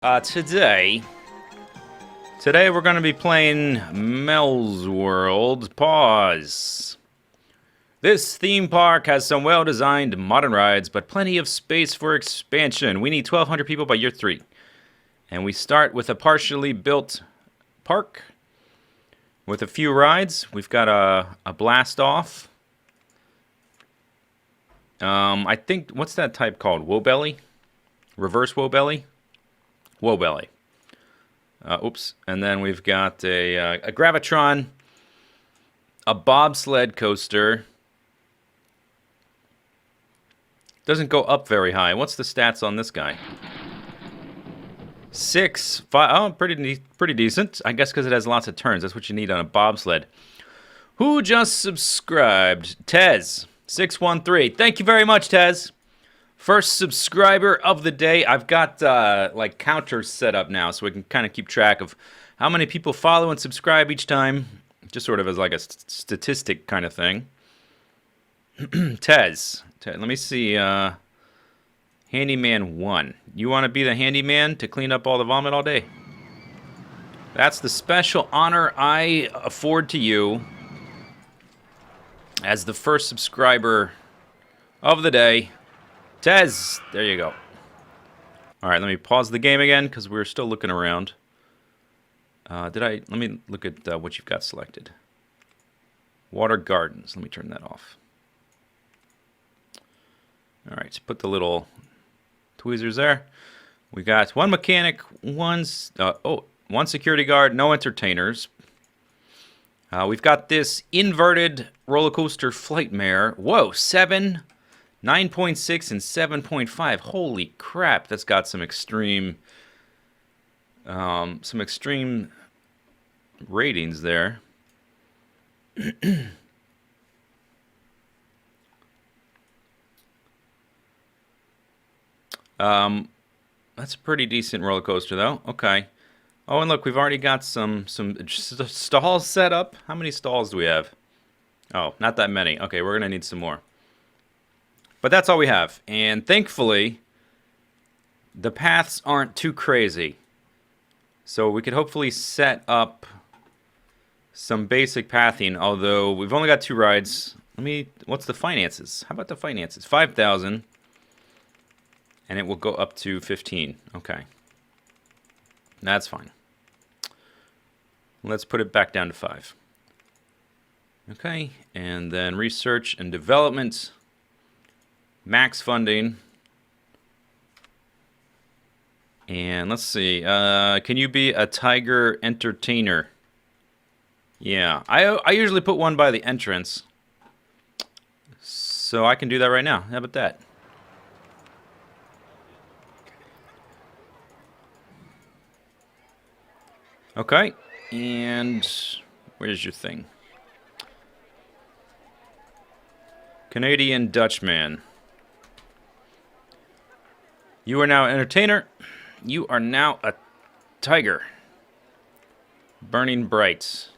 Today we're going to be playing Mel's World. Pause. This theme park has some well-designed modern rides, but plenty of space for expansion. We need 1,200 people by year 3. And we start with a partially built park with a few rides. We've got a blast off. I think, what's that type called? Woebelly? Reverse Woebelly? Woebelly. Oops. And then we've got a Gravitron, a bobsled coaster. Doesn't go up very high. What's the stats on this guy? 6, 5. Oh, pretty decent. I guess because it has lots of turns. That's what you need on a bobsled. Who just subscribed? Tez613. Thank you very much, Tez. First subscriber of the day. I've got like counters set up now, so we can kind of keep track of how many people follow and subscribe each time, just sort of as like a statistic kind of thing. Tez, let me see. Handyman 1. You want to be the handyman to clean up all the vomit all day? That's the special honor I afford to you as the first subscriber of the day. Tez, there you go. Alright, let me pause the game again, because we're still looking around. Let me look at what you've got selected. Water Gardens, let me turn that off. Alright, so put the little tweezers there. We got one mechanic, one security guard, no entertainers. We've got this inverted roller coaster flight mare. Whoa, 7... 9.6 and 7.5. Holy crap, that's got some extreme ratings there. That's a pretty decent roller coaster though. Okay. Oh, and look, we've already got some stalls set up. How many stalls do we have? Oh, not that many. Okay, we're gonna need some more. But that's all we have. And thankfully, the paths aren't too crazy. So we could hopefully set up some basic pathing, although we've only got 2 rides. What's the finances? How about the finances? 5,000. And it will go up to 15. Okay. That's fine. Let's put it back down to 5. Okay. And then research and development. Max funding. And let's see. Can you be a tiger entertainer? Yeah. I usually put one by the entrance. So I can do that right now. How about that? Okay. And where's your thing? Canadian Dutchman. You are now an entertainer. You are now a tiger. Burning bright.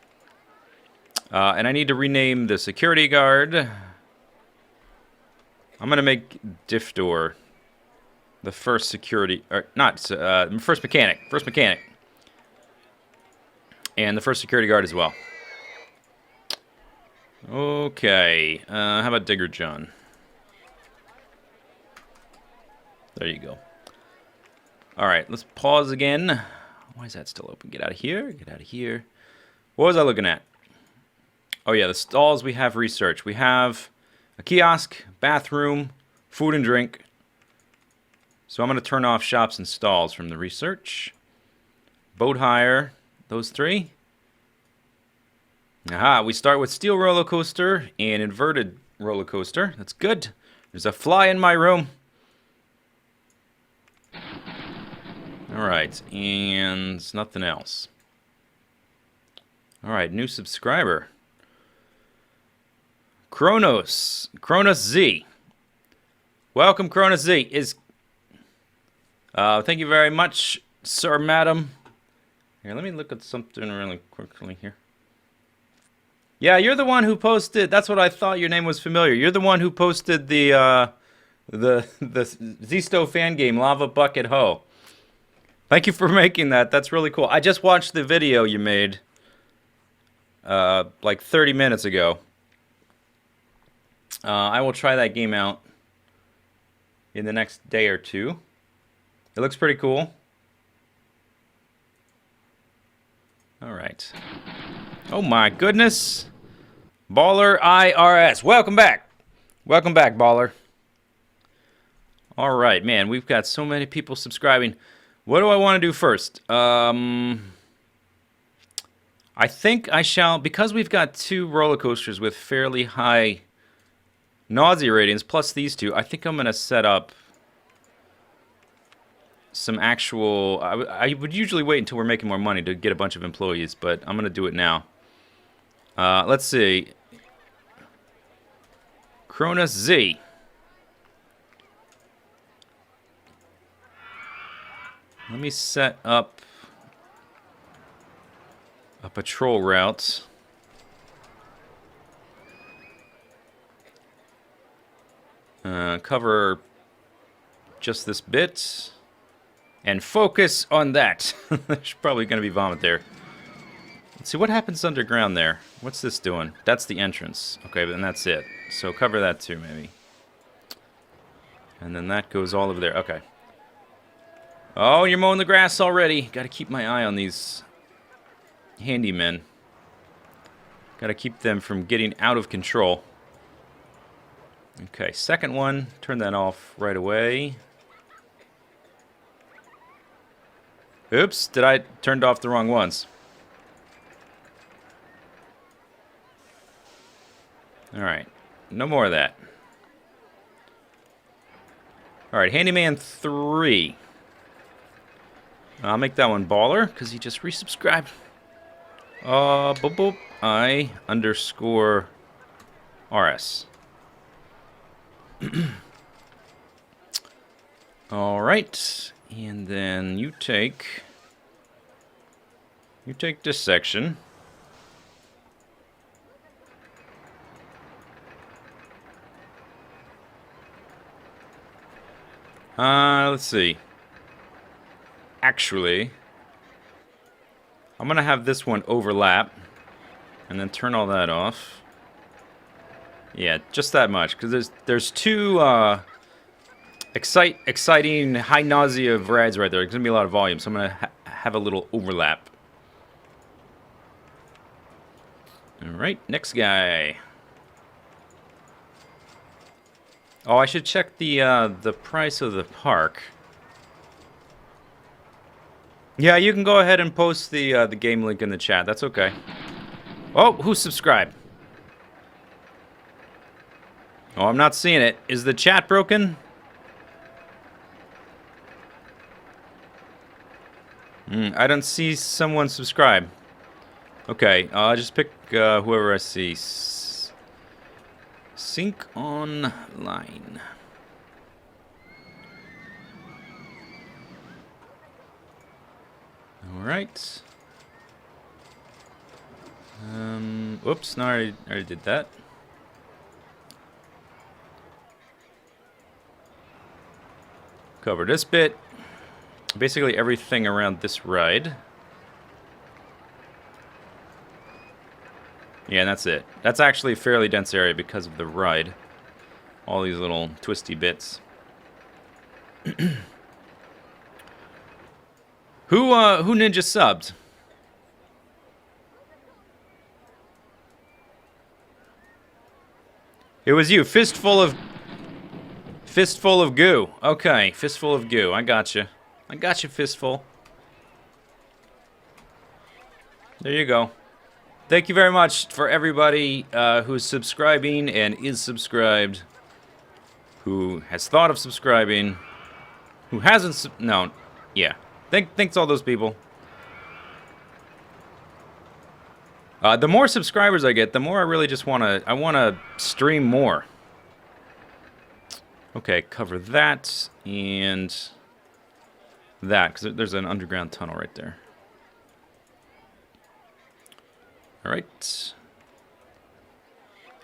And I need to rename the security guard. I'm going to make Diftor the first security... Or not, first mechanic. First mechanic. And the first security guard as well. Okay. How about Digger John? There you go. Alright, let's pause again. Why is that still open? Get out of here. Get out of here. What was I looking at? Oh yeah, the stalls we have research. We have a kiosk, bathroom, food and drink. So I'm going to turn off shops and stalls from the research. Boat hire. Those 3. Aha, we start with steel roller coaster and inverted roller coaster. That's good. There's a fly in my room. Alright, and nothing else. Alright, new subscriber. Kronos Z. Welcome, Kronos Z. Thank you very much, sir, madam. Here, let me look at something really quickly here. Yeah, you're the one who posted. That's what I thought your name was familiar. You're the one who posted the Zisteau fan game, Lava Bucket Ho. Thank you for making that. That's really cool. I just watched the video you made like 30 minutes ago. I will try that game out in the next day or two. It looks pretty cool. All right. Oh my goodness. Baller IRS. Welcome back. Welcome back, Baller. All right, man. We've got so many people subscribing. What do I want to do first? I think I shall, because we've got 2 roller coasters with fairly high nausea ratings, plus these 2, I think I'm going to set up some actual... I would usually wait until we're making more money to get a bunch of employees, but I'm going to do it now. Let's see. Cronus Z. Let me set up a patrol route. Cover just this bit. And focus on that. There's probably going to be vomit there. Let's see what happens underground there. What's this doing? That's the entrance. Okay, then that's it. So cover that too, maybe. And then that goes all over there. Okay. Oh, you're mowing the grass already. Got to keep my eye on these handymen. Got to keep them from getting out of control. Okay, second one. Turn that off right away. Oops, did I turned off the wrong ones? Alright, no more of that. Alright, Handyman 3. I'll make that one Baller, because he just resubscribed. Boop boop, I underscore RS. Alright, and then you take this section. Let's see. Actually, I'm gonna have this one overlap, and then turn all that off. Yeah, just that much, because there's 2 exciting high nausea rides right there. There's gonna be a lot of volume, so I'm gonna have a little overlap. All right, next guy. Oh, I should check the price of the park. Yeah, you can go ahead and post the game link in the chat. That's okay. Oh, who subscribed? Oh, I'm not seeing it. Is the chat broken? I don't see someone subscribe. Okay, I'll just pick whoever I see. Sync online. Alright. Oops, no, I already did that. Cover this bit. Basically everything around this ride. Yeah, and that's it. That's actually a fairly dense area because of the ride. All these little twisty bits. Who ninja subbed? It was you. Fistful of goo. Okay, fistful of goo. I gotcha. I gotcha, fistful. There you go. Thank you very much for everybody who's subscribing and is subscribed. Who has thought of subscribing. Who hasn't no. Yeah. Thanks all those people. The more subscribers I get, the more I really just I wanna stream more. Okay, cover that and that, because there's an underground tunnel right there. Alright.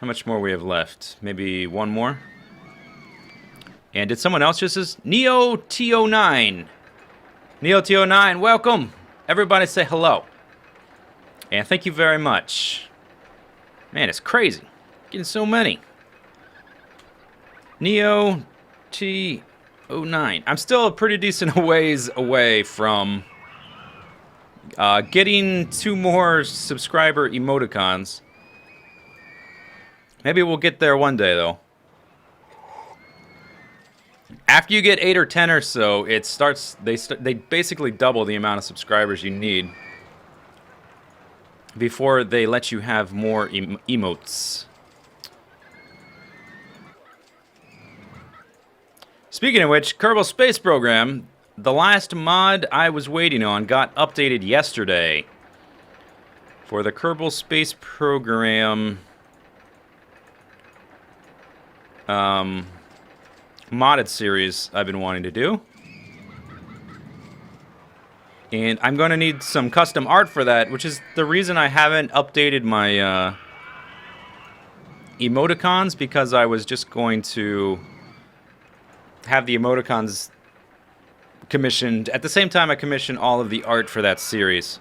How much more we have left? Maybe one more? And did someone else just says Neo T09? NeoTO9, welcome! Everybody say hello. And thank you very much. Man, it's crazy. Getting so many. NeoTO9. I'm still a pretty decent ways away from getting 2 more subscriber emoticons. Maybe we'll get there one day, though. After you get 8 or 10 or so, it starts. They basically double the amount of subscribers you need before they let you have more emotes. Speaking of which, Kerbal Space Program, the last mod I was waiting on, got updated yesterday. For the Kerbal Space Program modded series I've been wanting to do. And I'm going to need some custom art for that, which is the reason I haven't updated my emoticons, because I was just going to have the emoticons commissioned at the same time I commission all of the art for that series.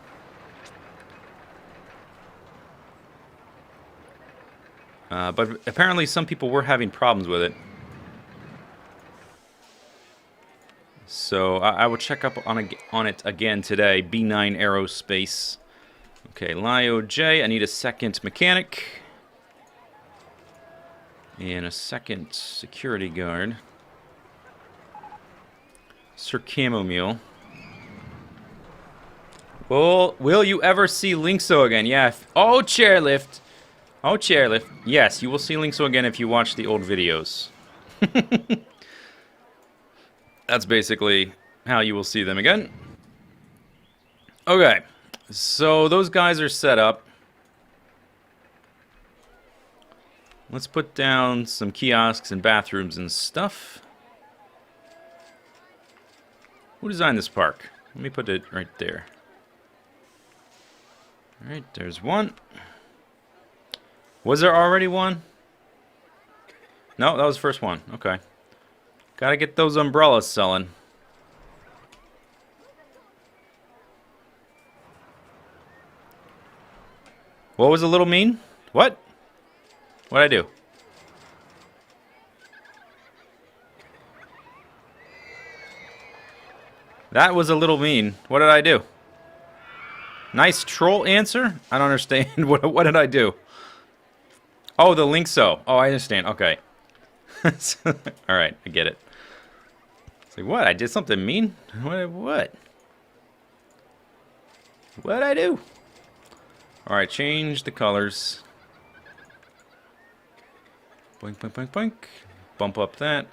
But apparently some people were having problems with it. So I will check up on it again today. B9 Aerospace. Okay, Lio J. I need a second mechanic. And a second security guard. Sir Chamomile. Well, will you ever see Linkso again? Yeah. Oh, chairlift. Oh, chairlift. Yes, you will see Linkso again if you watch the old videos. That's basically how you will see them again. Okay, so those guys are set up. Let's put down some kiosks and bathrooms and stuff. Who designed this park? Let me put it right there. Alright, there's one. Was there already one? No, that was the first one. Okay. Gotta get those umbrellas selling. What was a little mean? What? What'd I do? That was a little mean. What did I do? Nice troll answer? I don't understand. What did I do? Oh, the Linkso. Oh, I understand. Okay. Alright, I get it. It's like, what? I did something mean? What? What'd I do? Alright, change the colors. Boink, boink, boink, boink. Bump up that.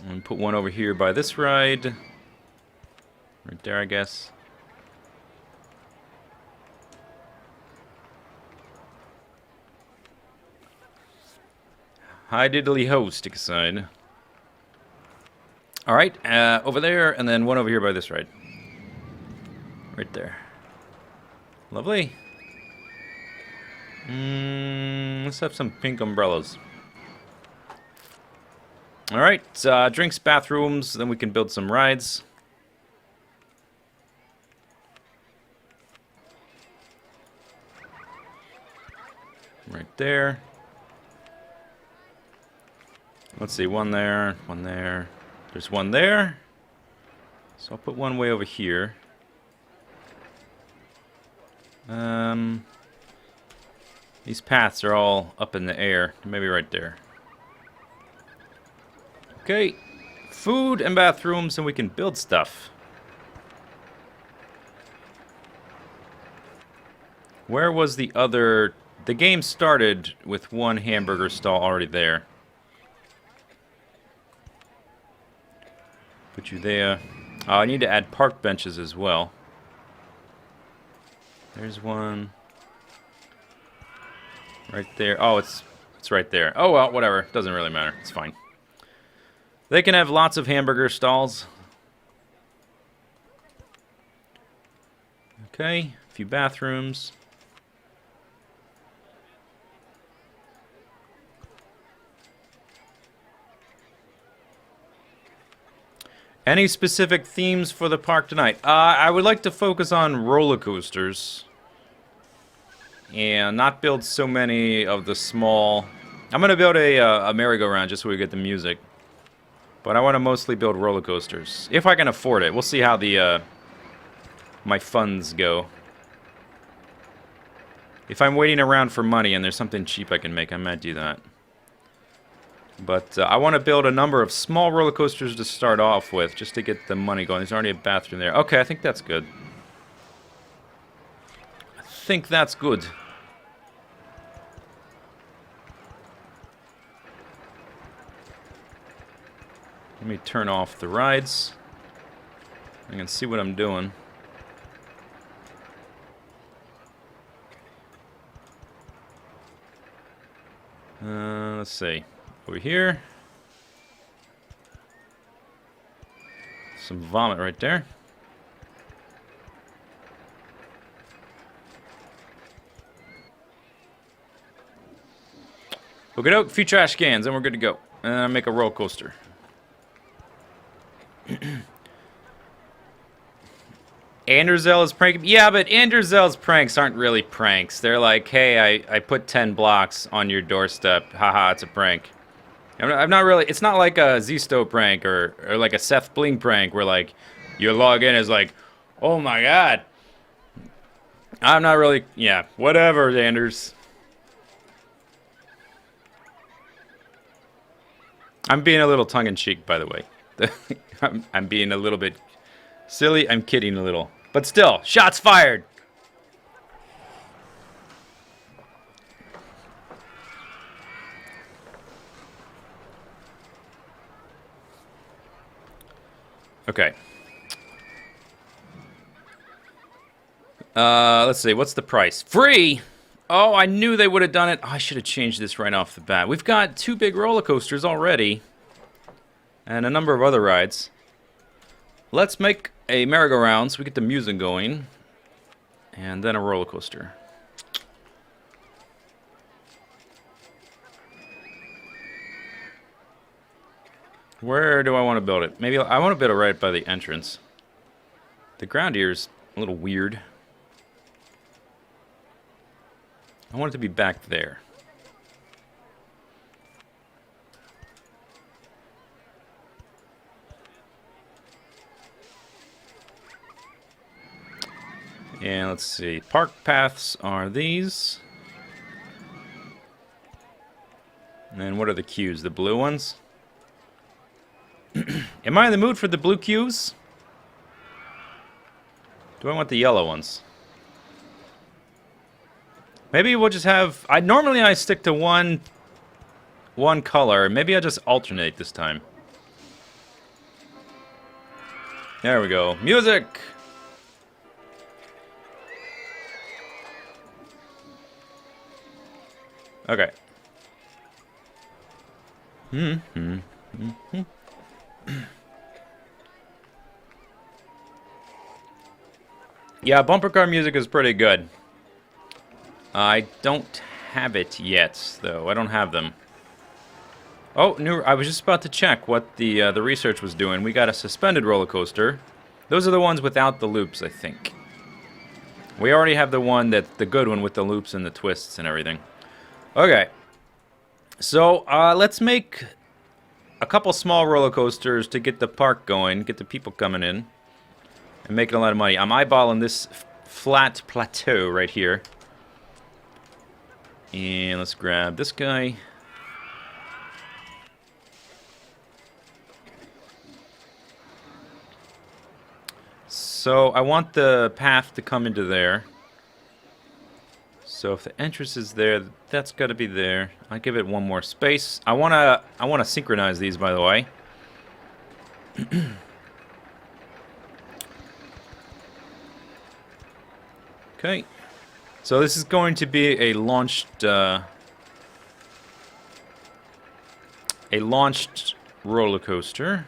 And put one over here by this ride. Right there, I guess. Hi diddly ho, stick aside. Alright, over there, and then one over here by this ride. Right there. Lovely. Let's have some pink umbrellas. Alright, drinks, bathrooms, then we can build some rides. Right there. Let's see, one there, one there. There's one there. So I'll put one way over here. These paths are all up in the air. Maybe right there. Okay. Food and bathrooms, and we can build stuff. Where was the other... The game started with one hamburger stall already there. Put you there. Oh, I need to add park benches as well. There's one. Right there. Oh, it's right there. Oh, well, whatever. Doesn't really matter. It's fine. They can have lots of hamburger stalls. Okay, a few bathrooms. Any specific themes for the park tonight? I would like to focus on roller coasters. And not build so many of the small... I'm going to build a merry-go-round just so we get the music. But I want to mostly build roller coasters. If I can afford it. We'll see how the my funds go. If I'm waiting around for money and there's something cheap I can make, I might do that. But I want to build a number of small roller coasters to start off with, just to get the money going. There's already a bathroom there. Okay, I think that's good. I think that's good. Let me turn off the rides. I can see what I'm doing. Let's see. Over here. Some vomit right there. Look a few trash cans, and we're good to go. And then I make a roller coaster. Anderzel's prank. Yeah, but Anderzel's pranks aren't really pranks. They're like, hey, I put 10 blocks on your doorstep. Haha, it's a prank. I'm not really. It's not like a Zisteau prank or like a Seth Bling prank where like you log in as like, oh my god. I'm not really. Yeah, whatever, Anders. I'm being a little tongue-in-cheek, by the way. I'm being a little bit silly. I'm kidding a little. But still, shots fired! Okay. Let's see. What's the price? Free! Oh, I knew they would have done it. Oh, I should have changed this right off the bat. We've got 2 big roller coasters already. And a number of other rides. Let's make a merry-go-round so we get the music going. And then a roller coaster. Where do I want to build it? Maybe I want to build it right by the entrance. The ground here is a little weird. I want it to be back there. And let's see. Park paths are these. And then what are the cues? The blue ones? Am I in the mood for the blue cues? Do I want the yellow ones? Maybe we'll just have... Normally I stick to one color. Maybe I'll just alternate this time. There we go. Music! Okay. Yeah, bumper car music is pretty good. I don't have it yet, though. I don't have them. Oh, I was just about to check what the research was doing. We got a suspended roller coaster. Those are the ones without the loops, I think. We already have the good one with the loops and the twists and everything. Okay. So, let's make a couple small roller coasters to get the park going, get the people coming in, and making a lot of money. I'm eyeballing this flat plateau right here. And let's grab this guy. So I want the path to come into there. So if the entrance is there, that's got to be there. I'll give it one more space. I wanna synchronize these, by the way. Okay. So this is going to be a launched roller coaster.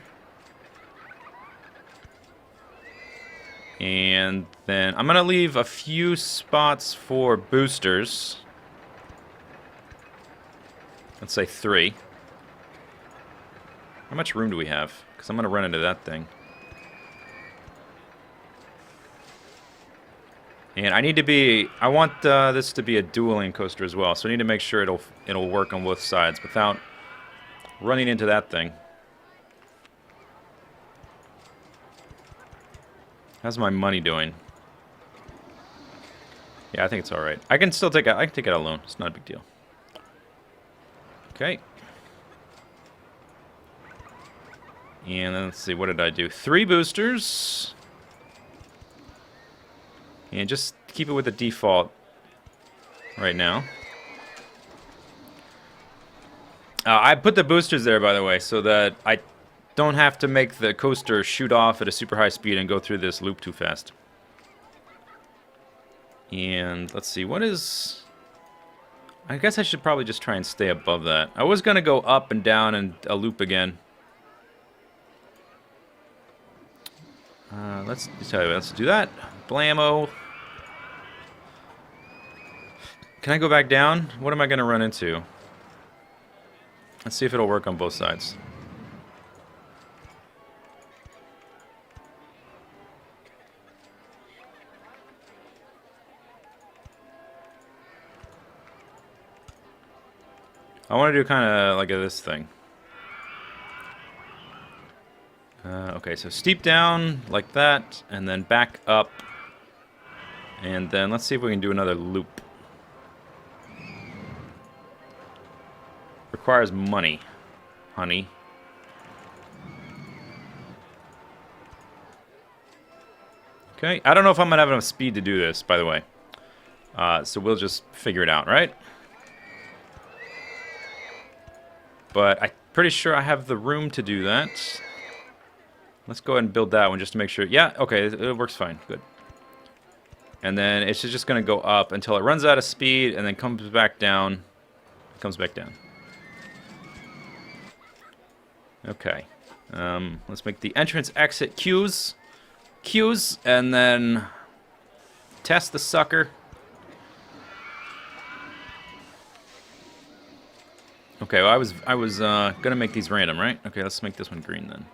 And then I'm going to leave a few spots for boosters. Let's say 3. How much room do we have? Because I'm going to run into that thing. And I need to be, I want this to be a dueling coaster as well, so I need to make sure it'll work on both sides without running into that thing. How's my money doing? Yeah, I think it's all right. I can still take it. I can take it alone. It's not a big deal. Okay. And then let's see. What did I do? 3 boosters. And just keep it with the default right now. I put the boosters there, by the way, so that I don't have to make the coaster shoot off at a super high speed and go through this loop too fast. And let's see, what is... I guess I should probably just try and stay above that. I was going to go up and down and a loop again. Let's tell you, let's do that. Blammo. Can I go back down? What am I going to run into? Let's see if it'll work on both sides. I want to do kind of like this thing. Okay, so steep down like that, and then back up. And then let's see if we can do another loop. Requires money, honey. Okay, I don't know if I'm going to have enough speed to do this, by the way. So we'll just figure it out, right? But I'm pretty sure I have the room to do that. Let's go ahead and build that one just to make sure. Yeah, okay, it works fine. Good. And then it's just going to go up until it runs out of speed and then comes back down. Comes back down. Okay. Let's make the entrance exit cues. Cues, and then test the sucker. Okay, well, I was gonna make these random, right? Okay, let's make this one green then.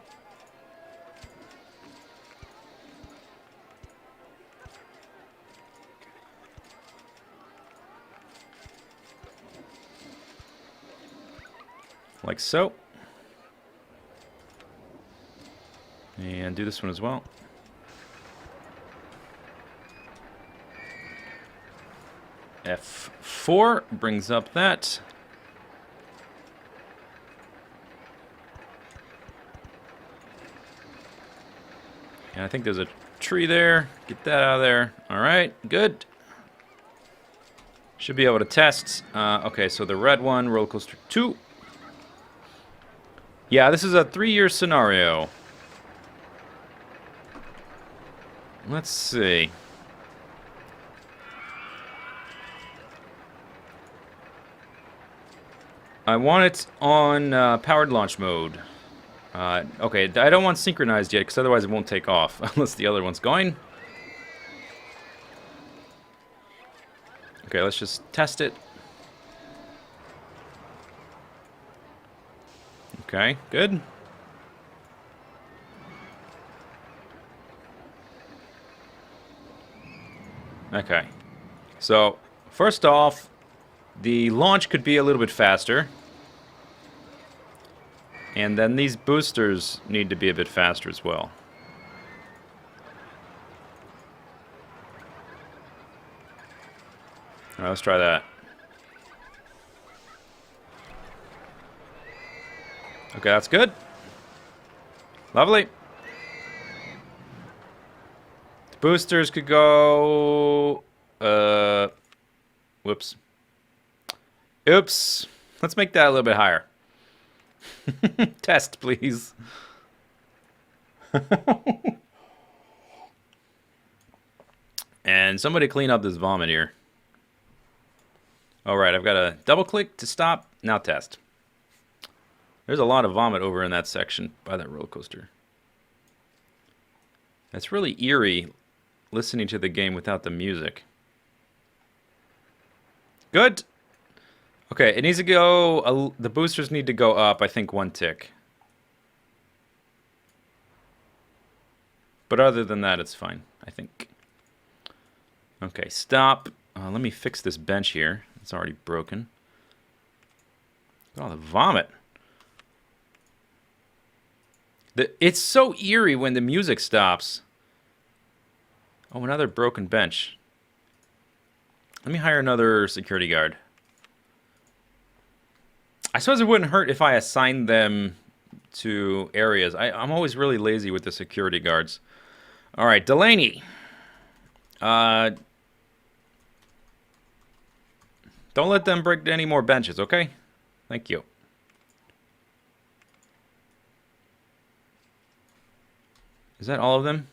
Like so. And do this one as well. F4 brings up that. And I think there's a tree there. Get that out of there. All right, good. Should be able to test. Okay, so the red one, Rollercoaster 2. Yeah, this is a 3-year scenario. Let's see. I want it on powered launch mode. Okay, I don't want synchronized yet, because otherwise it won't take off, unless the other one's going. Okay, let's just test it. Okay, good. Okay, so first off, the launch could be a little bit faster. And then these boosters need to be a bit faster as well. All right, let's try that. Okay, that's good. Lovely. The boosters could go... Whoops. Oops. Let's make that a little bit higher. Test, please. And somebody clean up this vomit here. All right, I've got to double click to stop. Now test. There's a lot of vomit over in that section by that roller coaster. It's really eerie listening to the game without the music. Good. Okay, it needs to go, the boosters need to go up, I think, 1 tick. But other than that, it's fine, I think. Okay, stop. Let me fix this bench here. It's already broken. Oh, the vomit. It's so eerie when the music stops. Oh, another broken bench. Let me hire another security guard. I suppose it wouldn't hurt if I assigned them to areas. I'm always really lazy with the security guards. All right, Delaney. Don't let them break any more benches, okay? Thank you. Is that all of them?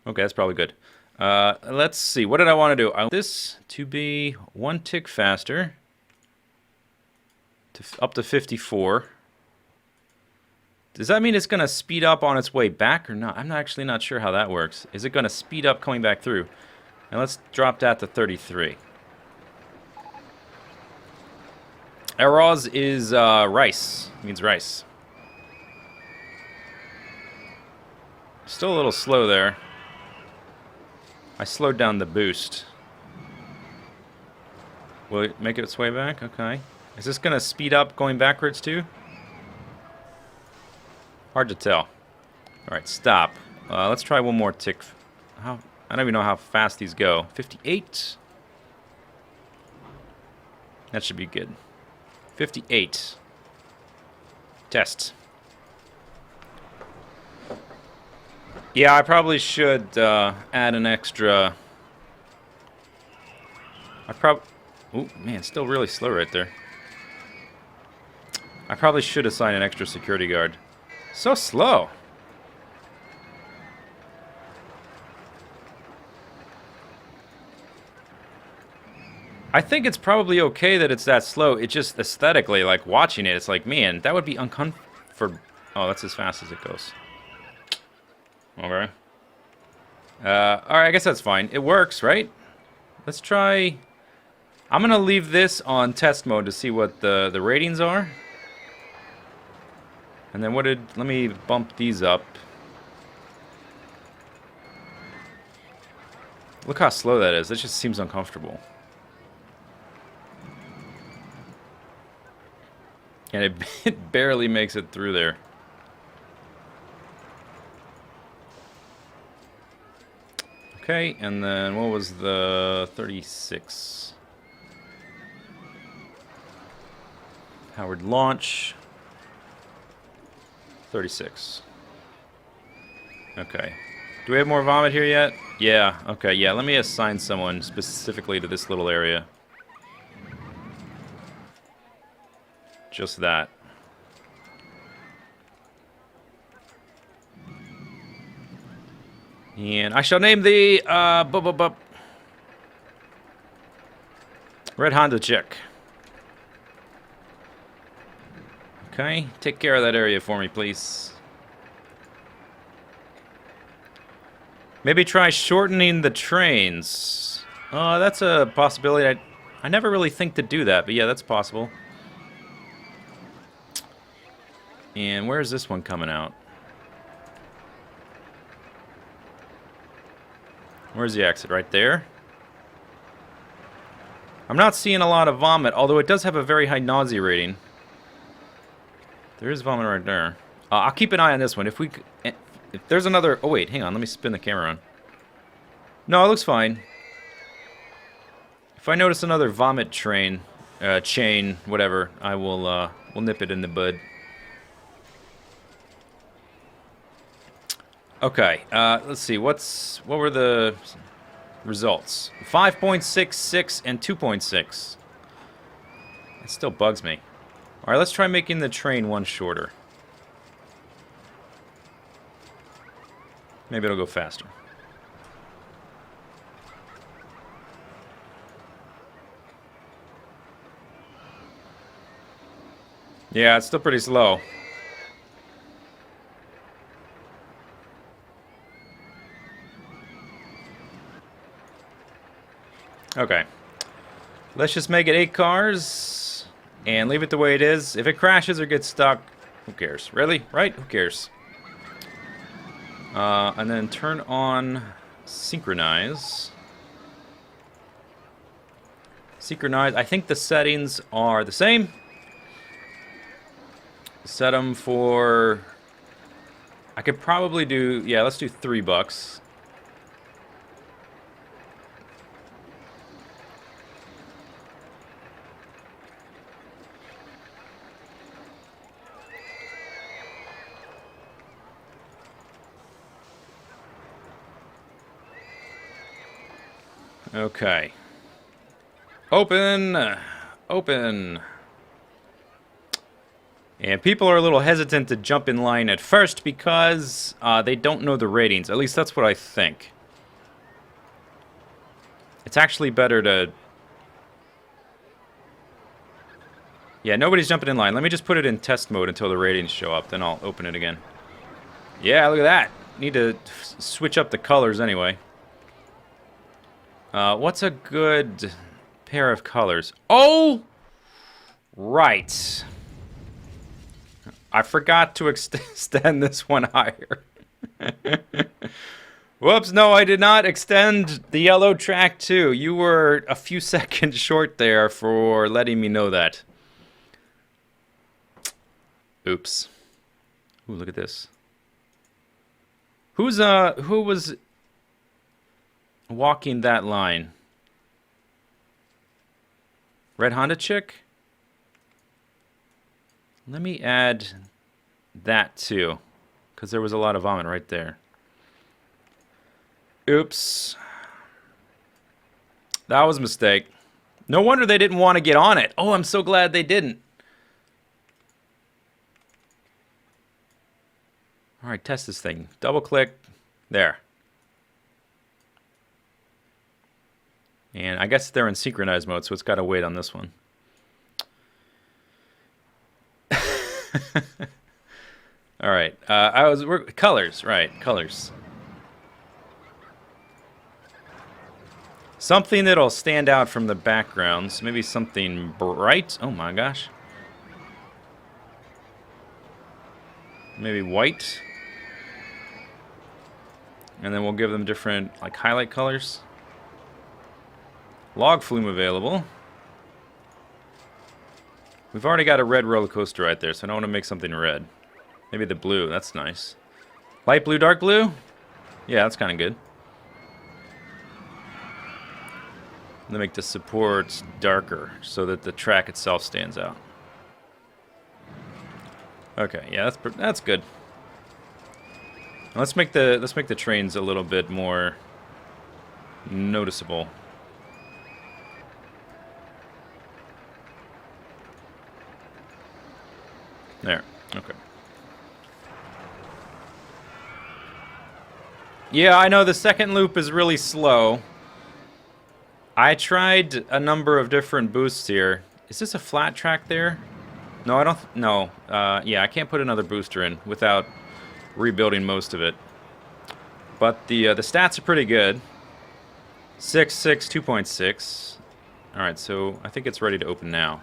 Okay, that's probably good. Let's see. What did I want to do? I want this to be 1 tick faster. Up to 54. Does that mean it's going to speed up on its way back or not? I'm actually not sure how that works. Is it going to speed up coming back through? And let's drop that to 33. Eroz is rice. It means rice. Still a little slow there. I slowed down the boost. Will it make its way back? Okay. Is this going to speed up going backwards too? Hard to tell. Alright, stop. Let's try one more tick. I don't even know how fast these go. 58. That should be good. 58. Test. Yeah, I probably should add an extra... Oh, man, still really slow right there. I probably should assign an extra security guard. So slow. I think it's probably okay that it's that slow. It just aesthetically, like watching it, it's like, man, that would be uncomfortable. Oh, that's as fast as it goes. Okay. Alright, I guess that's fine. It works, right? Let's try... I'm gonna leave this on test mode to see what the ratings are. And then let me bump these up. Look how slow that is. That just seems uncomfortable. And it barely makes it through there. Okay, and then what was the 36? Howard launch. 36. Okay. Do we have more vomit here yet? Yeah, okay, yeah. Let me assign someone specifically to this little area. Just that. And I shall name the Red Honda Chick. Okay, take care of that area for me, please. Maybe try shortening the trains. That's a possibility. I never really think to do that, but yeah, that's possible. And where's this one coming out? Where's the exit? Right there? I'm not seeing a lot of vomit, although it does have a very high nausea rating. There is vomit right there. I'll keep an eye on this one. If there's another... Oh, wait. Hang on. Let me spin the camera on. No, it looks fine. If I notice another vomit chain, whatever, I will we'll nip it in the bud. Okay. Let's see. What were the results? 5.66 and 2.6. It still bugs me. All right, let's try making the train one shorter. Maybe it'll go faster. Yeah, it's still pretty slow. Okay. Let's just make it 8 cars and leave it the way it is. If it crashes or gets stuck, who cares? Really? Right? Who cares? And then turn on synchronize. Synchronize. I think the settings are the same. Set them for... I could probably do... Yeah, let's do $3. Okay. Open! Open! And people are a little hesitant to jump in line at first because they don't know the ratings. At least that's what I think. It's actually better to... Yeah, nobody's jumping in line. Let me just put it in test mode until the ratings show up, then I'll open it again. Yeah, look at that. Need to switch up the colors anyway. What's a good pair of colors? Oh! Right. I forgot to extend this one higher. Whoops, no, I did not extend the yellow track too. You were a few seconds short there for letting me know that. Oops. Ooh, look at this. Who was walking that line? Red Honda chick? Let me add that too, because there was a lot of vomit right there. Oops. That was a mistake. No wonder they didn't want to get on it. Oh, I'm so glad they didn't. All right, test this thing. Double click. There. And I guess they're in synchronized mode, so it's got to wait on this one. All right. Colors, right? Colors. Something that'll stand out from the backgrounds. Maybe something bright. Oh my gosh. Maybe white. And then we'll give them different, like, highlight colors. Log flume available. We've already got a red roller coaster right there, so I don't want to make something red. Maybe the blue, that's nice. Light blue, dark blue? Yeah, that's kind of good. Let me make the supports darker so that the track itself stands out. Okay, yeah, that's good. Let's make the trains a little bit more noticeable. There. Okay. Yeah, I know the second loop is really slow. I tried a number of different boosts here. Is this a flat track there? No, I don't... No. Yeah, I can't put another booster in without rebuilding most of it. But the stats are pretty good. 6, 6, 2.6. Alright, so I think it's ready to open now.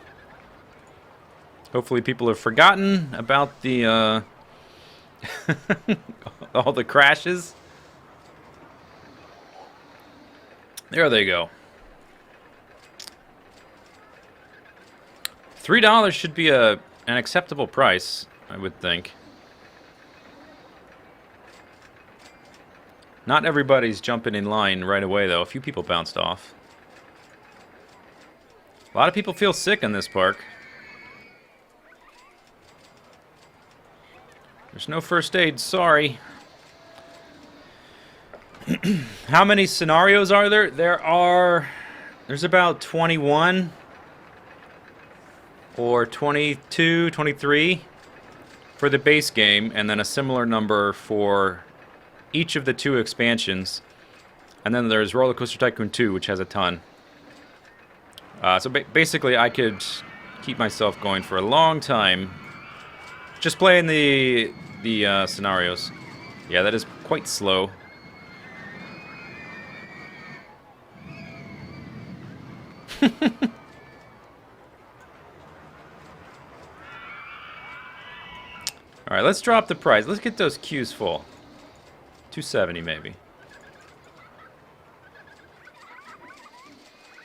Hopefully people have forgotten about the, all the crashes. There they go. $3 should be an acceptable price, I would think. Not everybody's jumping in line right away, though. A few people bounced off. A lot of people feel sick in this park. There's no first aid, sorry. How many scenarios are there? There's about 21 or 22, 23 for the base game, and then a similar number for each of the 2 expansions. And then there's Rollercoaster Tycoon 2, which has a ton. So basically, I could keep myself going for a long time just playing the scenarios. Yeah, that is quite slow. Alright, let's drop the price. Let's get those queues full. 270 maybe.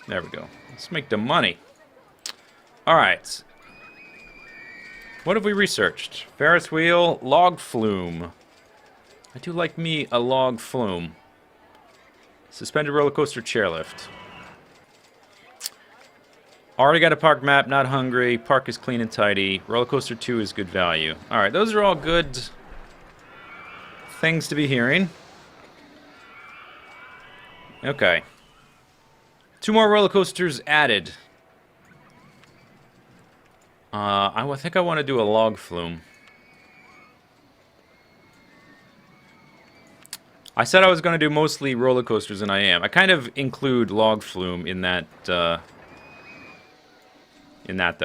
There we go. Let's make the money. Alright. What have we researched? Ferris wheel, log flume. I do like me a log flume. Suspended roller coaster chairlift. Already got a park map, not hungry. Park is clean and tidy. Roller coaster 2 is good value. Alright, those are all good things to be hearing. Okay. 2 more roller coasters added. I think I want to do a log flume. I said I was going to do mostly roller coasters, and I am. I kind of include log flume in that. Though,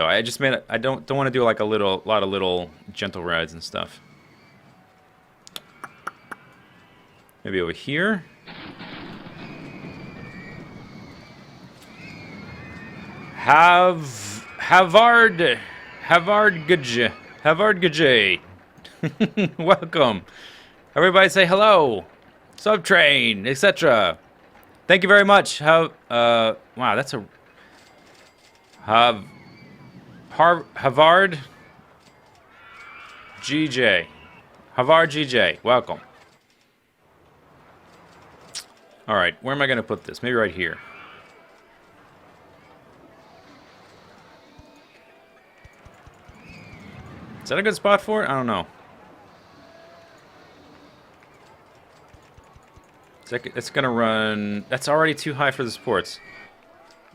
I just made. I don't want to do like a lot of little gentle rides and stuff. Maybe over here. Havard Gajay. Welcome. Everybody say hello. Subtrain, etc. Thank you very much. Wow, that's a Havard GJ. Havard GJ. Welcome. All right, where am I going to put this? Maybe right here. Is that a good spot for it? I don't know. It's gonna run. That's already too high for the sports.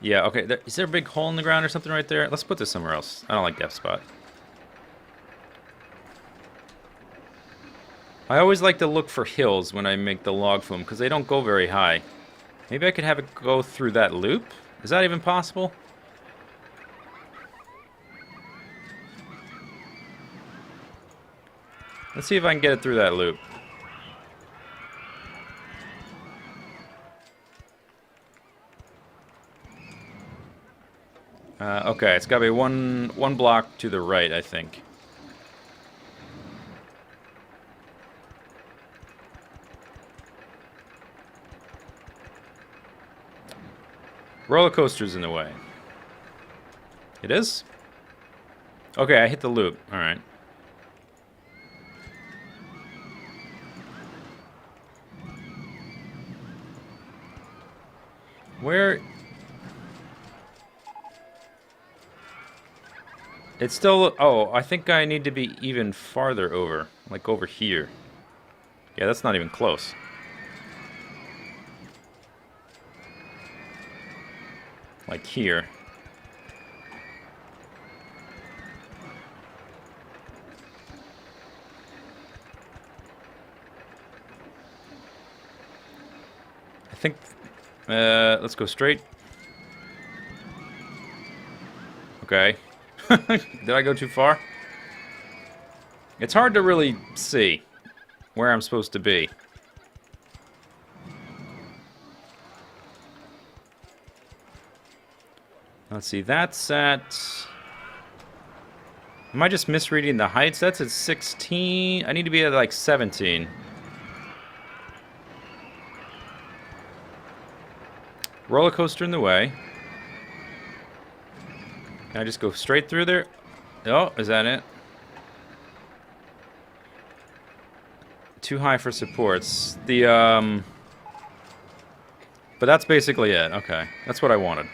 Yeah, okay. Is there a big hole in the ground or something right there? Let's put this somewhere else. I don't like that spot. I always like to look for hills when I make the log flume, because they don't go very high. Maybe I could have it go through that loop? Is that even possible? Let's see if I can get it through that loop. Okay, it's got to be one block to the right, I think. Roller coaster's in the way. It is? Okay, I hit the loop. All right. Where... It's still... Oh, I think I need to be even farther over. Like over here. Yeah, that's not even close. Like here. I think... let's go straight. Okay. Did I go too far? It's hard to really see where I'm supposed to be. Let's see, that's at... Am I just misreading the heights? That's at 16. I need to be at like 17. Roller coaster in the way. Can I just go straight through there? Oh, is that it? Too high for supports. But that's basically it. Okay, that's what I wanted.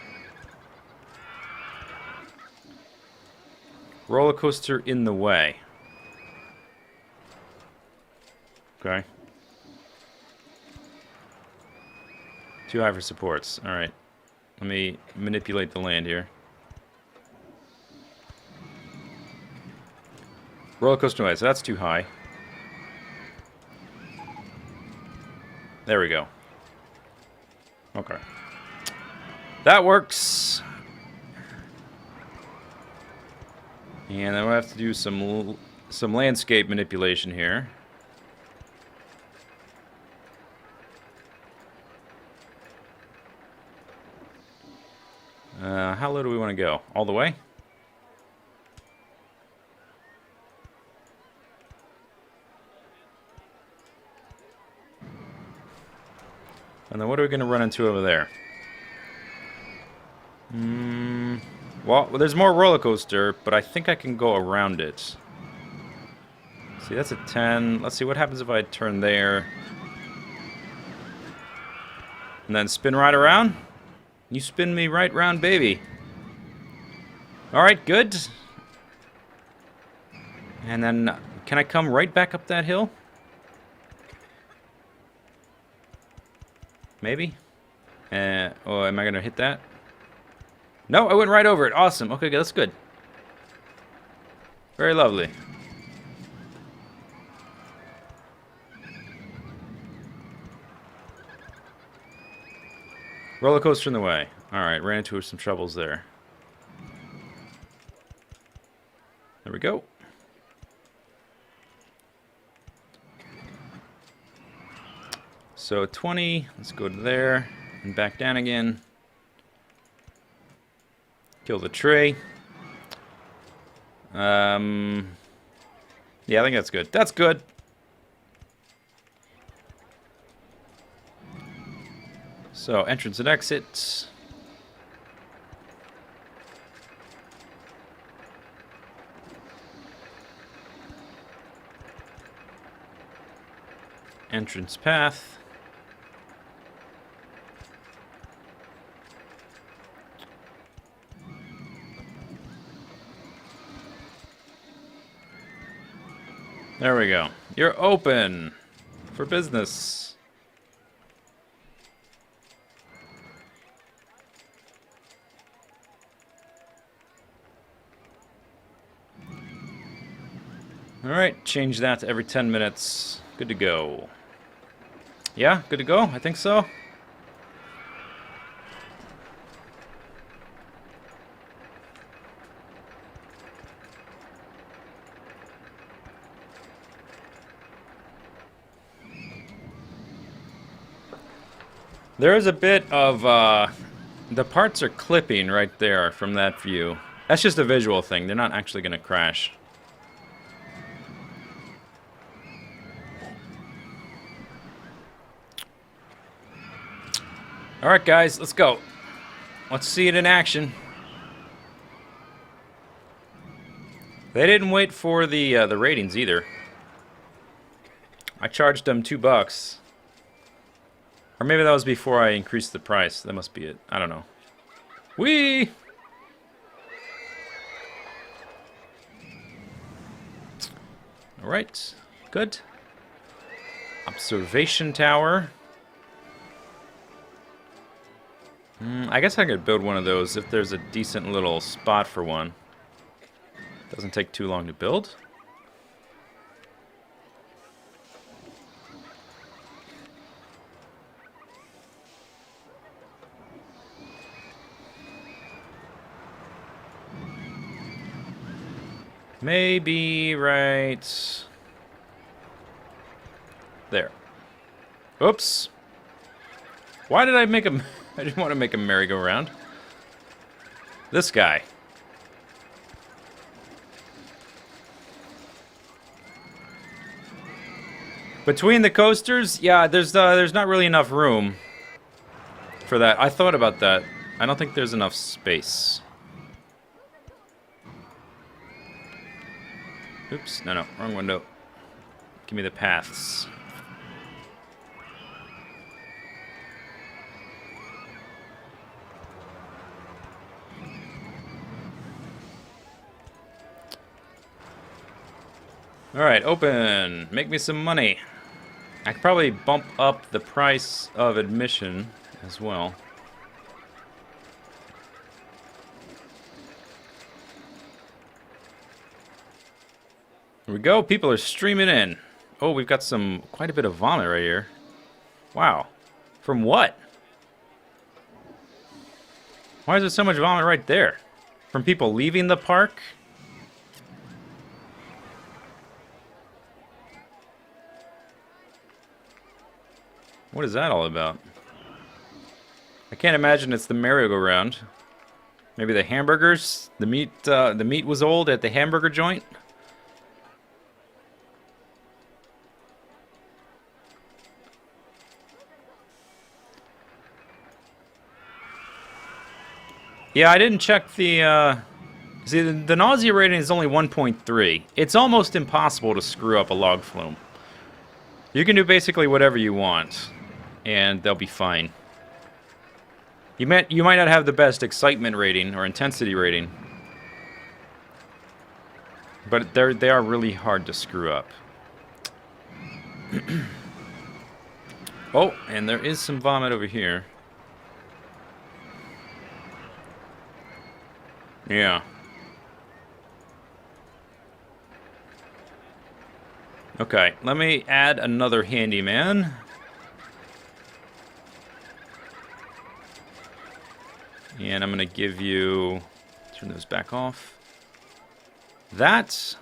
Roller coaster in the way. Okay. Too high for supports. Alright. Let me manipulate the land here. Roller coaster way, so that's too high. There we go. Okay. That works. And then we'll have to do some landscape manipulation here. How low do we want to go? All the way? And then what are we going to run into over there? Well, there's more roller coaster, but I think I can go around it. See, that's a 10. Let's see what happens if I turn there. And then spin right around. You spin me right round, baby. Alright, good. And then, can I come right back up that hill? Maybe? Oh, am I going to hit that? No, I went right over it. Awesome. Okay, that's good. Very lovely. Roller coaster in the way. Alright, ran into some troubles there. There we go. So 20, let's go to there and back down again. Kill the tree. Yeah, I think that's good. That's good. So entrance and exit. Entrance path. There we go. You're open for business. Alright, change that to every 10 minutes. Good to go. Yeah, good to go? I think so. There is a bit of, the parts are clipping right there from that view. That's just a visual thing. They're not actually going to crash. Alright guys, let's go. Let's see it in action. They didn't wait for the ratings either. I charged them $2. Or maybe that was before I increased the price. That must be it. I don't know. Whee! Alright. Good. Observation tower. I guess I could build one of those if there's a decent little spot for one. Doesn't take too long to build. Maybe right there. Oops. Why did I make a... I didn't want to make a merry-go-round. This guy. Between the coasters, yeah, there's not really enough room for that. I thought about that. I don't think there's enough space. Oops, no, wrong window. Give me the paths. Alright, open. Make me some money. I could probably bump up the price of admission as well. Here we go. People are streaming in. Oh, we've got quite a bit of vomit right here. Wow. From what? Why is there so much vomit right there? From people leaving the park? What is that all about? I can't imagine it's the merry-go-round. Maybe the hamburgers? The meat was old at the hamburger joint? Yeah, I didn't check the, see, the nausea rating is only 1.3. It's almost impossible to screw up a log flume. You can do basically whatever you want, and they'll be fine. You might not have the best excitement rating or intensity rating, but they are really hard to screw up. Oh, and there is some vomit over here. Yeah. Okay, let me add another handyman. And I'm going to give you... Turn those back off. That,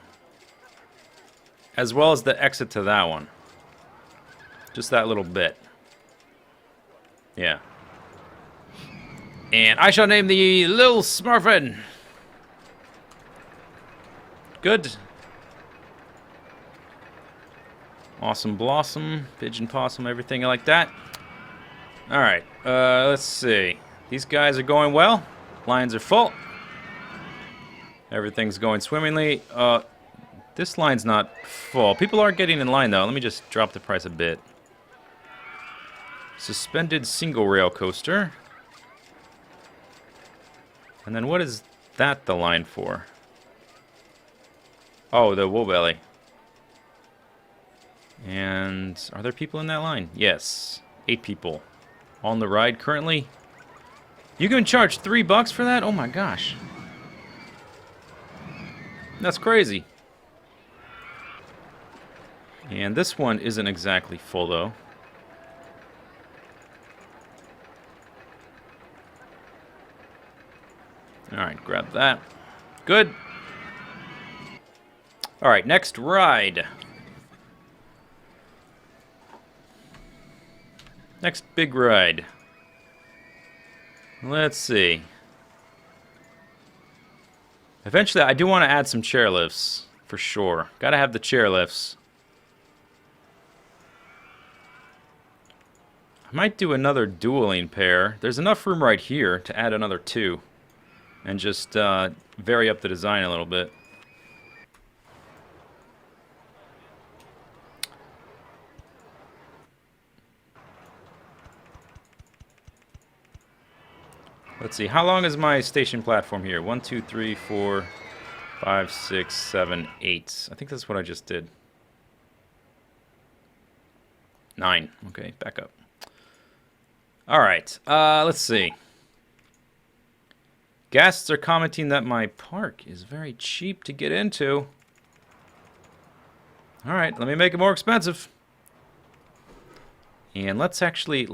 as well as the exit to that one. Just that little bit. Yeah. And I shall name the Lil Smurfin. Good. Awesome Blossom, Pigeon Possum, everything like that. Alright, let's see. These guys are going well. Lines are full. Everything's going swimmingly. This line's not full. People are getting in line, though. Let me just drop the price a bit. Suspended single rail coaster. And then what is that the line for? Oh, the wool belly. And are there people in that line? Yes. 8 people on the ride currently. You can charge $3 for that? Oh my gosh. That's crazy. And this one isn't exactly full though. Alright, grab that. Good. Alright, next ride. Next big ride. Let's see. Eventually, I do want to add some chairlifts, for sure. Gotta have the chairlifts. I might do another dueling pair. There's enough room right here to add another 2. And just vary up the design a little bit. Let's see, how long is my station platform here? 1, 2, 3, 4, 5, 6, 7, 8. I think that's what I just did. 9. Okay, back up. Alright, let's see. Guests are commenting that my park is very cheap to get into. Alright, let me make it more expensive. And let's pay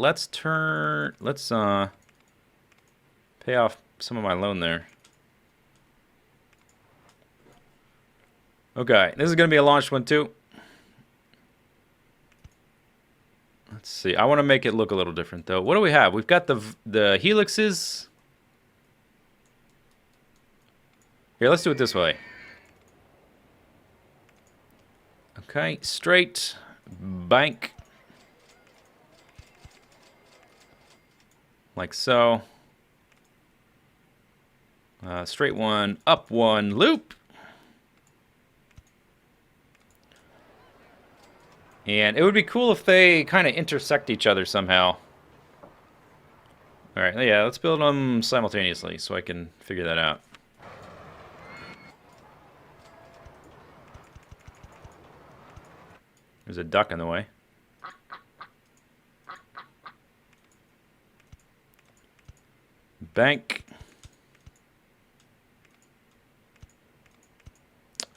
off some of my loan there. Okay, this is going to be a launch one too. Let's see. I want to make it look a little different though. What do we have? We've got the helixes. Here, let's do it this way. Okay, straight, bank. Like so. Straight one, up one, loop. And it would be cool if they kind of intersect each other somehow. Alright, yeah, let's build them simultaneously so I can figure that out. There's a duck in the way. Bank.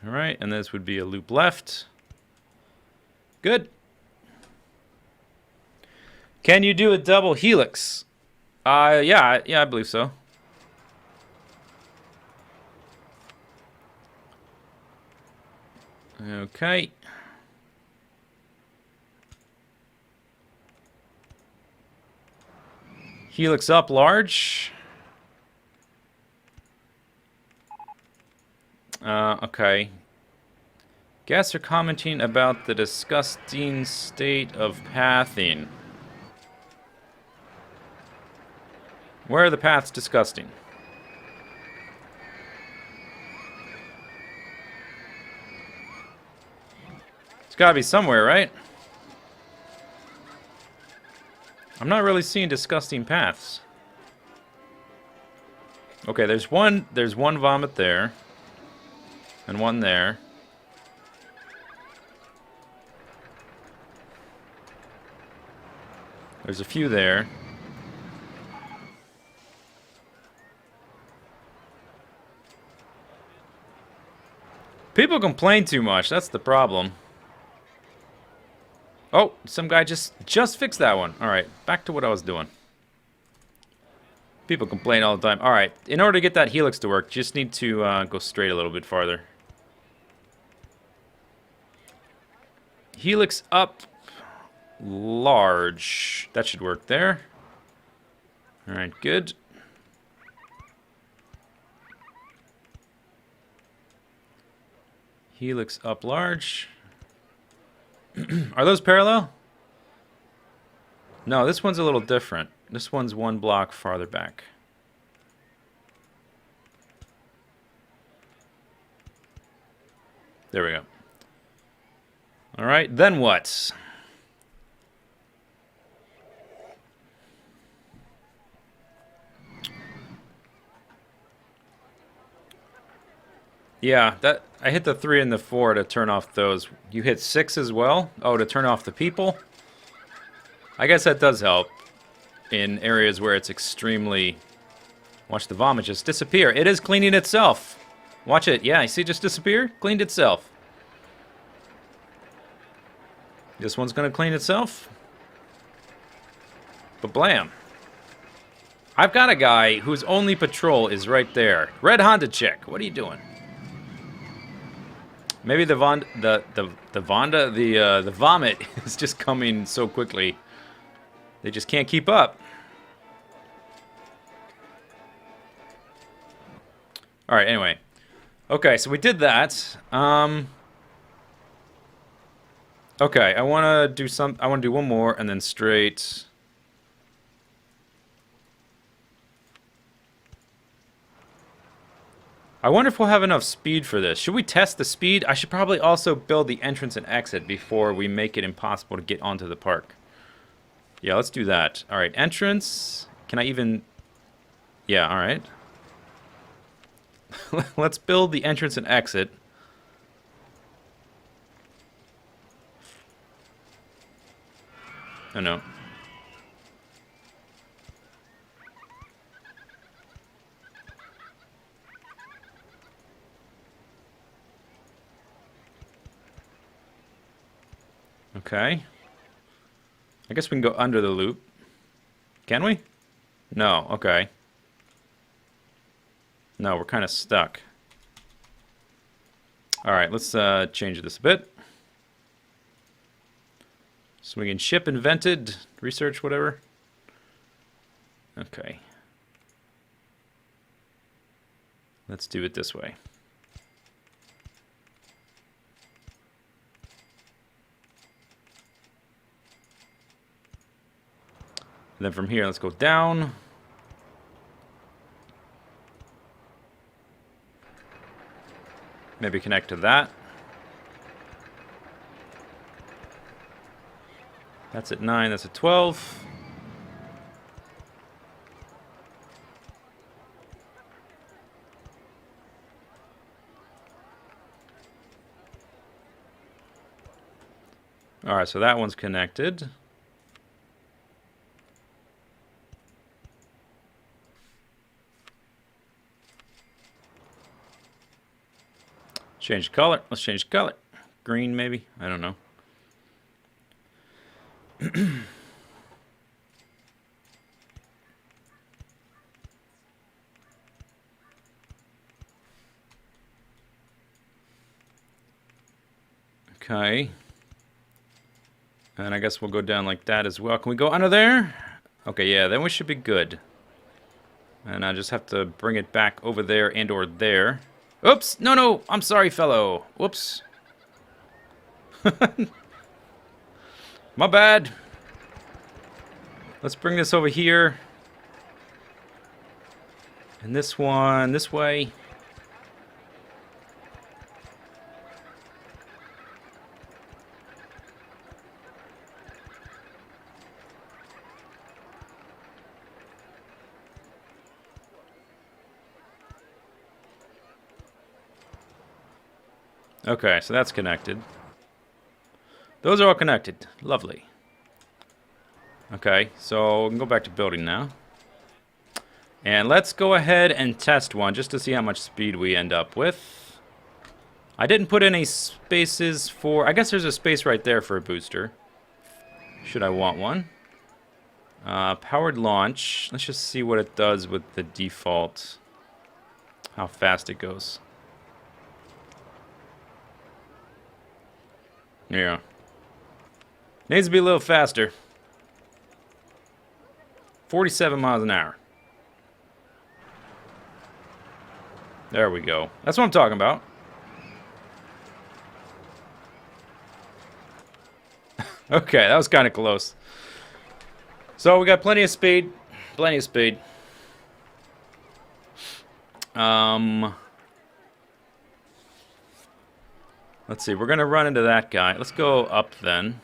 Alright, and this would be a loop left. Good. Can you do a double helix? Yeah, I believe so. Okay. Helix up large. Okay. Guests are commenting about the disgusting state of pathing. Where are the paths disgusting? gotta be somewhere, right? I'm not really seeing disgusting paths. Okay, there's one vomit there. And one there. There's a few there. People complain too much, that's the problem. Oh, some guy just fixed that one. Alright, back to what I was doing. People complain all the time. Alright, in order to get that helix to work, just need to go straight a little bit farther. Helix up large. That should work there. Alright, good. Helix up large. Are those parallel? No, this one's a little different. This one's one block farther back. There we go. Alright, then what? Yeah, that I hit the 3 and the 4 to turn off those. You hit 6 as well? Oh, to turn off the people? I guess that does help in areas where it's extremely... Watch the vomit just disappear. It is cleaning itself. Watch it. Yeah, you see it just disappear? Cleaned itself. This one's gonna clean itself. But blam. I've got a guy whose only patrol is right there. Red Honda chick, what are you doing? Maybe the vomit is just coming so quickly. They just can't keep up. Alright, anyway. Okay, so we did that. Okay, I wanna do one more and then straight. I wonder if we'll have enough speed for this. Should we test the speed? I should probably also build the entrance and exit before we make it impossible to get onto the park. Yeah, let's do that. Alright, entrance. Can I even... Yeah, alright. Let's build the entrance and exit. Oh no. Okay. I guess we can go under the loop. Can we? No, okay. No, we're kind of stuck. Alright, let's change this a bit. Swinging ship invented. Research, whatever. Okay. Let's do it this way. And then from here, let's go down. Maybe connect to that. That's at 9, that's at 12. Alright, so that one's connected. Change color. Let's change color. Green, maybe? I don't know. Okay. And I guess we'll go down like that as well. Can we go under there? Okay, yeah, then we should be good. And I just have to bring it back over there and or there. Oops! No, no! I'm sorry, fellow! Whoops. My bad. Let's bring this over here. And this one, this way. Okay, so that's connected. Those are all connected. Lovely. Okay, so we can go back to building now. And let's go ahead and test one just to see how much speed we end up with. I didn't put any spaces for... I guess there's a space right there for a booster. Should I want one? Powered launch. Let's just see what it does with the default. How fast it goes. Yeah. Needs to be a little faster. 47 miles an hour. There we go. That's what I'm talking about. Okay, that was kind of close. So we got plenty of speed. Plenty of speed. Let's see. We're going to run into that guy. Let's go up then.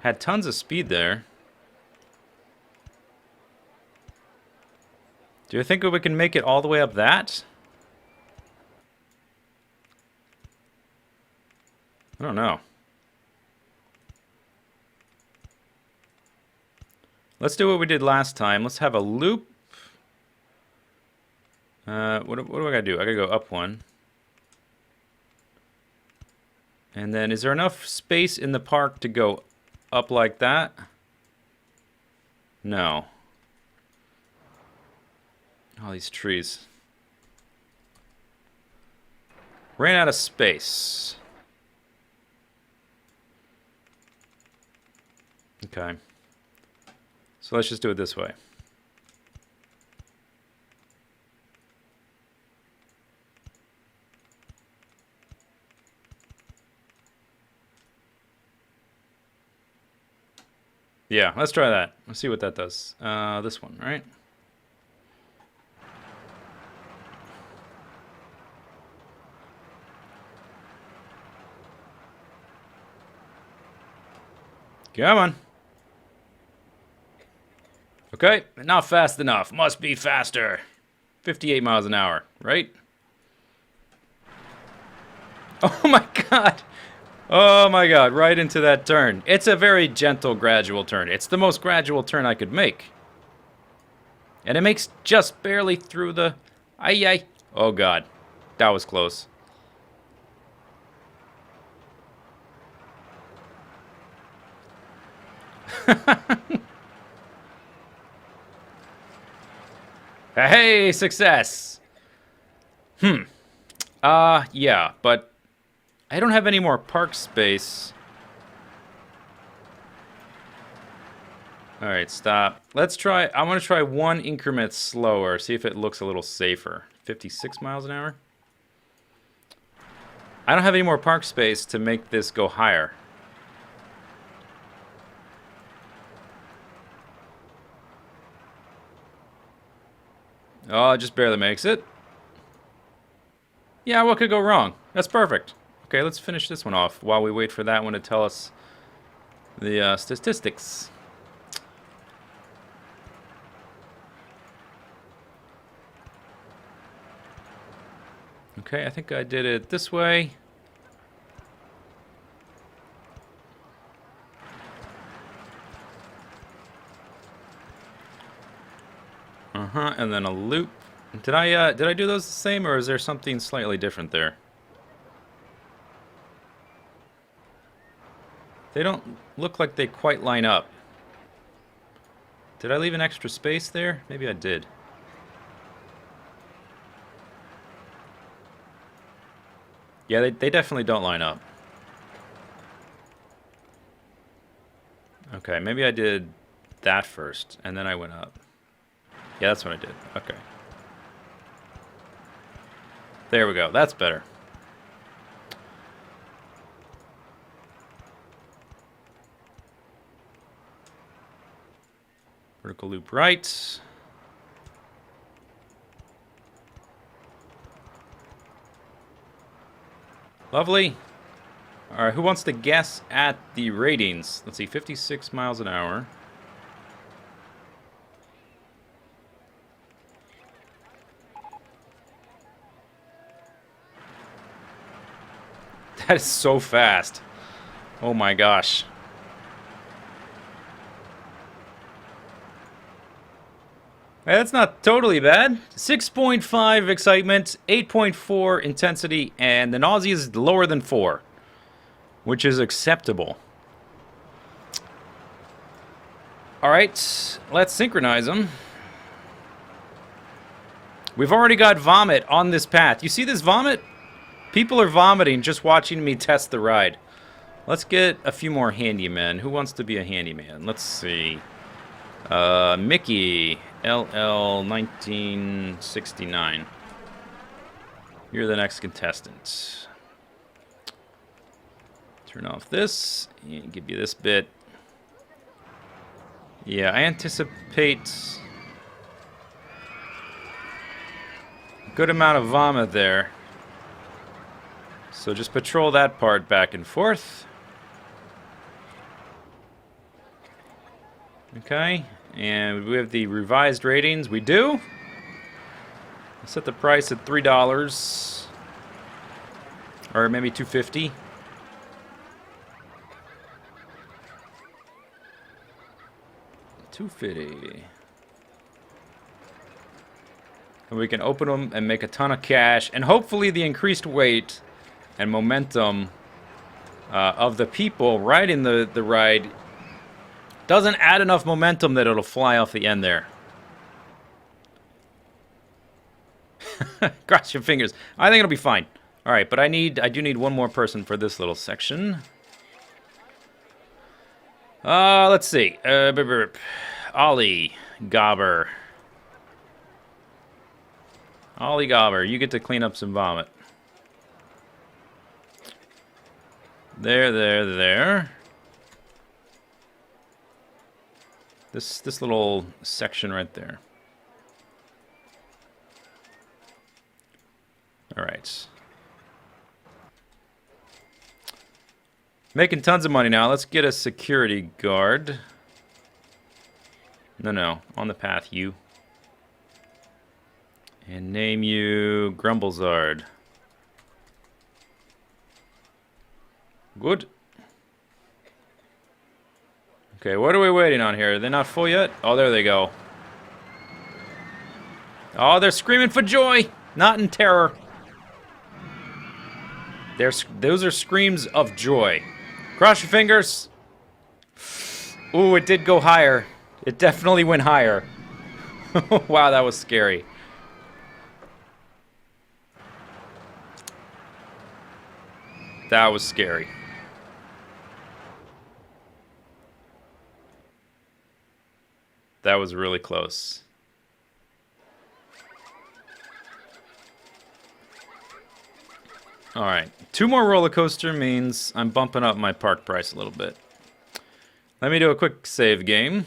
Had tons of speed there. Do you think we can make it all the way up that? I don't know. Let's do what we did last time. Let's have a loop. What do I gotta do? I gotta go up one. And then, is there enough space in the park to go up like that? No. All these trees. Ran out of space. Okay. So let's just do it this way. Yeah, let's try that. Let's see what that does. This one, right? Come on. Okay, not fast enough. Must be faster. 58 miles an hour, right? Oh my god. Oh my god, right into that turn. It's a very gentle, gradual turn. It's the most gradual turn I could make. And it makes just barely through the... Ay. Oh god. That was close. Hey, success! Yeah, but I don't have any more park space. Alright, stop. Let's try, I want to try one increment slower, see if it looks a little safer. 56 miles an hour? I don't have any more park space to make this go higher. Oh, it just barely makes it. Yeah, what could go wrong? That's perfect. Okay, let's finish this one off while we wait for that one to tell us the statistics. Okay, I think I did it this way. And then a loop. Did I do those the same, or is there something slightly different there? They don't look like they quite line up. Did I leave an extra space there? Maybe I did. Yeah, they definitely don't line up. Okay, maybe I did that first, and then I went up. Yeah, that's what I did. Okay. There we go. That's better. Vertical loop right. Lovely. All right, who wants to guess at the ratings? Let's see, 56 miles an hour. That is so fast. Oh my gosh. Hey, that's not totally bad. 6.5 excitement, 8.4 intensity, and the nausea is lower than 4, which is acceptable. Alright, let's synchronize them. We've already got vomit on this path. You see this vomit? People are vomiting just watching me test the ride. Let's get a few more handymen. Who wants to be a handyman? Let's see. Mickey, LL 1969. You're the next contestant. Turn off this and give you this bit. Yeah, I anticipate a good amount of vomit there. So just patrol that part back and forth. Okay, and we have the revised ratings. We do. I'll set the price at $3. Or maybe $2.50. $2.50. And we can open them and make a ton of cash. And hopefully the increased weight and momentum of the people riding the ride doesn't add enough momentum that it'll fly off the end there. Cross your fingers. I think it'll be fine. All right, but I do need one more person for this little section. Let's see. Ollie Gobber. Ollie Gobber, you get to clean up some vomit. There. This little section right there. All right. Making tons of money now. Let's get a security guard. No. On the path, you. And name you Grumblezard. Good. Okay, what are we waiting on here? Are they not full yet? Oh, there they go. Oh, they're screaming for joy, not in terror. Those are screams of joy. Cross your fingers. Ooh, it did go higher. It definitely went higher. Wow, that was scary. That was scary. That was really close. Alright, 2 more roller coaster means I'm bumping up my park price a little bit. Let me do a quick save game.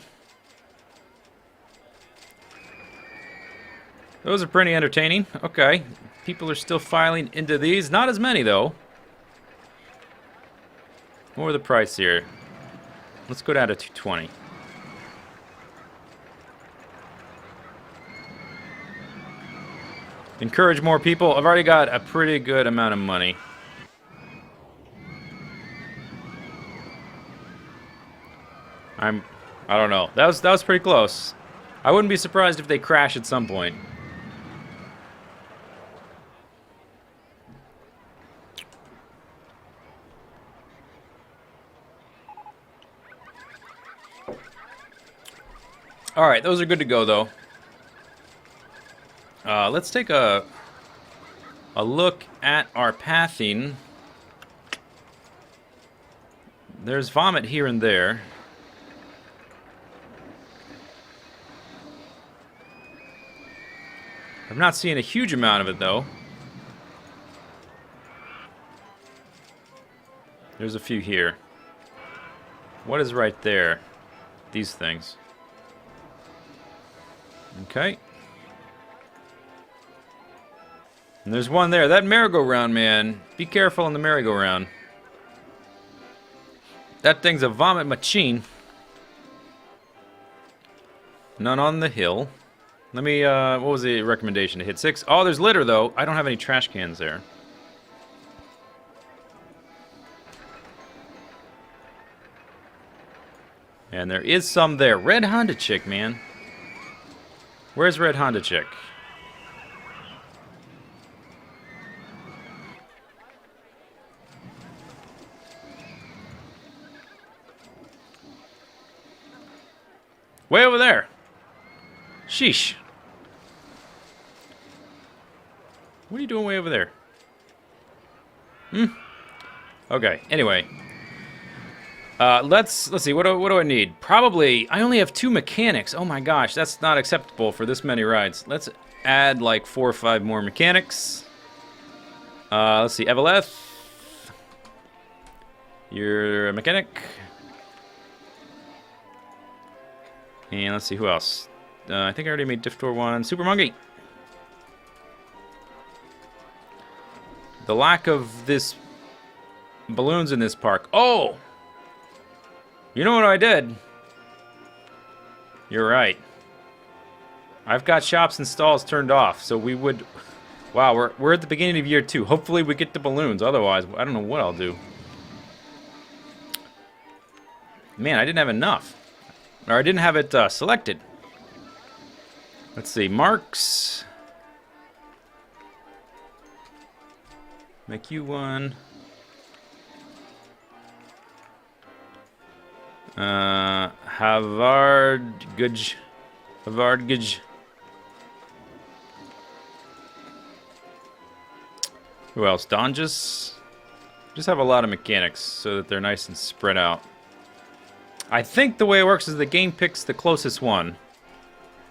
Those are pretty entertaining. Okay, people are still filing into these. Not as many, though. What are the price here? Let's go down to 220. Encourage more people. I've already got a pretty good amount of money. I don't know. That was pretty close. I wouldn't be surprised if they crash at some point. All right, those are good to go though. Let's take a look at our pathing. There's vomit here and there. I'm not seeing a huge amount of it though. There's a few here. What is right there? These things. Okay. And there's one there. That merry-go-round, man. Be careful on the merry-go-round. That thing's a vomit machine. None on the hill. Let me, what was the recommendation? To hit 6? Oh, there's litter, though. I don't have any trash cans there. And there is some there. Red Honda Chick, man. Where's Red Honda Chick? Way over there. Sheesh. What are you doing way over there? Okay, anyway. Let's see, what do I need? Probably, I only have 2 mechanics. Oh my gosh, that's not acceptable for this many rides. Let's add like 4 or 5 more mechanics. Let's see, Eveleth. You're a mechanic. And let's see, who else? I think I already made Diftor 1. Super Monkey. The lack of this balloons in this park. Oh! You know what I did? You're right. I've got shops and stalls turned off, so we would... Wow, we're at the beginning of year 2. Hopefully we get the balloons. Otherwise, I don't know what I'll do. Man, I didn't have enough. Or I didn't have it selected. Let's see. Marks. Make you one. Havardgaj. Who else? Donges? Just have a lot of mechanics so that they're nice and spread out. I think the way it works is the game picks the closest one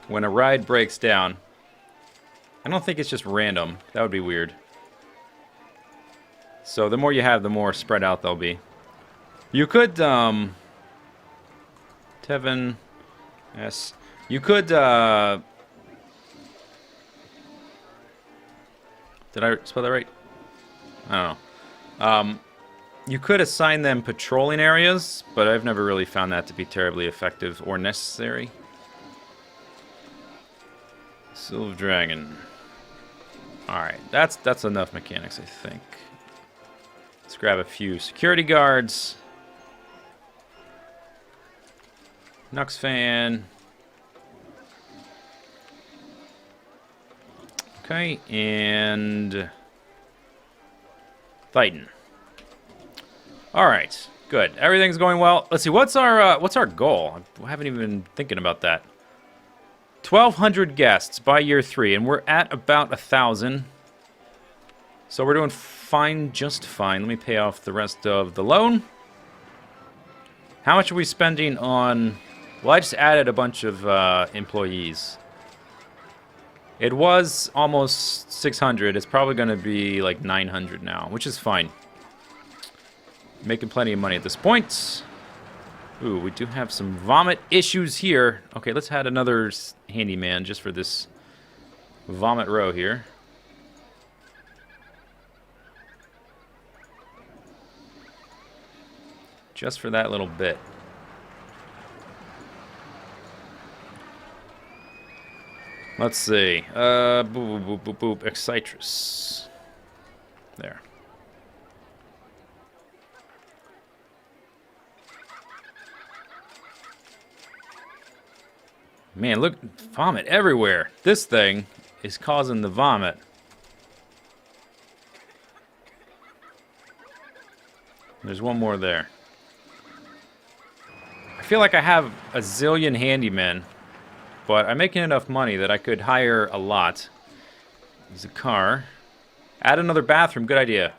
when a ride breaks down. I don't think it's just random. That would be weird. So the more you have, the more spread out they'll be. You could, Tevin, yes. You could, did I spell that right? I don't know. You could assign them patrolling areas, but I've never really found that to be terribly effective or necessary. Silver Dragon. Alright, that's enough mechanics, I think. Let's grab a few security guards. Nux fan. Okay, and Titan. All right, good. Everything's going well. Let's see. What's our goal? I haven't even been thinking about that. 1,200 guests by year 3, and we're at about 1,000. So we're doing fine, just fine. Let me pay off the rest of the loan. How much are we spending on? Well, I just added a bunch of employees. It was almost 600. It's probably going to be like 900 now, which is fine. Making plenty of money at this point. Ooh, we do have some vomit issues here. Okay, let's add another handyman just for this vomit row here. Just for that little bit. Let's see. Boop, boop, boop, boop, boop. Excitrus. There. Man, look, vomit everywhere. This thing is causing the vomit. There's one more there. I feel like I have a zillion handymen, but I'm making enough money that I could hire a lot. There's a car. Add another bathroom. Good idea.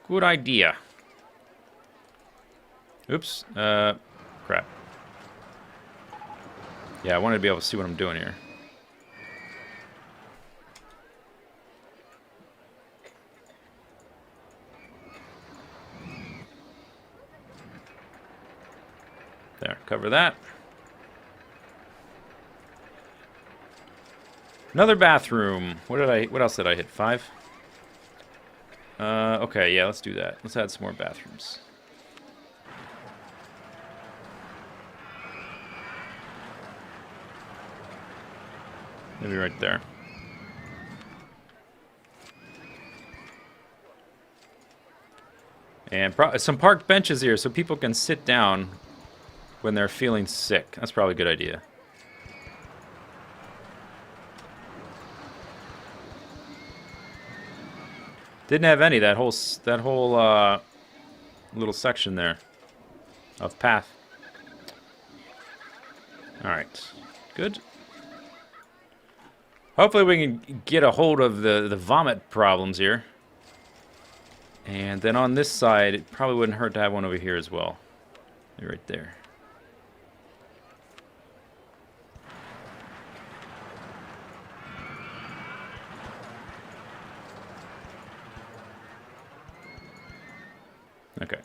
Good idea. Oops. Crap. Yeah, I wanted to be able to see what I'm doing here. There, cover that. Another bathroom. What else did I hit? 5? Okay, yeah, let's do that. Let's add some more bathrooms. Maybe right there. And some parked benches here so people can sit down when they're feeling sick. That's probably a good idea. Didn't have any, that whole little section there of path. Alright, good. Hopefully we can get a hold of the vomit problems here. And then on this side, it probably wouldn't hurt to have one over here as well. Right there. Okay.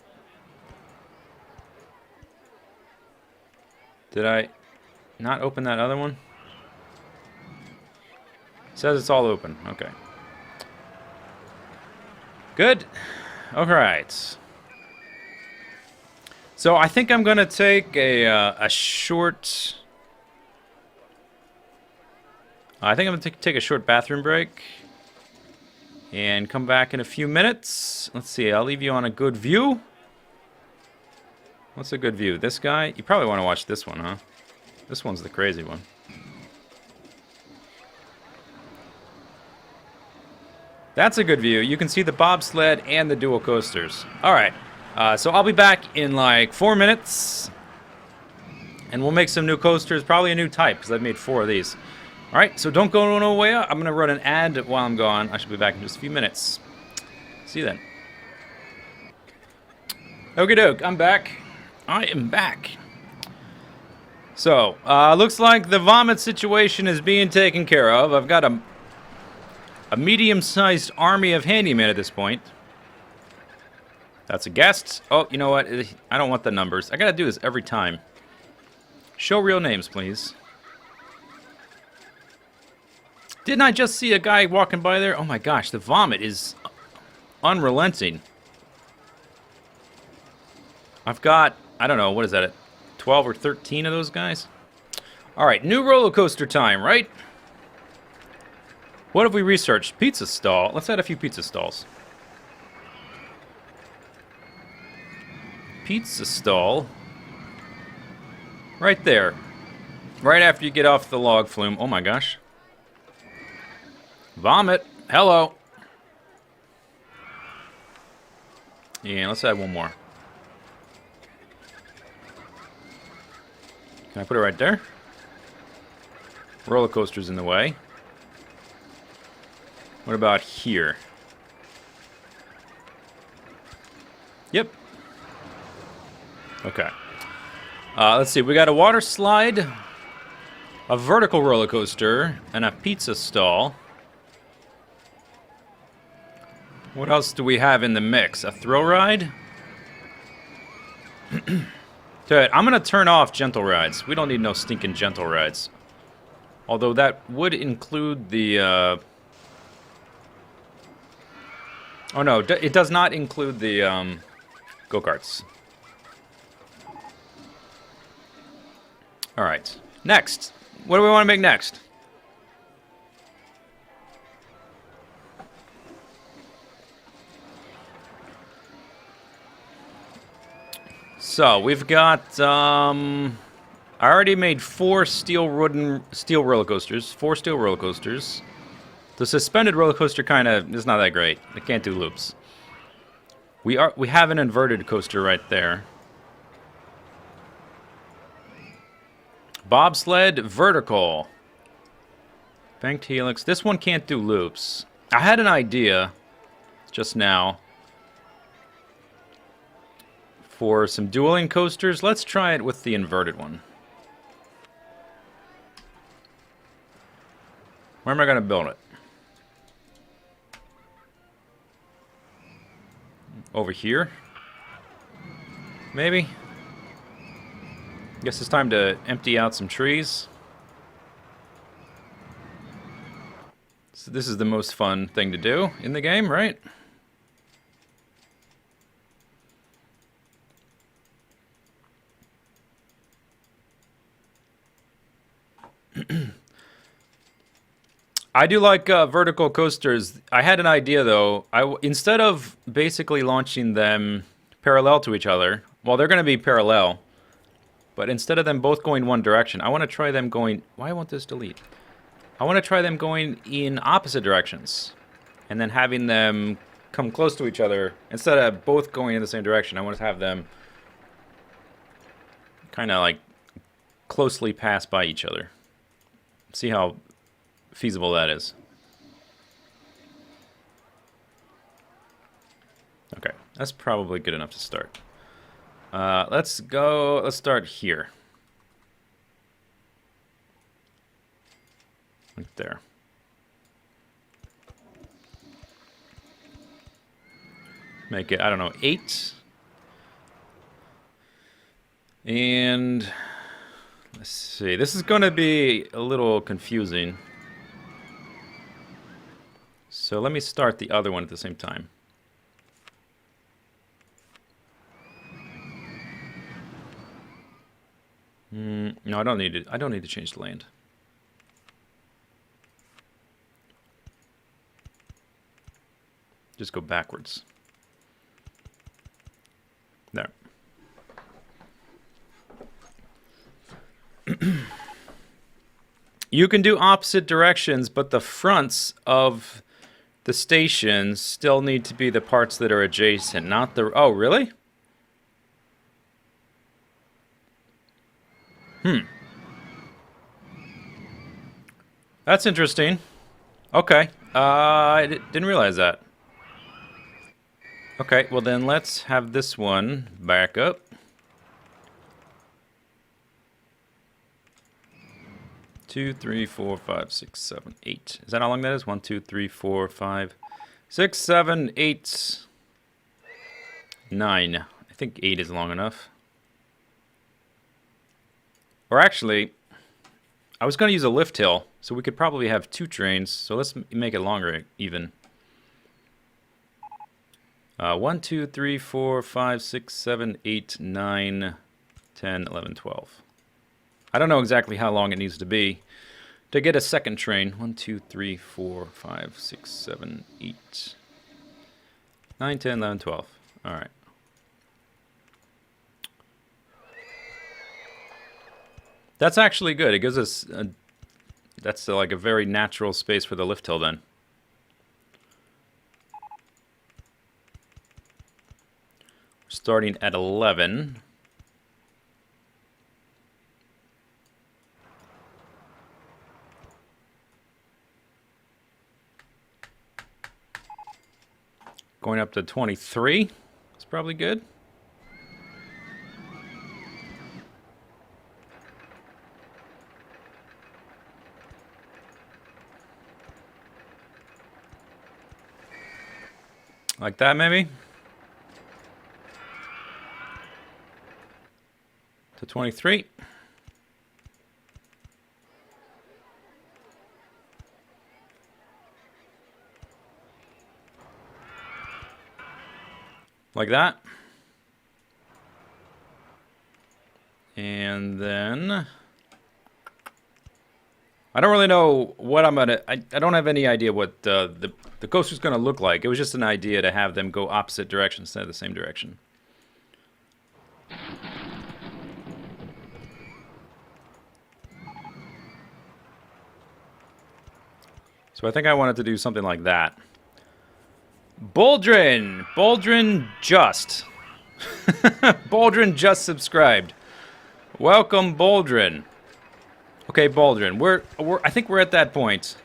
Did I not open that other one? It says it's all open. Okay. Good. Alright. So I think I'm going to take a short... I think I'm going to take a short bathroom break. And come back in a few minutes. Let's see, I'll leave you on a good view. What's a good view? This guy? You probably want to watch this one, huh? This one's the crazy one. That's a good view. You can see the bobsled and the dual coasters. Alright, so I'll be back in like 4 minutes. And we'll make some new coasters, probably a new type, because I've made 4 of these. Alright, so don't go away. I'm going to run an ad while I'm gone. I should be back in just a few minutes. See you then. Okie doke, I'm back. I am back. So, looks like the vomit situation is being taken care of. I've got a medium-sized army of handymen at this point. That's a guest. Oh, you know what? I don't want the numbers. I gotta do this every time. Show real names, please. Didn't I just see a guy walking by there? Oh my gosh, the vomit is unrelenting. I've got, I don't know, what is that, 12 or 13 of those guys? Alright, new roller coaster time, right? What have we researched? Pizza stall. Let's add a few pizza stalls. Pizza stall. Right there. Right after you get off the log flume. Oh my gosh. Vomit. Hello. Yeah, let's add one more. Can I put it right there? Roller coaster's in the way. What about here? Yep. Okay. Let's see. We got a water slide, a vertical roller coaster, and a pizza stall. What else do we have in the mix? A thrill ride? I'm going to turn off gentle rides. We don't need no stinking gentle rides. Although that would include the... Oh no, it does not include the go-karts. Alright, next. What do we want to make next? So, we've got, I already made 4 steel roller coasters. 4 steel roller coasters. The suspended roller coaster kind of is not that great. It can't do loops. We have an inverted coaster right there. Bobsled vertical. Banked helix. This one can't do loops. I had an idea just now for some dueling coasters. Let's try it with the inverted one. Where am I going to build it? Over here? Maybe? Guess it's time to empty out some trees. So this is the most fun thing to do in the game, right? I do like vertical coasters. I had an idea though. Instead of basically launching them parallel to each other. Well, they're going to be parallel. But instead of them both going one direction, I want to try them going... Why won't this delete? I want to try them going in opposite directions. And then having them come close to each other. Instead of both going in the same direction, I want to have them kind of like closely pass by each other. See how feasible that is. Okay, that's probably good enough to start. Let's start here. Right there. Make it, I don't know, 8. And let's see, this is going to be a little confusing. So let me start the other one at the same time. No, I don't need it. I don't need to change the land. Just go backwards. There. You can do opposite directions, but the fronts of the stations still need to be the parts that are adjacent, not the... Oh, really? That's interesting. Okay. I didn't realize that. Okay, well then let's have this one back up. Two, three, four, five, six, seven, 8. Is that how long that is? 1, 2, 3, 4, 5, 6, 7, 8, 9. I think 8 is long enough. Or actually, I was going to use a lift hill, so we could probably have 2 trains. So let's make it longer even. 1, 2, 3, 4, 5, 6, 7, 8, 9, 10, 11, 12. I don't know exactly how long it needs to be to get a second train. 1, 2, 3, 4, 5, 6, 7, 8, 9, 10, 11, 12. All right. That's actually good. It gives us that's like a very natural space for the lift hill then. Starting at 11. Going up to 23. It's probably good. Like that, maybe? To 23. Like that. And then... I don't really know what I'm gonna... I don't have any idea what the coaster's gonna look like. It was just an idea to have them go opposite directions instead of the same direction. So I think I wanted to do something like that. Boldrin! Boldrin just. Boldrin just subscribed. Welcome, Boldrin. Okay, Boldrin, I think we're at that point.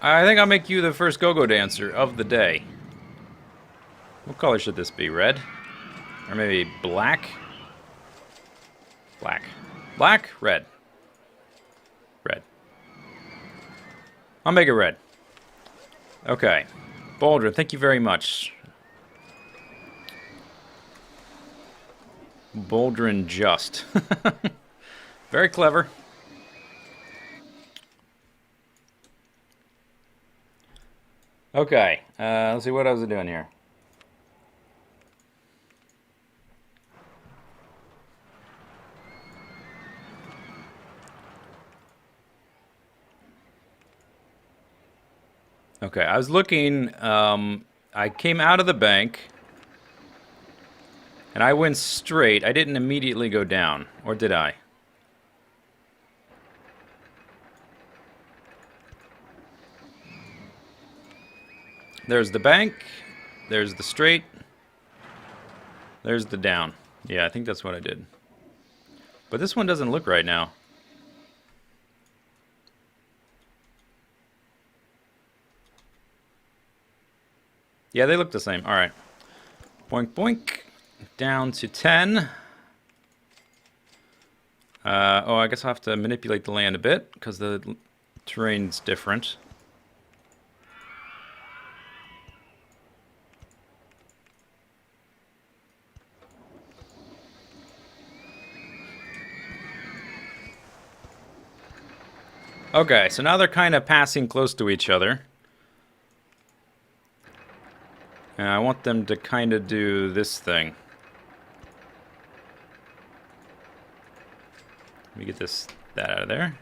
I think I'll make you the first go-go dancer of the day. What color should this be? Red? Or maybe black? Black. Black? Red. Red. I'll make it red. Okay. Boldrin, thank you very much. Boldrin just. Very clever. Okay, let's see what I was doing here. Okay, I was looking. I came out of the bank, and I went straight. I didn't immediately go down, or did I? There's the bank. There's the straight. There's the down. Yeah, I think that's what I did. But this one doesn't look right now. Yeah, they look the same. All right. Boink, boink. Down to 10. Oh, I guess I'll have to manipulate the land a bit because the terrain's different. Okay, so now they're kind of passing close to each other. And I want them to kind of do this thing. Let me get that out of there.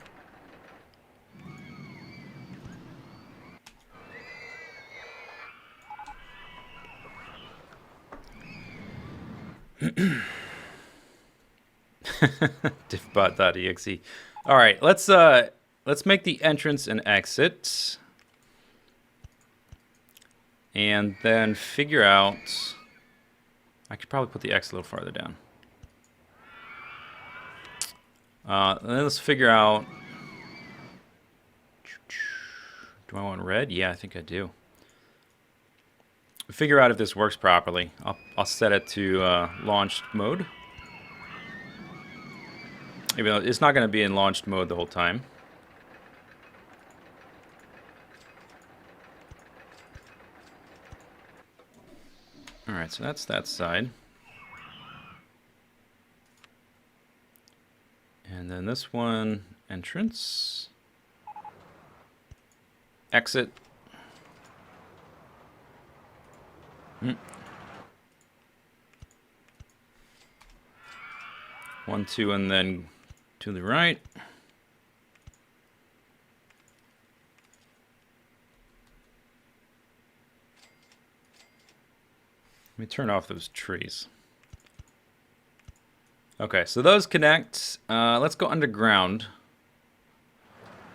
Diffbot.exe. All right, let's make the entrance and exit. And then figure out... I could probably put the X a little farther down. Then let's figure out... Do I want red? Yeah, I think I do. Figure out if this works properly. I'll set it to launched mode. Even though it's not going to be in launched mode the whole time. Alright, so that's that side. And then this one, entrance. Exit. 1, 2, and then to the right. Let me turn off those trees. Okay, so those connect. Let's go underground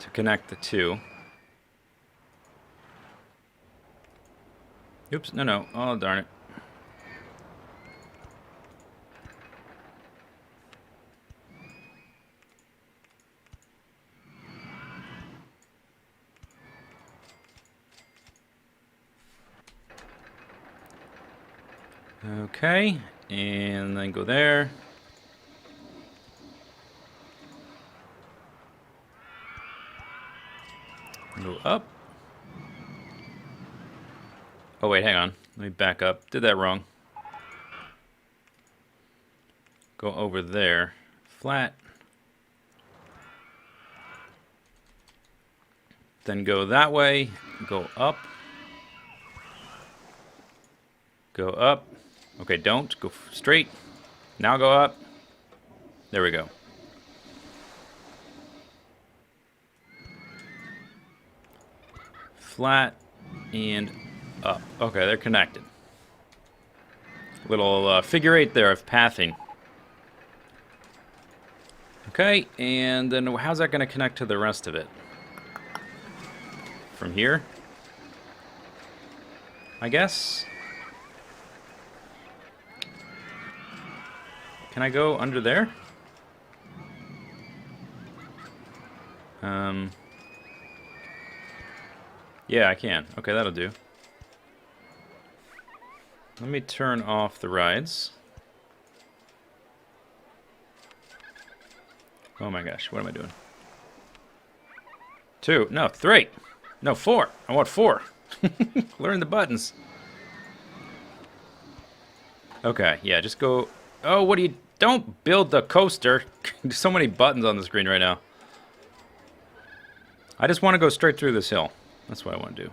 to connect the two. Oops, no. Oh, darn it. Okay, and then go there. Go up. Oh, wait, hang on. Let me back up. Did that wrong. Go over there. Flat. Then go that way. Go up. Go up. Okay, don't. Go straight. Now go up. There we go. Flat and up. Okay, they're connected. Little figure 8 there of pathing. Okay, and then how's that going to connect to the rest of it? From here? I guess? Can I go under there? Yeah, I can. Okay, that'll do. Let me turn off the rides. Oh my gosh, what am I doing? 2, no, 3. No, 4. I want 4. Learn the buttons. Okay, yeah, just go... Oh, what do you... Don't build the coaster. There's so many buttons on the screen right now. I just want to go straight through this hill. That's what I want to do.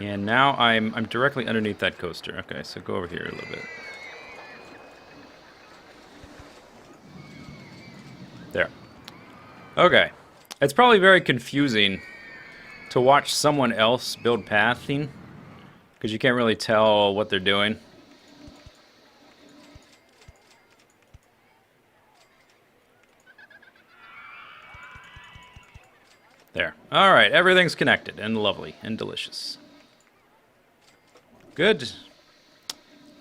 And now I'm directly underneath that coaster. Okay, so go over here a little bit. There. Okay. It's probably very confusing to watch someone else build pathing, because you can't really tell what they're doing. There. Alright, everything's connected and lovely and delicious. Good.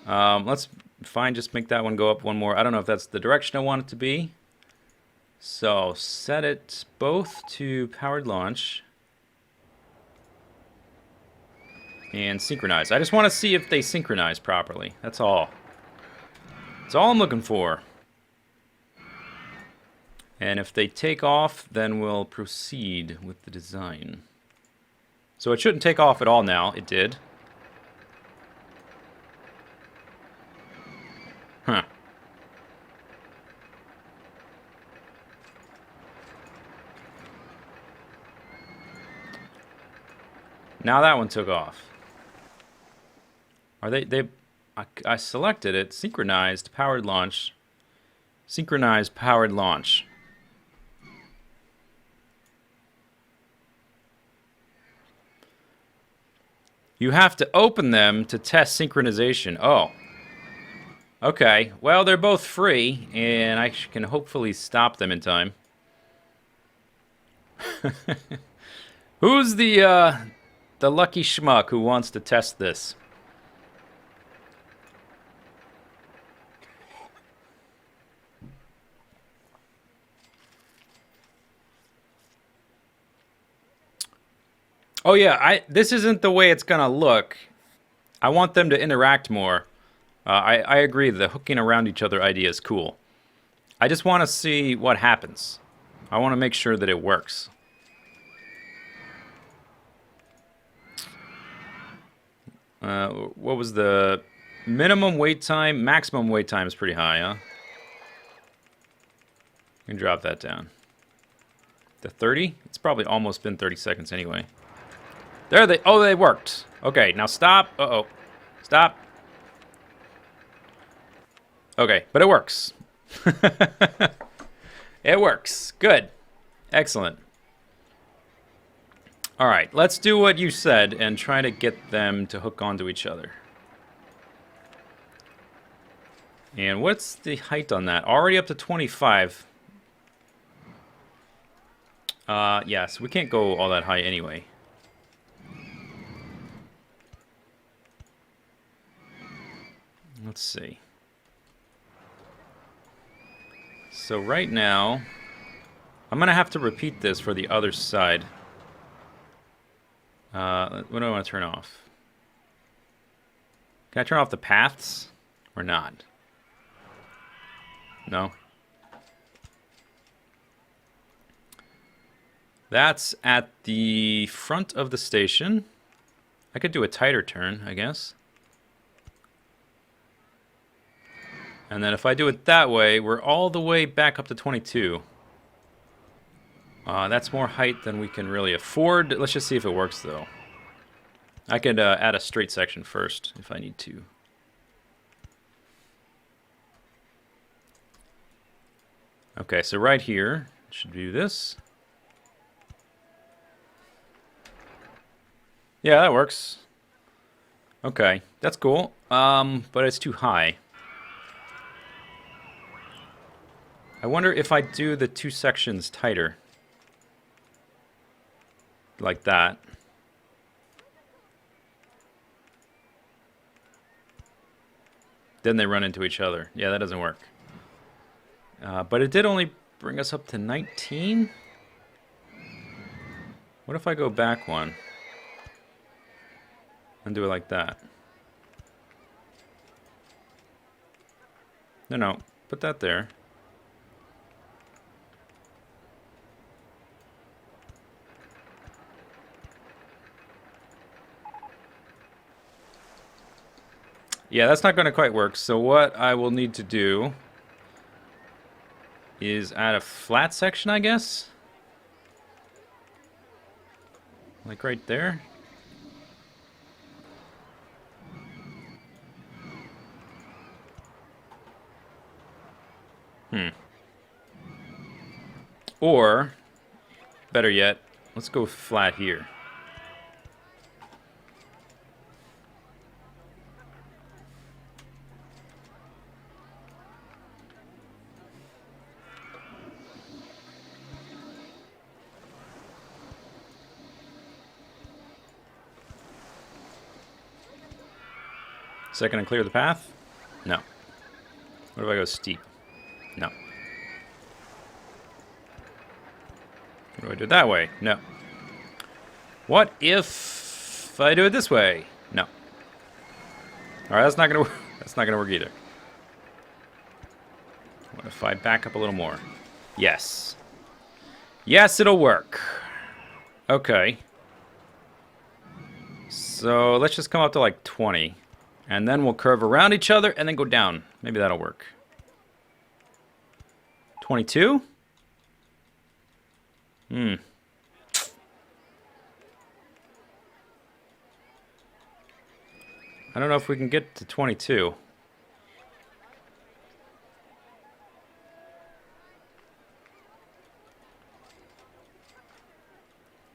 Let's just make that one go up one more. I don't know if that's the direction I want it to be. So, set it both to powered launch. And synchronize. I just want to see if they synchronize properly. That's all. That's all I'm looking for. And if they take off, then we'll proceed with the design. So it shouldn't take off at all now. It did. Huh. Now that one took off. Are they I selected it. Synchronized powered launch. Synchronized powered launch. You have to open them to test synchronization. Oh. Okay. Well, they're both free, and I can hopefully stop them in time. Who's the lucky schmuck who wants to test this? Oh yeah, this isn't the way it's gonna look. I want them to interact more. I agree, the hooking around each other idea is cool. I just want to see what happens. I want to make sure that it works. What was the minimum wait time? Maximum wait time is pretty high, huh? You can drop that down. The 30? It's probably almost been 30 seconds anyway. There they... Oh, they worked. Okay, now stop. Uh-oh. Stop. Okay, but it works. It works. Good. Excellent. Alright, let's do what you said and try to get them to hook onto each other. And what's the height on that? Already up to 25. Yes, we can't go all that high anyway. Let's see. So right now, I'm going to have to repeat this for the other side. What do I want to turn off? Can I turn off the paths or not? No. That's at the front of the station. I could do a tighter turn, I guess. And then if I do it that way, we're all the way back up to 22. That's more height than we can really afford. Let's just see if it works, though. I could add a straight section first, if I need to. Okay, so right here, should do this. Yeah, that works. Okay, that's cool. But it's too high. I wonder if I do the two sections tighter. Like that. Then they run into each other. Yeah, that doesn't work. But it did only bring us up to 19? What if I go back one? And do it like that? No, put that there. Yeah, that's not going to quite work. So what I will need to do is add a flat section, I guess? Like right there? Or, better yet, let's go flat here. Second and clear the path? No. What if I go steep? No. What do I do that way? No. What if I do it this way? No. Alright, that's not gonna work. That's not gonna work either. What if I back up a little more? Yes. Yes, it'll work. Okay. So let's just come up to like 20. And then we'll curve around each other and then go down. Maybe that'll work. 22? I don't know if we can get to 22.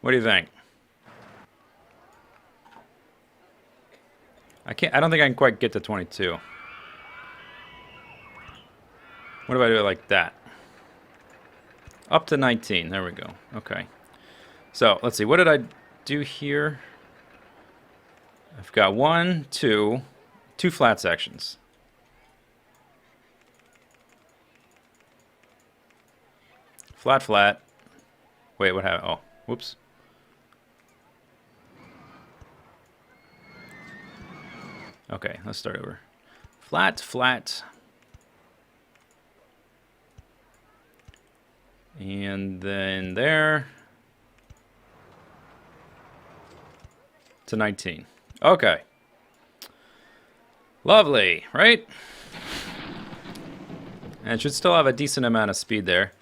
What do you think? I don't think I can quite get to 22. What if I do it like that? Up to 19. There we go. Okay. So, let's see. What did I do here? I've got two flat sections. Flat, flat. Wait, what happened? Oh, whoops. Okay, let's start over. Flat, flat. And then there. To 19. Okay. Lovely, right? And it should still have a decent amount of speed there.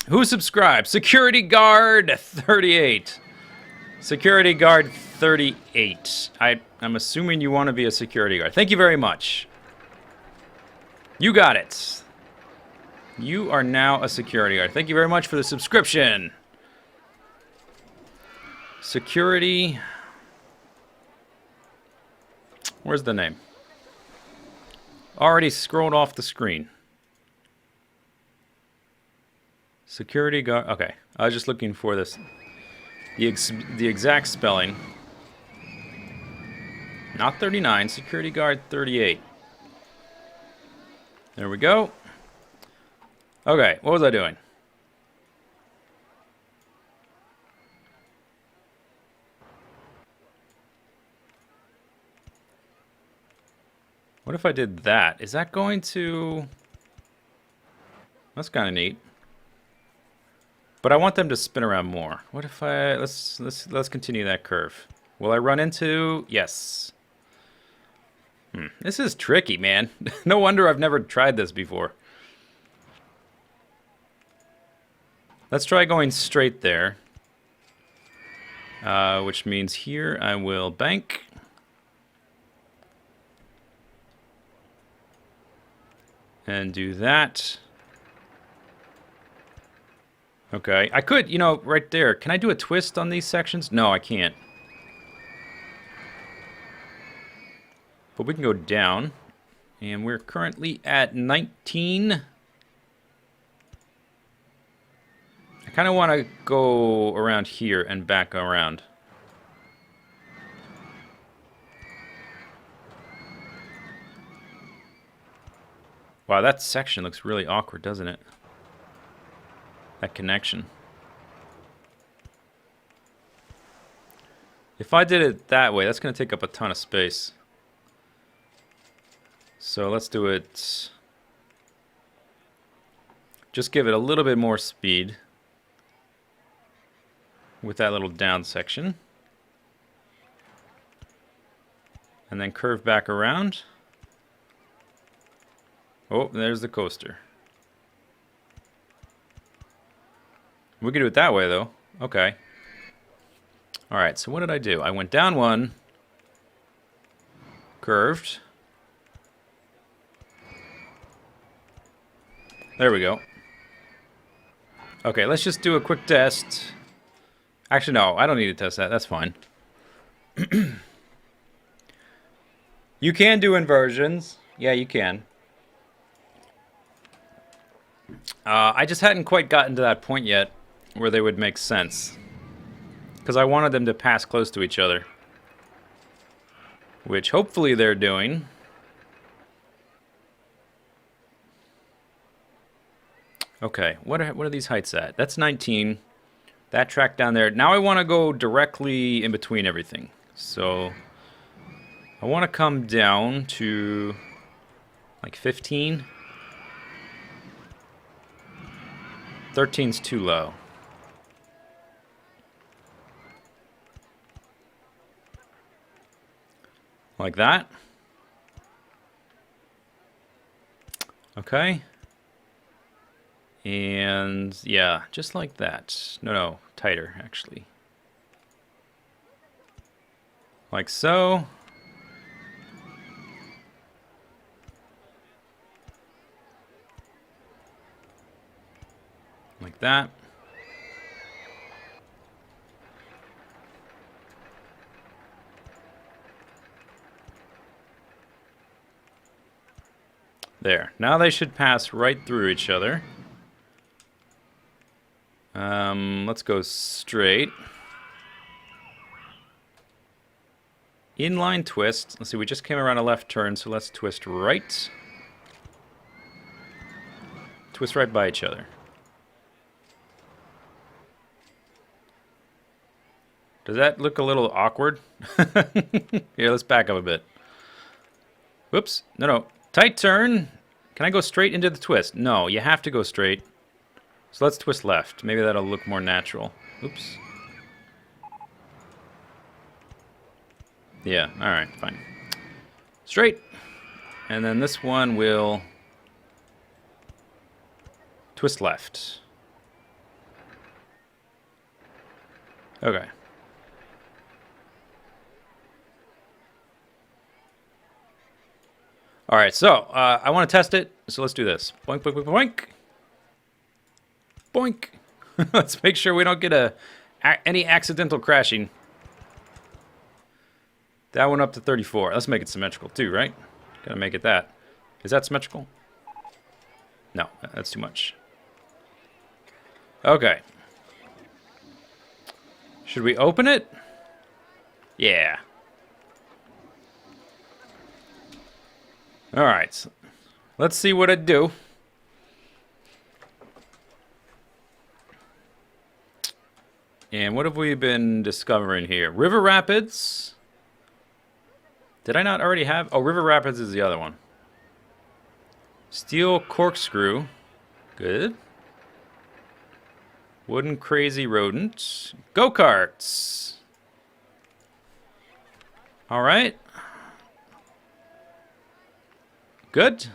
Who subscribed? Security Guard 38. Security Guard 38. I'm assuming you want to be a security guard. Thank you very much. You got it. You are now a security guard. Thank you very much for the subscription. Security. Where's the name? Already scrolled off the screen. Security guard. Okay. I was just looking for this. The exact spelling. Not 39. Security guard 38. There we go. Okay. What was I doing? What if I did that? Is that going to... That's kind of neat. But I want them to spin around more. What if I... Let's continue that curve. Will I run into... Yes. This is tricky, man. No wonder I've never tried this before. Let's try going straight there. Which means here I will bank. And do that. Okay. I could, you know, right there. Can I do a twist on these sections? No, I can't. But we can go down. And we're currently at 19. I kind of want to go around here and back around. Wow, that section looks really awkward, doesn't it? That connection. If I did it that way, that's going to take up a ton of space. So let's do it... Just give it a little bit more speed. With that little down section. And then curve back around. Oh, there's the coaster. We could do it that way, though. Okay. Alright, so what did I do? I went down one. Curved. There we go. Okay, let's just do a quick test. Actually, no, I don't need to test that. That's fine. You can do inversions. Yeah, you can. I just hadn't quite gotten to that point yet where they would make sense. Because I wanted them to pass close to each other. Which hopefully they're doing. Okay, what are these heights at? That's 19. That track down there. Now I want to go directly in between everything. So I want to come down to like 15. 13's too low. Like that. Okay. And yeah, just like that. No, tighter actually. Like so. Like that. There. Now they should pass right through each other. Let's go straight. Inline twist. Let's see, we just came around a left turn, so let's twist right. Twist right by each other. Does that look a little awkward? Here, let's back up a bit. Whoops. No. Tight turn. Can I go straight into the twist? No, you have to go straight. So let's twist left. Maybe that'll look more natural. Oops. Yeah, alright, fine. Straight. And then this one will twist left. Okay. Alright, so I want to test it, so let's do this. Boink, boink, boink, boink. Boink. Let's make sure we don't get any accidental crashing. That one up to 34. Let's make it symmetrical too, right? Gotta make it that. Is that symmetrical? No, that's too much. Okay. Should we open it? Yeah. Alright. So let's see what it do. And what have we been discovering here? River Rapids. Did I not already have? Oh, River Rapids is the other one. Steel corkscrew. Good. Wooden crazy rodent. Go-karts. Alright. Good.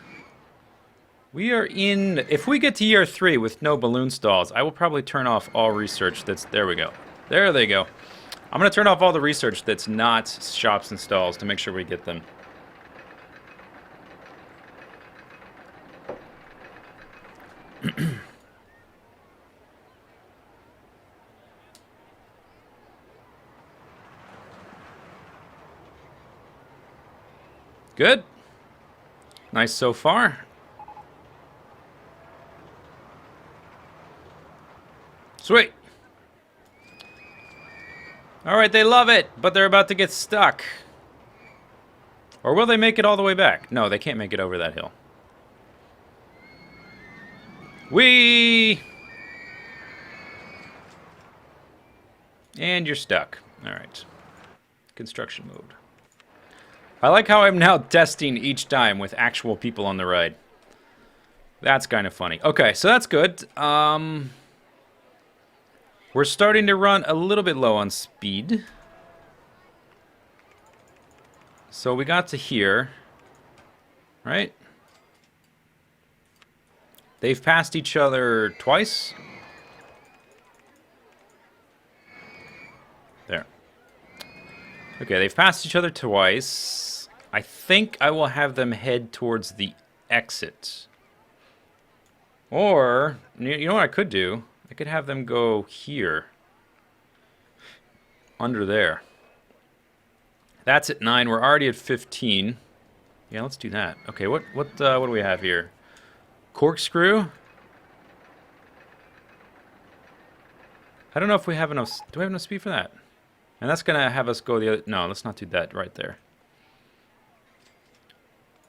We are in... If we get to year 3 with no balloon stalls, I will probably turn off all research that's... There we go. There they go. I'm going to turn off all the research that's not shops and stalls to make sure we get them. Good. Nice so far. Sweet. Alright, they love it, but they're about to get stuck. Or will they make it all the way back? No, they can't make it over that hill. Whee! And you're stuck. Alright. Construction mode. I like how I'm now testing each time with actual people on the ride. That's kind of funny. Okay, so that's good. We're starting to run a little bit low on speed. So we got to here. Right? They've passed each other twice. There. Okay, they've passed each other twice. I think I will have them head towards the exit. Or, you know what I could do? I could have them go here. Under there. That's at 9. We're already at 15. Yeah, let's do that. Okay, what do we have here? Corkscrew? I don't know if we have enough... Do we have enough speed for that? And that's going to have us go the other... No, let's not do that right there.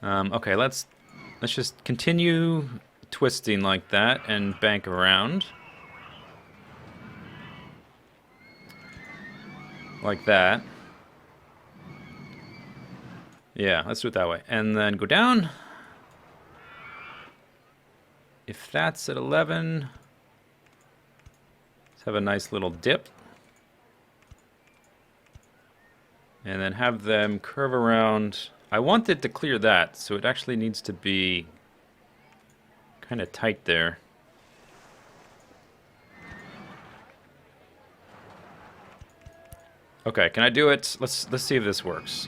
Okay, let's just continue twisting like that and bank around. Like that. Yeah, let's do it that way. And then go down. If that's at 11... Let's have a nice little dip. And then have them curve around. I want it to clear that, so it actually needs to be kind of tight there. Okay, can I do it? Let's see if this works.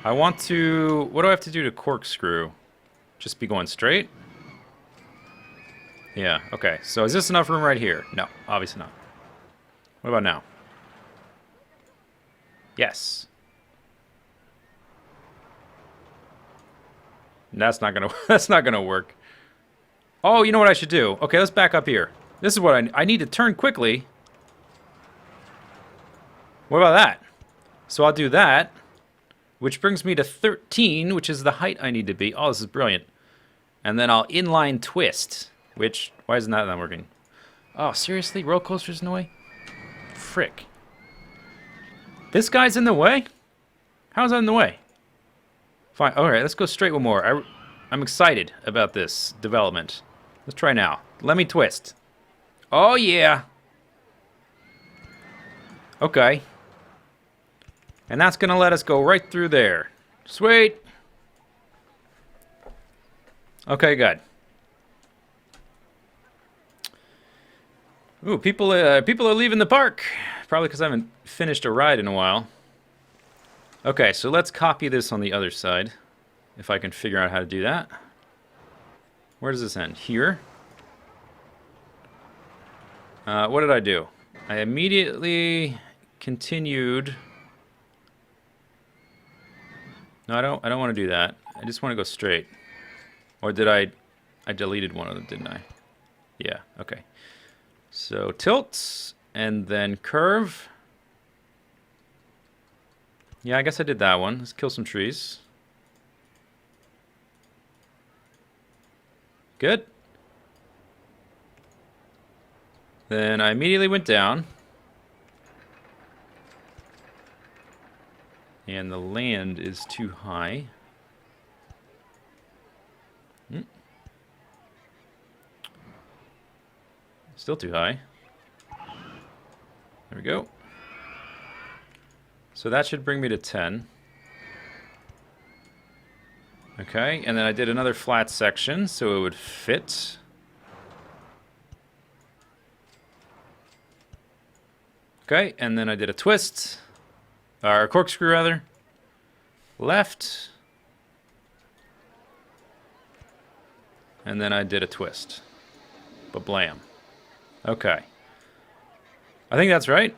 I want to... What do I have to do to corkscrew? Just be going straight? Yeah, okay. So is this enough room right here? No, obviously not. What about now? Yes. That's not gonna work. Oh, you know what I should do? Okay, let's back up here. This is what I need to turn quickly. What about that? So I'll do that, which brings me to 13, which is the height I need to be. Oh, this is brilliant. And then I'll inline twist, which, why isn't that not working? Oh, seriously? Roller coaster's in the way? Frick. This guy's in the way? How's that in the way? Fine. All right, let's go straight one more. I'm excited about this development. Let's try now. Let me twist. Oh, yeah. Okay. And that's going to let us go right through there. Sweet. Okay, good. Ooh, people are leaving the park. Probably because I haven't finished a ride in a while. Okay, so let's copy this on the other side. If I can figure out how to do that. Where does this end? Here? What did I do? I immediately continued... No, I don't want to do that. I just want to go straight. Or did I deleted one of them, didn't I? Yeah, okay. So tilt, and then curve. Yeah, I guess I did that one. Let's kill some trees. Good. Then I immediately went down. And the land is too high. Still too high. There we go. So that should bring me to 10. Okay, and then I did another flat section so it would fit. Okay, and then I did a twist. Or a corkscrew, rather. Left. And then I did a twist. Ba-blam. Okay. I think that's right.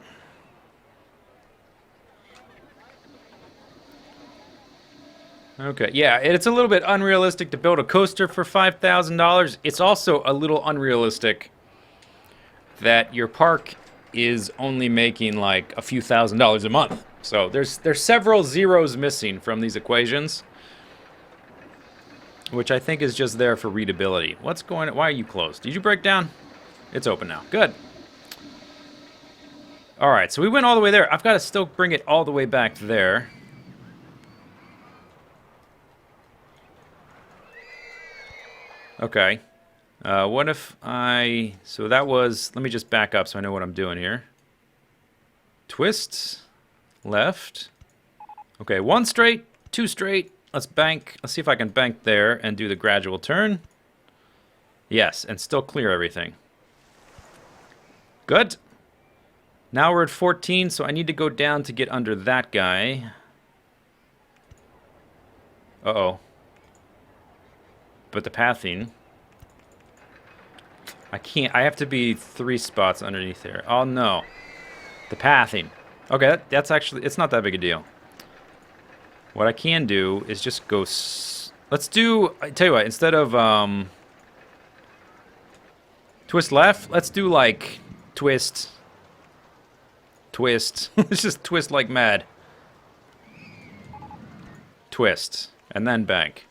Okay, yeah, it's a little bit unrealistic to build a coaster for $5,000. It's also a little unrealistic that your park is only making like a few $1,000s a month. So there's several zeros missing from these equations, which I think is just there for readability. What's going on? Why are you closed? Did you break down? It's open now. Good. All right, so we went all the way there. I've got to still bring it all the way back there. Okay. What if I... So that was... Let me just back up so I know what I'm doing here. Twist. Left. Okay, 1 straight, 2 straight. Let's bank. Let's see if I can bank there and do the gradual turn. Yes, and still clear everything. Good. Now we're at 14, so I need to go down to get under that guy. Uh-oh. But the pathing... I can't. I have to be 3 spots underneath there. Oh, no. The pathing. Okay, that's actually... It's not that big a deal. What I can do is just go... Let's do... I tell you what, instead of... twist left, let's do, like... Twist. Twist. Let's just twist like mad. Twist. And then bank.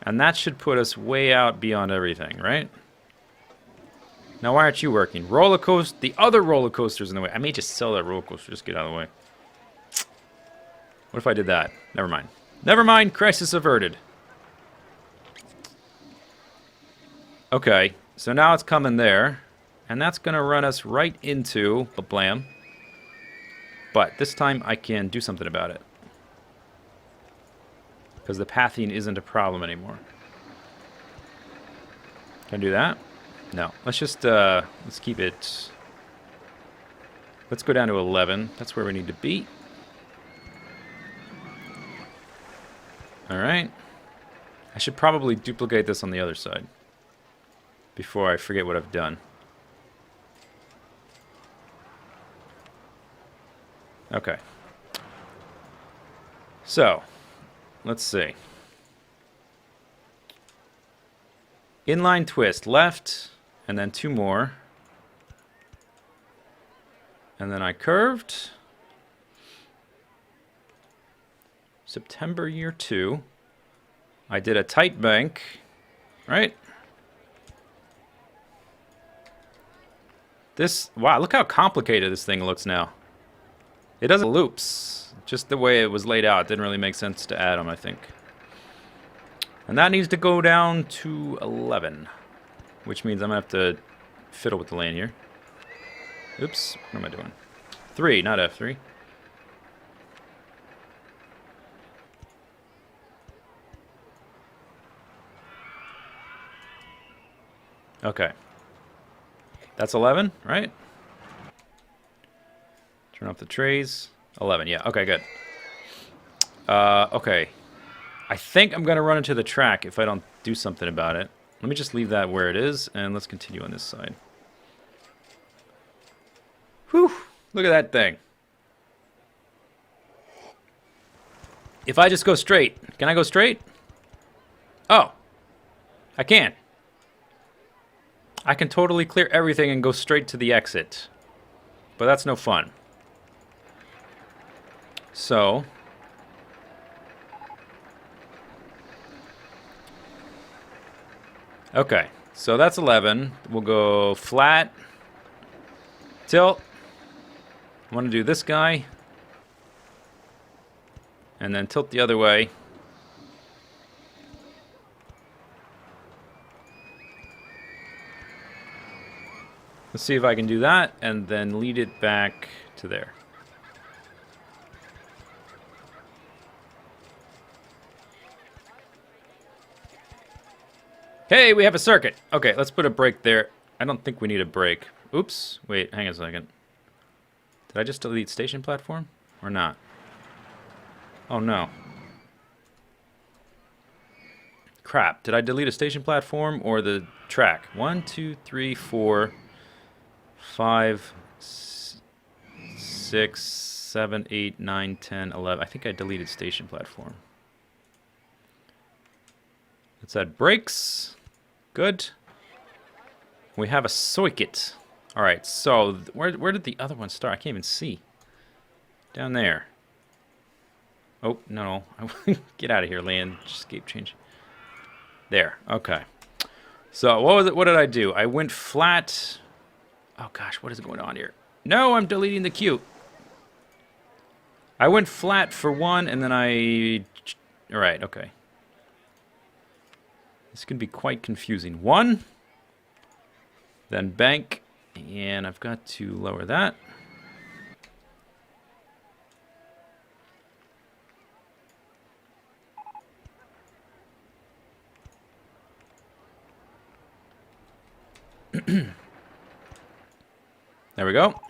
And that should put us way out beyond everything, right? Now, why aren't you working? Roller coaster. The other roller coaster's in the way. I may just sell that roller coaster. Just get out of the way. What if I did that? Never mind. Never mind. Crisis averted. Okay. So now it's coming there. And that's going to run us right into the blam. But this time I can do something about it. Because the pathing isn't a problem anymore. Can I do that? No. Let's just, let's keep it... Let's go down to 11. That's where we need to be. Alright. I should probably duplicate this on the other side. Before I forget what I've done. Okay. So, let's see. Inline twist, left, and then 2 more. And then I curved. September year 2. I did a tight bank, right? This, wow, look how complicated this thing looks now. It doesn't loops. Just the way it was laid out didn't really make sense to add them, I think. And that needs to go down to 11. Which means I'm going to have to fiddle with the lane here. Oops, what am I doing? 3, not F3. Okay. That's 11, right? Turn off the trays. 11, yeah, okay, good. Okay. I think I'm going to run into the track if I don't do something about it. Let me just leave that where it is, and let's continue on this side. Whew! Look at that thing. If I just go straight, can I go straight? Oh. I can. I can totally clear everything and go straight to the exit. But that's no fun. So... Okay, so that's 11. We'll go flat, tilt. I want to do this guy. And then tilt the other way. Let's see if I can do that, and then lead it back to there. Hey, we have a circuit. Okay, let's put a brake there. I don't think we need a brake. Oops. Wait, hang on a second. Did I just delete station platform? Or not? Oh, no. Crap. Did I delete a station platform or the track? 1, 2, 3, 4, 5, 6, 7, 8, 9, 10, 11. I think I deleted station platform. Let's add brakes. Good. We have a circuit. Alright, so where did the other one start? I can't even see. Down there. Oh, no. Get out of here, land. Escape change. There. Okay. So, what was it? What did I do? I went flat. Oh, gosh. What is going on here? No, I'm deleting the queue. I went flat for 1, and then I... Alright, okay. This can be quite confusing. 1, then bank, and I've got to lower that. There we go.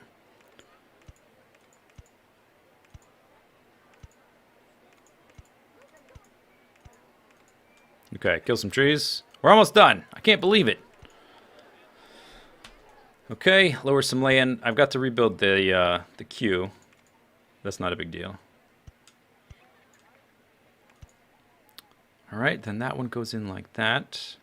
Okay, kill some trees. We're almost done. I can't believe it. Okay, lower some land. I've got to rebuild the queue. That's not a big deal. All right, then that one goes in like that.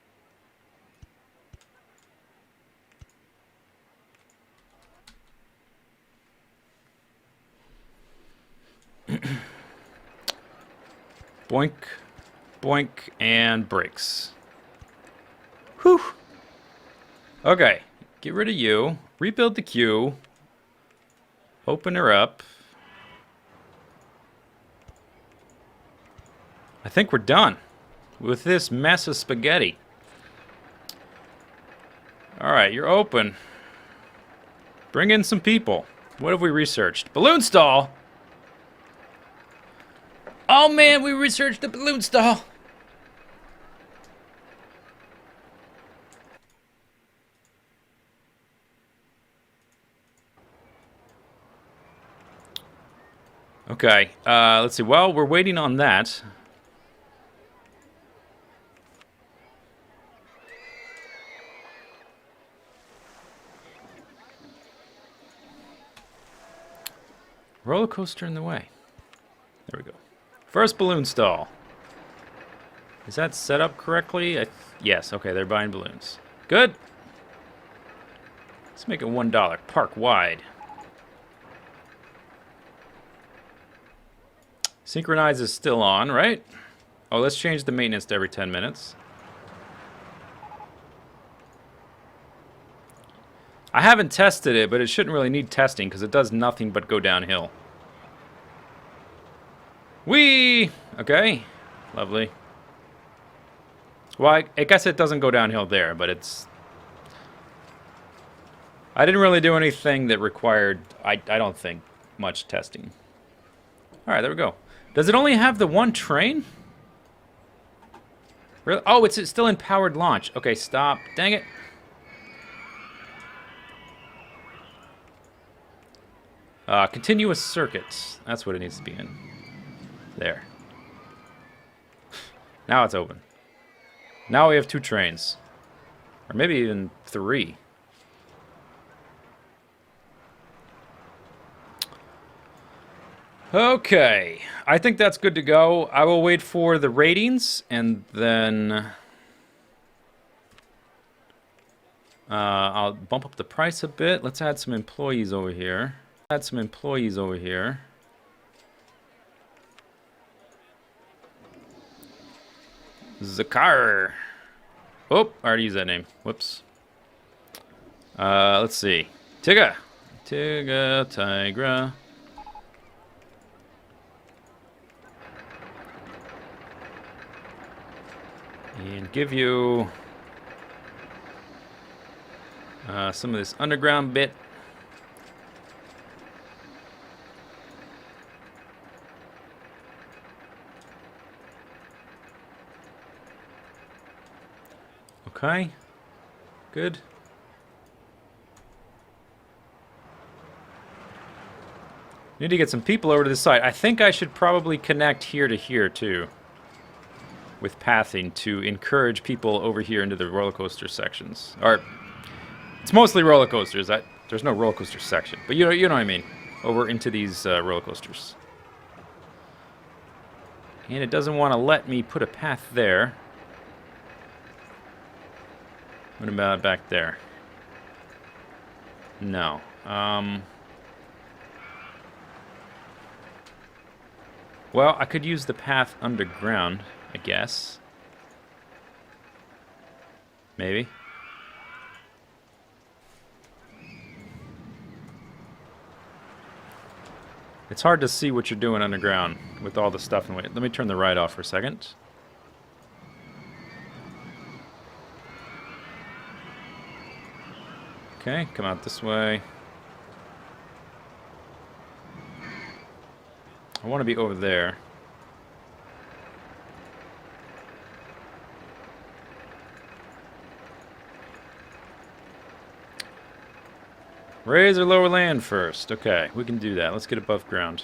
Boink, boink, and brakes. Whew. Okay, get rid of you. Rebuild the queue. Open her up. I think we're done with this mess of spaghetti. Alright, you're open. Bring in some people. What have we researched? Balloon stall! Oh man, we researched the balloon stall! Okay, let's see. Well, we're waiting on that. Roller coaster in the way. There we go. First balloon stall. Is that set up correctly? Yes, okay, they're buying balloons. Good. Let's make it $1. Park wide. Synchronize is still on, right? Oh, let's change the maintenance to every 10 minutes. I haven't tested it, but it shouldn't really need testing because it does nothing but go downhill. Whee! Okay. Lovely. Well, I guess it doesn't go downhill there, but it's... I didn't really do anything that required, I don't think, much testing. Alright, there we go. Does it only have the one train? Really? Oh, it's still in powered launch. Okay, stop. Dang it. Continuous circuits. That's what it needs to be in. There. Now it's open. Now we have 2 trains. Or maybe even 3. Okay. I think that's good to go. I will wait for the ratings and then... I'll bump up the price a bit. Let's add some employees over here. Zakar. Oh, I already used that name. Whoops. Let's see. Tiga, Tigra. And give you some of this underground bit. Okay, good. Need to get some people over to the site. I think I should probably connect here to here too, with pathing to encourage people over here into the roller coaster sections. Or it's mostly roller coasters. There's no roller coaster section, but you know what I mean. Over into these roller coasters. And it doesn't want to let me put a path there. What about back there? No. Well, I could use the path underground, I guess. Maybe. It's hard to see what you're doing underground with all the stuff in the way. Let me turn the ride off for a second. Okay, come out this way. I want to be over there. Raise or lower land first. Okay, we can do that. Let's get above ground.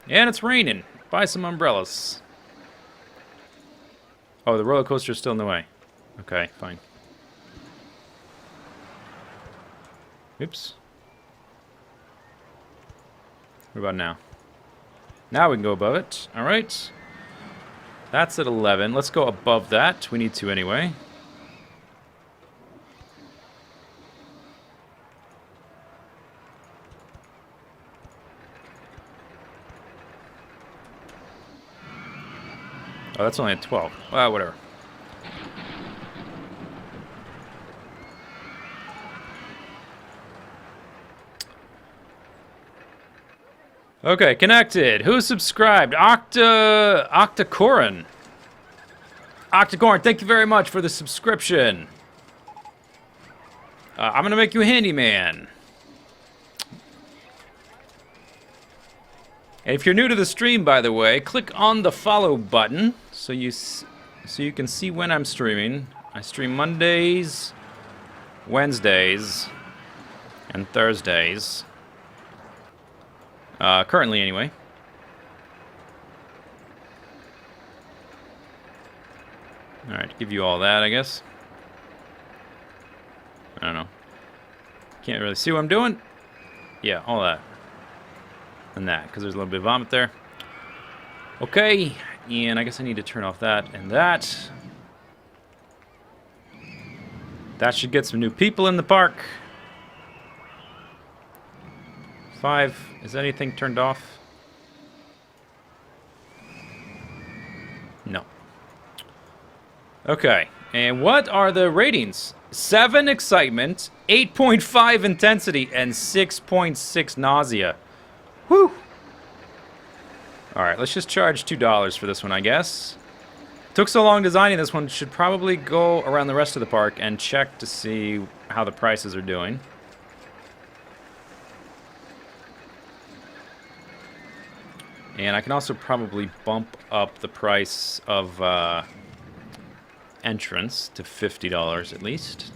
And it's raining. Buy some umbrellas. Oh, the roller coaster is still in the way. Okay, fine. Oops. What about now? Now we can go above it. All right. That's at 11. Let's go above that. We need to anyway. Oh, that's only at 12. Well, whatever. Okay, connected. Who subscribed? Octacorin. Octacorin, thank you very much for the subscription. I'm gonna make you a handyman. And if you're new to the stream, by the way, click on the follow button so you can see when I'm streaming. I stream Mondays, Wednesdays, and Thursdays. Currently, anyway. Alright, give you all that, I guess. I don't know. Can't really see what I'm doing. Yeah, all that. And that, because there's a little bit of vomit there. Okay, and I guess I need to turn off that and that. That should get some new people in the park. 5. Is anything turned off? No. Okay, and what are the ratings? 7 excitement, 8.5 intensity, and 6.6 nausea. Whew! Alright, let's just charge $2 for this one, I guess. Took so long designing this one, should probably go around the rest of the park and check to see how the prices are doing. And I can also probably bump up the price of entrance to $50 at least.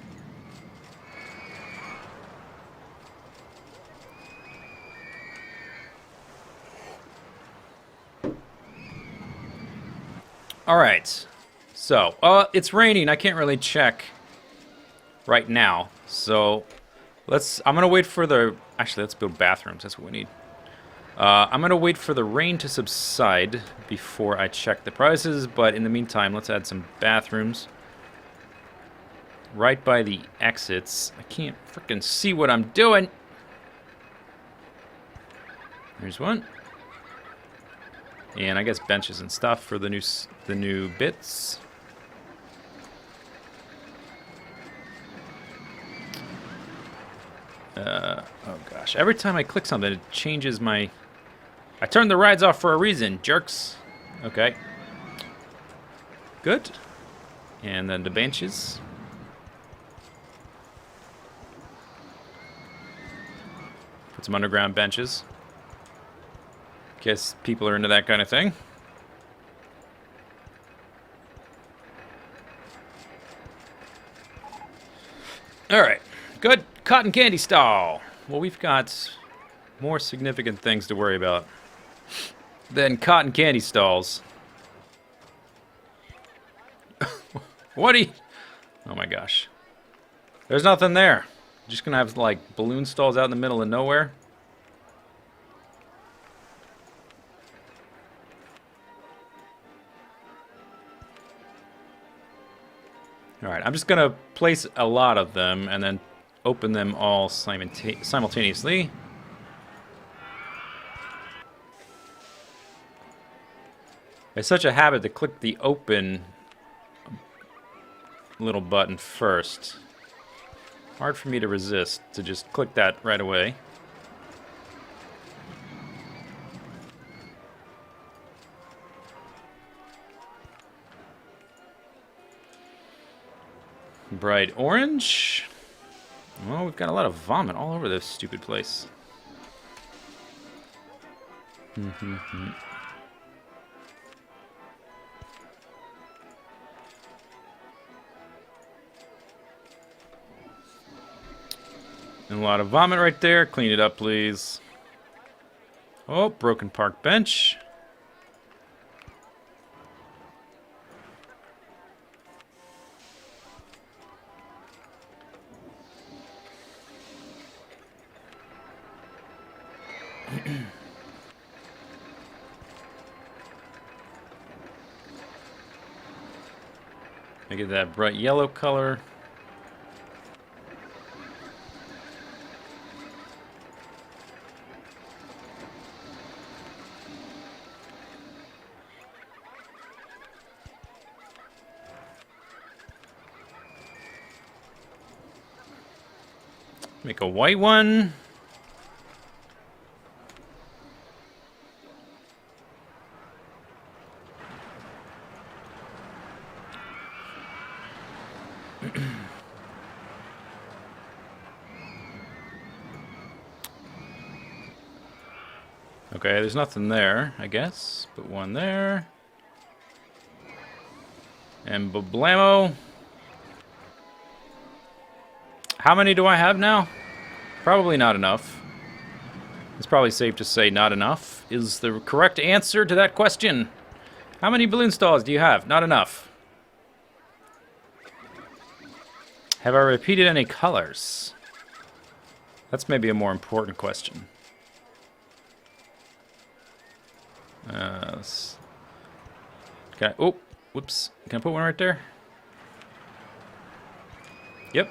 All right, so it's raining. I can't really check right now, so I'm gonna wait for the. Actually, let's build bathrooms. That's what we need. I'm gonna wait for the rain to subside before I check the prices. But in the meantime, let's add some bathrooms right by the exits. I can't freaking see what I'm doing. There's one. And I guess benches and stuff for the new bits. Oh gosh! Every time I click something, it changes my. I turned the rides off for a reason, jerks. Okay. Good. And then the benches. Put some underground benches. Guess people are into that kind of thing. Alright, good. Cotton candy stall. Well, we've got more significant things to worry about than cotton candy stalls. What are you... Oh my gosh. There's nothing there. Just gonna have, like, balloon stalls out in the middle of nowhere. Alright, I'm just gonna place a lot of them and then open them all simultaneously. It's such a habit to click the open little button first. Hard for me to resist to just click that right away. Bright orange. Well, we've got a lot of vomit all over this stupid place. And a lot of vomit right there. Clean it up, please. Oh, broken park bench. Make it that bright yellow color. Make a white one. Okay, there's nothing there, I guess. Put one there. And bablamo. How many do I have now? Probably not enough. It's probably safe to say not enough is the correct answer to that question. How many balloon stalls do you have? Not enough. Have I repeated any colors? That's maybe a more important question. Can I, oh, whoops. Can I put one right there? Yep.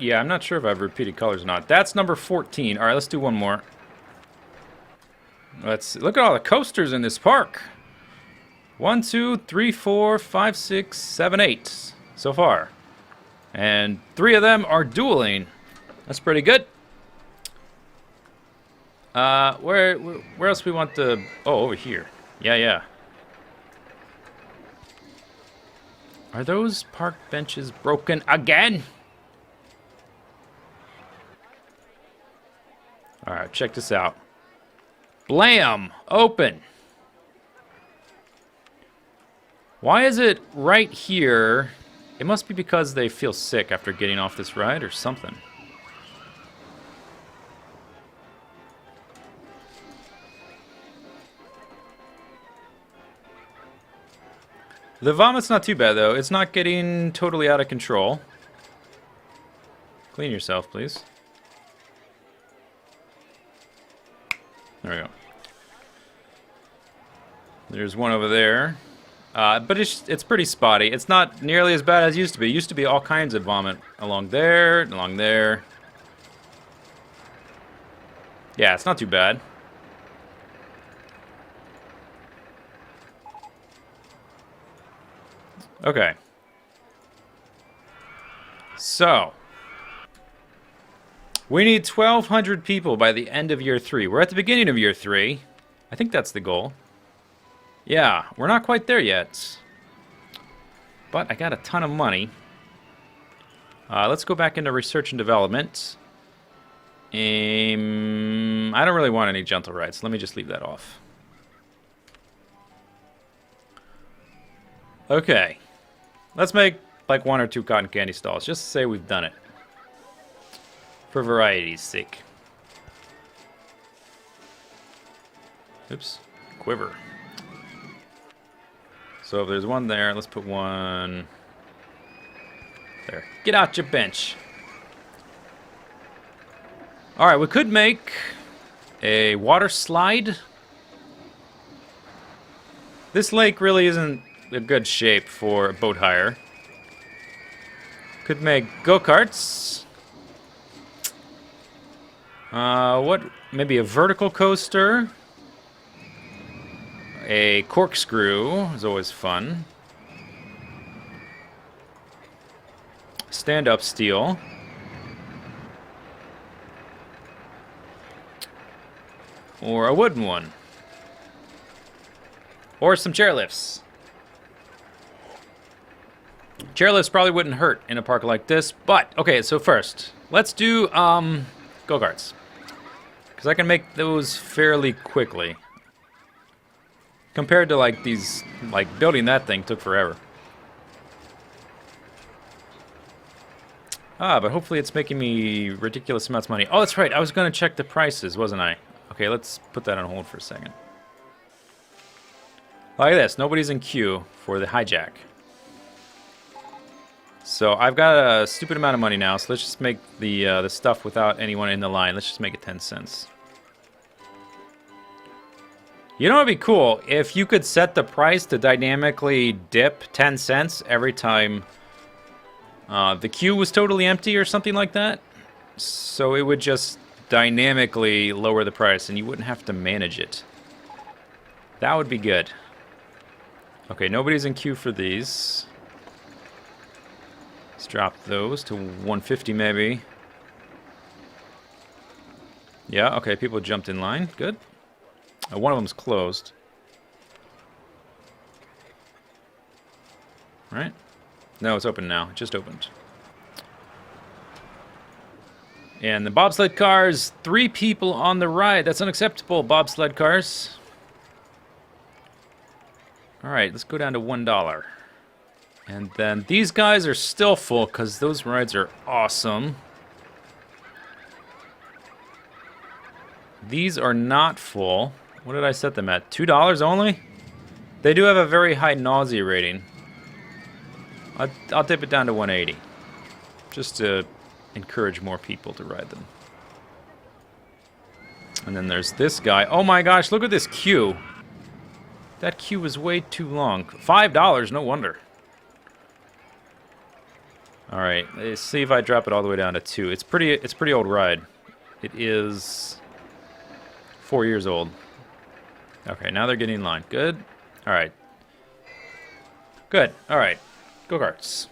Yeah, I'm not sure if I've repeated colors or not. That's number 14. All right, let's do one more. Let's look at all the coasters in this park. 1, 2, 3, 4, 5, 6, 7, 8 so far. And 3 of them are dueling. That's pretty good. Where else we want the... Oh, over here. Yeah. Are those park benches broken again? Alright, check this out. Blam! Open! Why is it right here? It must be because they feel sick after getting off this ride or something. The vomit's not too bad, though. It's not getting totally out of control. Clean yourself, please. There we go. There's one over there. But it's pretty spotty. It's not nearly as bad as it used to be. It used to be all kinds of vomit along there, along there. Yeah, it's not too bad. Okay. So, we need 1,200 people by the end of year 3. We're at the beginning of year 3. I think that's the goal. Yeah, we're not quite there yet. But I got a ton of money. Let's go back into research and development. I don't really want any gentle rides. Let me just leave that off. Okay. Let's make like 1 or 2 cotton candy stalls, just to say we've done it. For variety's sake. Oops. Quiver. So if there's one there, let's put one there. Get out your bench. Alright, we could make a water slide. This lake really isn't a good shape for boat hire. Could make go-karts. What? Maybe a vertical coaster. A corkscrew is always fun. Stand-up steel. Or a wooden one. Or some chairlifts. Chairlifts probably wouldn't hurt in a park like this, but okay, so first, let's do go-karts. Because I can make those fairly quickly. Compared to like these, like building that thing took forever. But hopefully it's making me ridiculous amounts of money. Oh, that's right, I was going to check the prices, wasn't I? Okay, let's put that on hold for a second. Look at this, nobody's in queue for the hijack. So I've got a stupid amount of money now, so let's just make the stuff without anyone in the line. Let's just make it 10 cents. You know, it'd be cool if you could set the price to dynamically dip 10 cents every time the queue was totally empty or something like that. So it would just dynamically lower the price and you wouldn't have to manage it. That would be good. Okay, nobody's in queue for these. Let's drop those to 150 maybe. Yeah, okay, people jumped in line. Good. One of them's closed. Right? No, it's open now. It just opened. And the bobsled cars, 3 people on the ride. That's unacceptable, bobsled cars. Alright, let's go down to $1. And then these guys are still full because those rides are awesome. These are not full. What did I set them at? $2 only? They do have a very high nausea rating. I'll dip it down to 180. Just to encourage more people to ride them. And then there's this guy. Oh my gosh, look at this queue. That queue is way too long. $5, no wonder. Alright, let's see if I drop it all the way down to 2. It's pretty old ride. It is 4 years old. Okay, now they're getting in line. Good. Alright. Good. Alright. Go-karts.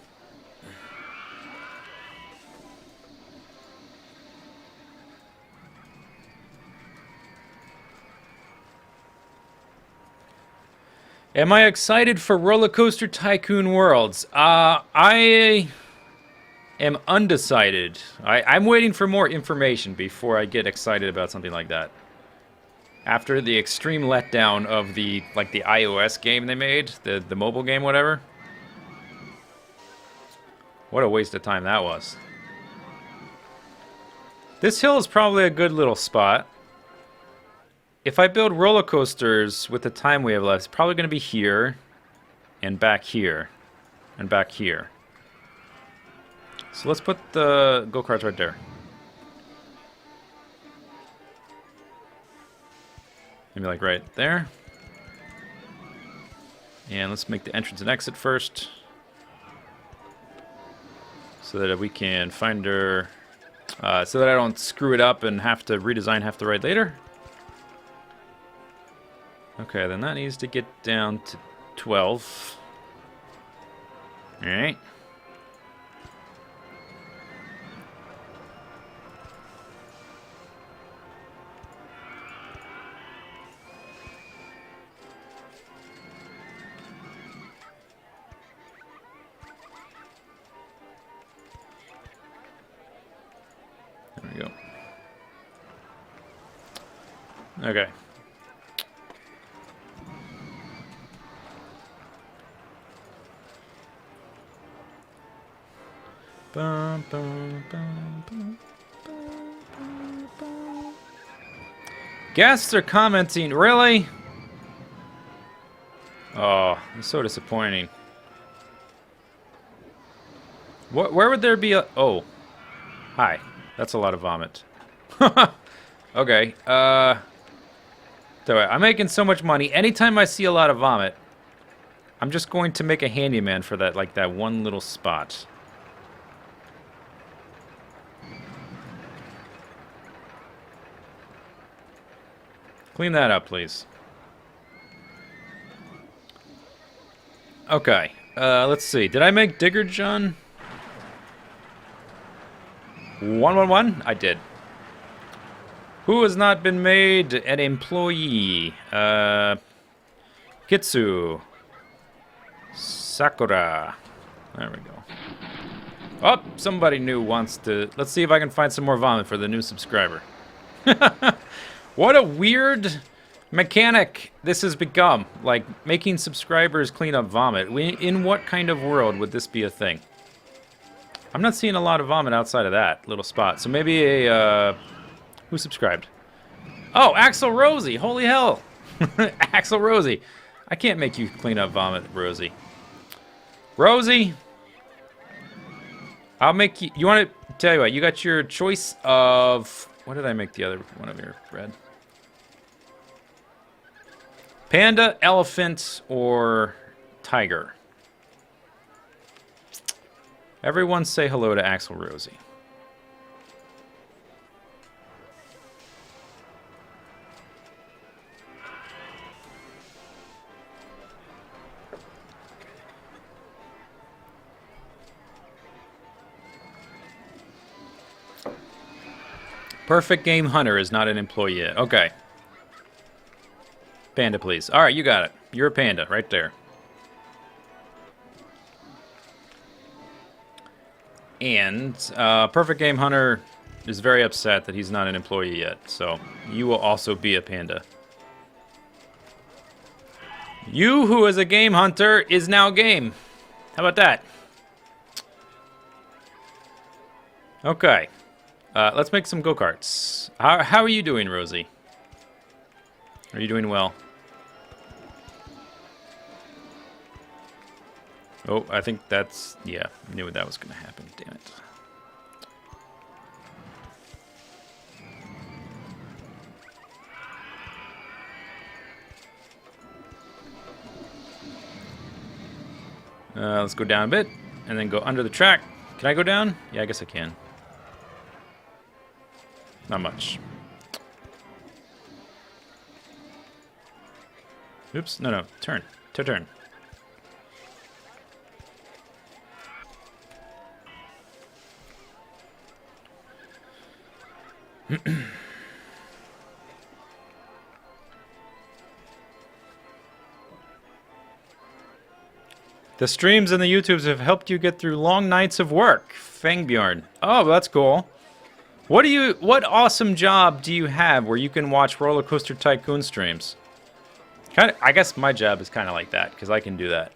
Am I excited for Rollercoaster Tycoon Worlds? I am undecided. I'm waiting for more information before I get excited about something like that. After the extreme letdown of the iOS game they made, the mobile game, whatever. What a waste of time that was. This hill is probably a good little spot. If I build roller coasters with the time we have left, it's probably going to be here, and back here, and back here. So let's put the go-karts right there. Maybe like right there. And let's make the entrance and exit first. So that we can find her... so that I don't screw it up and have to redesign half the ride later. Okay, then that needs to get down to 12. Alright. There we go. Okay. Bum, bum, bum, bum, bum, bum. Guests are commenting. Really? Oh, it's so disappointing. Where would there be a... Oh. Hi. That's a lot of vomit. Okay. So I'm making so much money. Anytime I see a lot of vomit, I'm just going to make a handyman for that, like that one little spot. Clean that up, please. Okay. Let's see. Did I make Digger John? 111? I did. Who has not been made an employee? Kitsu. Sakura. There we go. Oh, somebody new wants to... Let's see if I can find some more vomit for the new subscriber. What a weird mechanic this has become. Like, making subscribers clean up vomit. In what kind of world would this be a thing? I'm not seeing a lot of vomit outside of that little spot. So maybe a... Who subscribed? Oh, Axel Rosie. Holy hell. Axel Rosie. I can't make you clean up vomit, Rosie. Rosie. I'll make you... You want to... Tell you what. You got your choice of... What did I make the other one of your bread? Panda, elephant, or tiger? Everyone say hello to Axl Rosie. Perfect Game Hunter is not an employee yet. Okay. Panda, please. All right, you got it. You're a panda right there. And Perfect Game Hunter is very upset that he's not an employee yet. So you will also be a panda. You, who is a game hunter, is now game. How about that? Okay. Let's make some go-karts. How are you doing, Rosie? Are you doing well? Oh, I think that's... Yeah, I knew that was going to happen. Damn it. Let's go down a bit, and then go under the track. Can I go down? Yeah, I guess I can. Not much. Oops, no, turn. Turn. The streams and the YouTubes have helped you get through long nights of work. Fangbjorn. Oh, that's cool. What awesome job do you have where you can watch Rollercoaster Tycoon streams? I guess my job is kind of like that, because I can do that.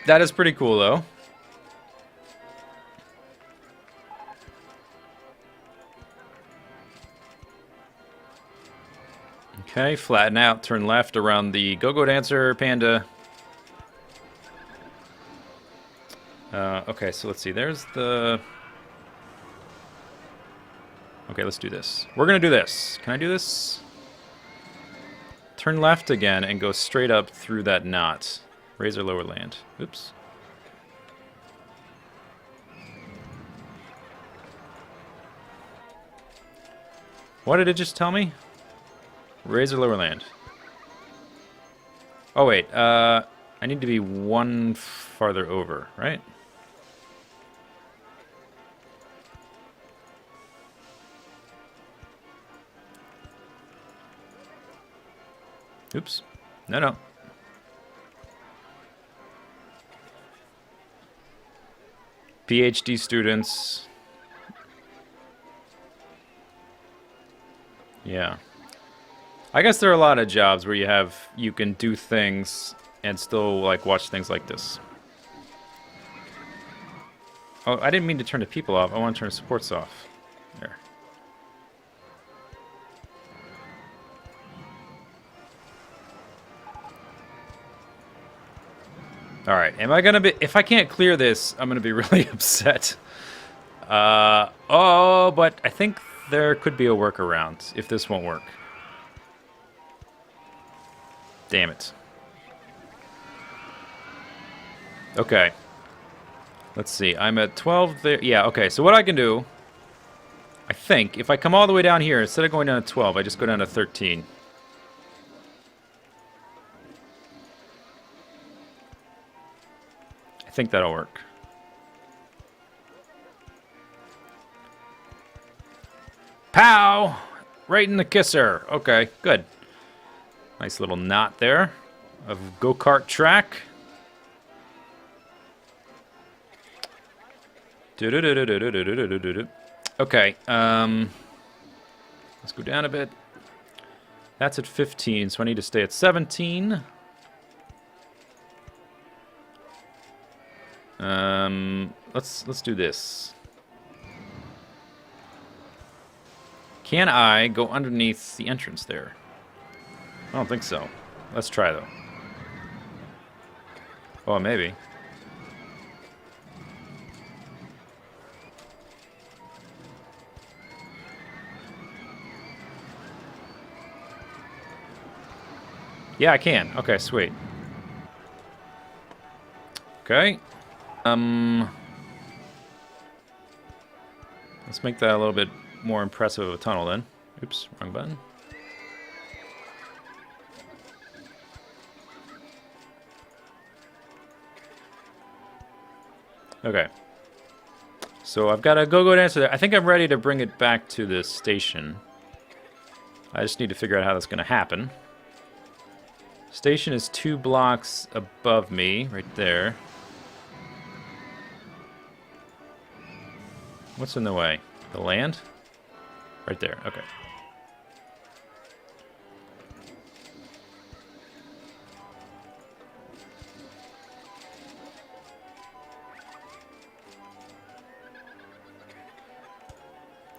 That is pretty cool, though. Okay, flatten out, turn left around the go-go dancer, panda. Okay, so let's see, there's the... Okay, let's do this. We're gonna do this. Can I do this? Turn left again and go straight up through that knot. Razor lower land. Oops. What did it just tell me? Razor lower land. Oh wait, I need to be one farther over, right? Oops. No. PhD students. Yeah. I guess there are a lot of jobs where you can do things and still like watch things like this. Oh, I didn't mean to turn the people off. I want to turn the supports off. There. All right. Am I gonna be? If I can't clear this, I'm gonna be really upset. Oh, but I think there could be a workaround if this won't work. Damn it. Okay. Let's see. I'm at 12 there. Yeah, okay. So what I can do, I think, if I come all the way down here, instead of going down to 12, I just go down to 13. I think that'll work. Pow! Right in the kisser. Okay, good. Nice little knot there of go-kart track. Okay, let's go down a bit. That's at 15, so I need to stay at 17. Let's do this. Can I go underneath the entrance there? I don't think so. Let's try, though. Oh, maybe. Yeah, I can. Okay, sweet. Okay. Let's make that a little bit more impressive of a tunnel then. Oops, wrong button. Okay. So I've got a go-go dancer there. I think I'm ready to bring it back to the station. I just need to figure out how that's going to happen. Station is 2 blocks above me, right there. What's in the way? The land? Right there, okay.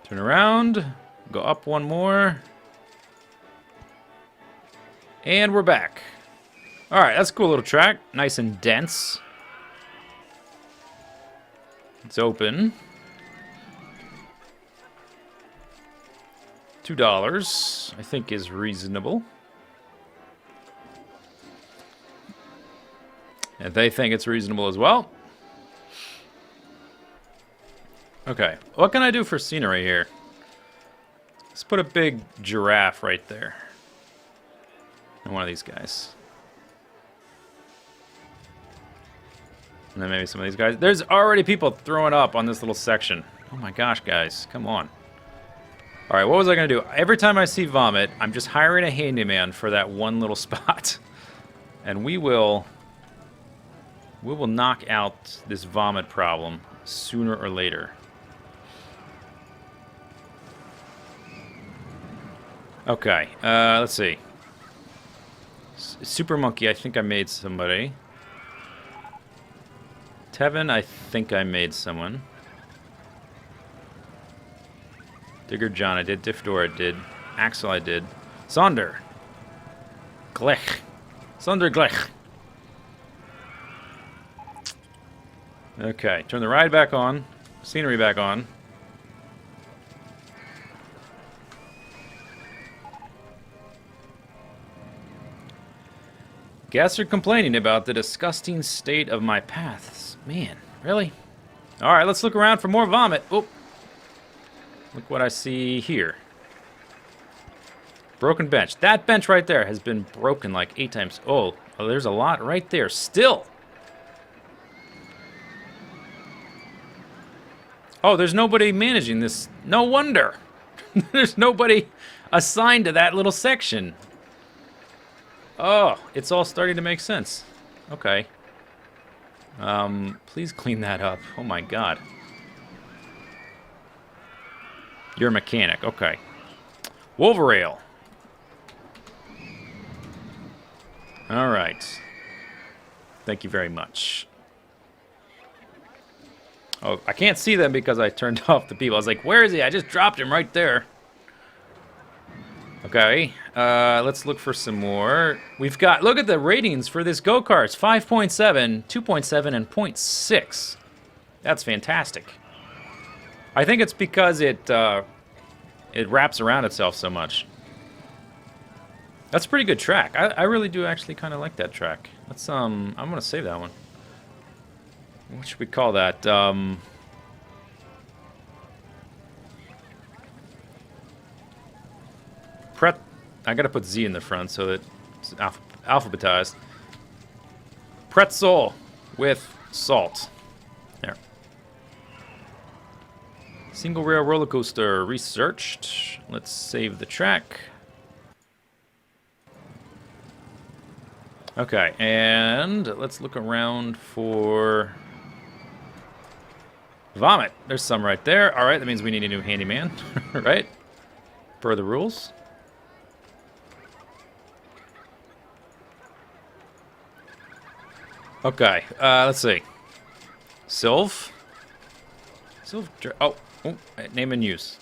Turn around, go up one more. And we're back. Alright, that's a cool little track. Nice and dense. It's open. $2, I think, is reasonable. And they think it's reasonable as well. Okay, what can I do for scenery here? Let's put a big giraffe right there. And one of these guys. And then maybe some of these guys. There's already people throwing up on this little section. Oh my gosh, guys, come on. Alright, what was I going to do? Every time I see vomit, I'm just hiring a handyman for that one little spot. And we will knock out this vomit problem sooner or later. Okay, let's see. Super Monkey, I think I made somebody. Tevin, I think I made someone. Digger John, I did. Diffdor, I did. Axel, I did. Sonder. Glech. Sonder Glech. Okay, turn the ride back on. Scenery back on. Guests are complaining about the disgusting state of my paths. Man, really? Alright, let's look around for more vomit. Oh. Look what I see here. Broken bench. That bench right there has been broken like 8 times. Oh, there's a lot right there still. Oh, there's nobody managing this. No wonder. There's nobody assigned to that little section. Oh, it's all starting to make sense. Okay. Please clean that up. Oh my god. You're a mechanic. Okay. Wolverale. Alright. Thank you very much. Oh, I can't see them because I turned off the people. I was like, where is he? I just dropped him right there. Okay, let's look for some more. We've got, look at the ratings for this go-karts. 5.7, 2.7, and 0.6. That's fantastic. I think it's because it wraps around itself so much. That's a pretty good track. I really do actually kind of like that track. Let's, I'm going to save that one. What should we call that? I gotta put Z in the front so that it's alphabetized. Pretzel with salt. There. Single rail roller coaster researched. Let's save the track. Okay, and let's look around for vomit. There's some right there. All right, that means we need a new handyman, right? Per the rules. Okay, let's see. Sylv? Oh, name and use.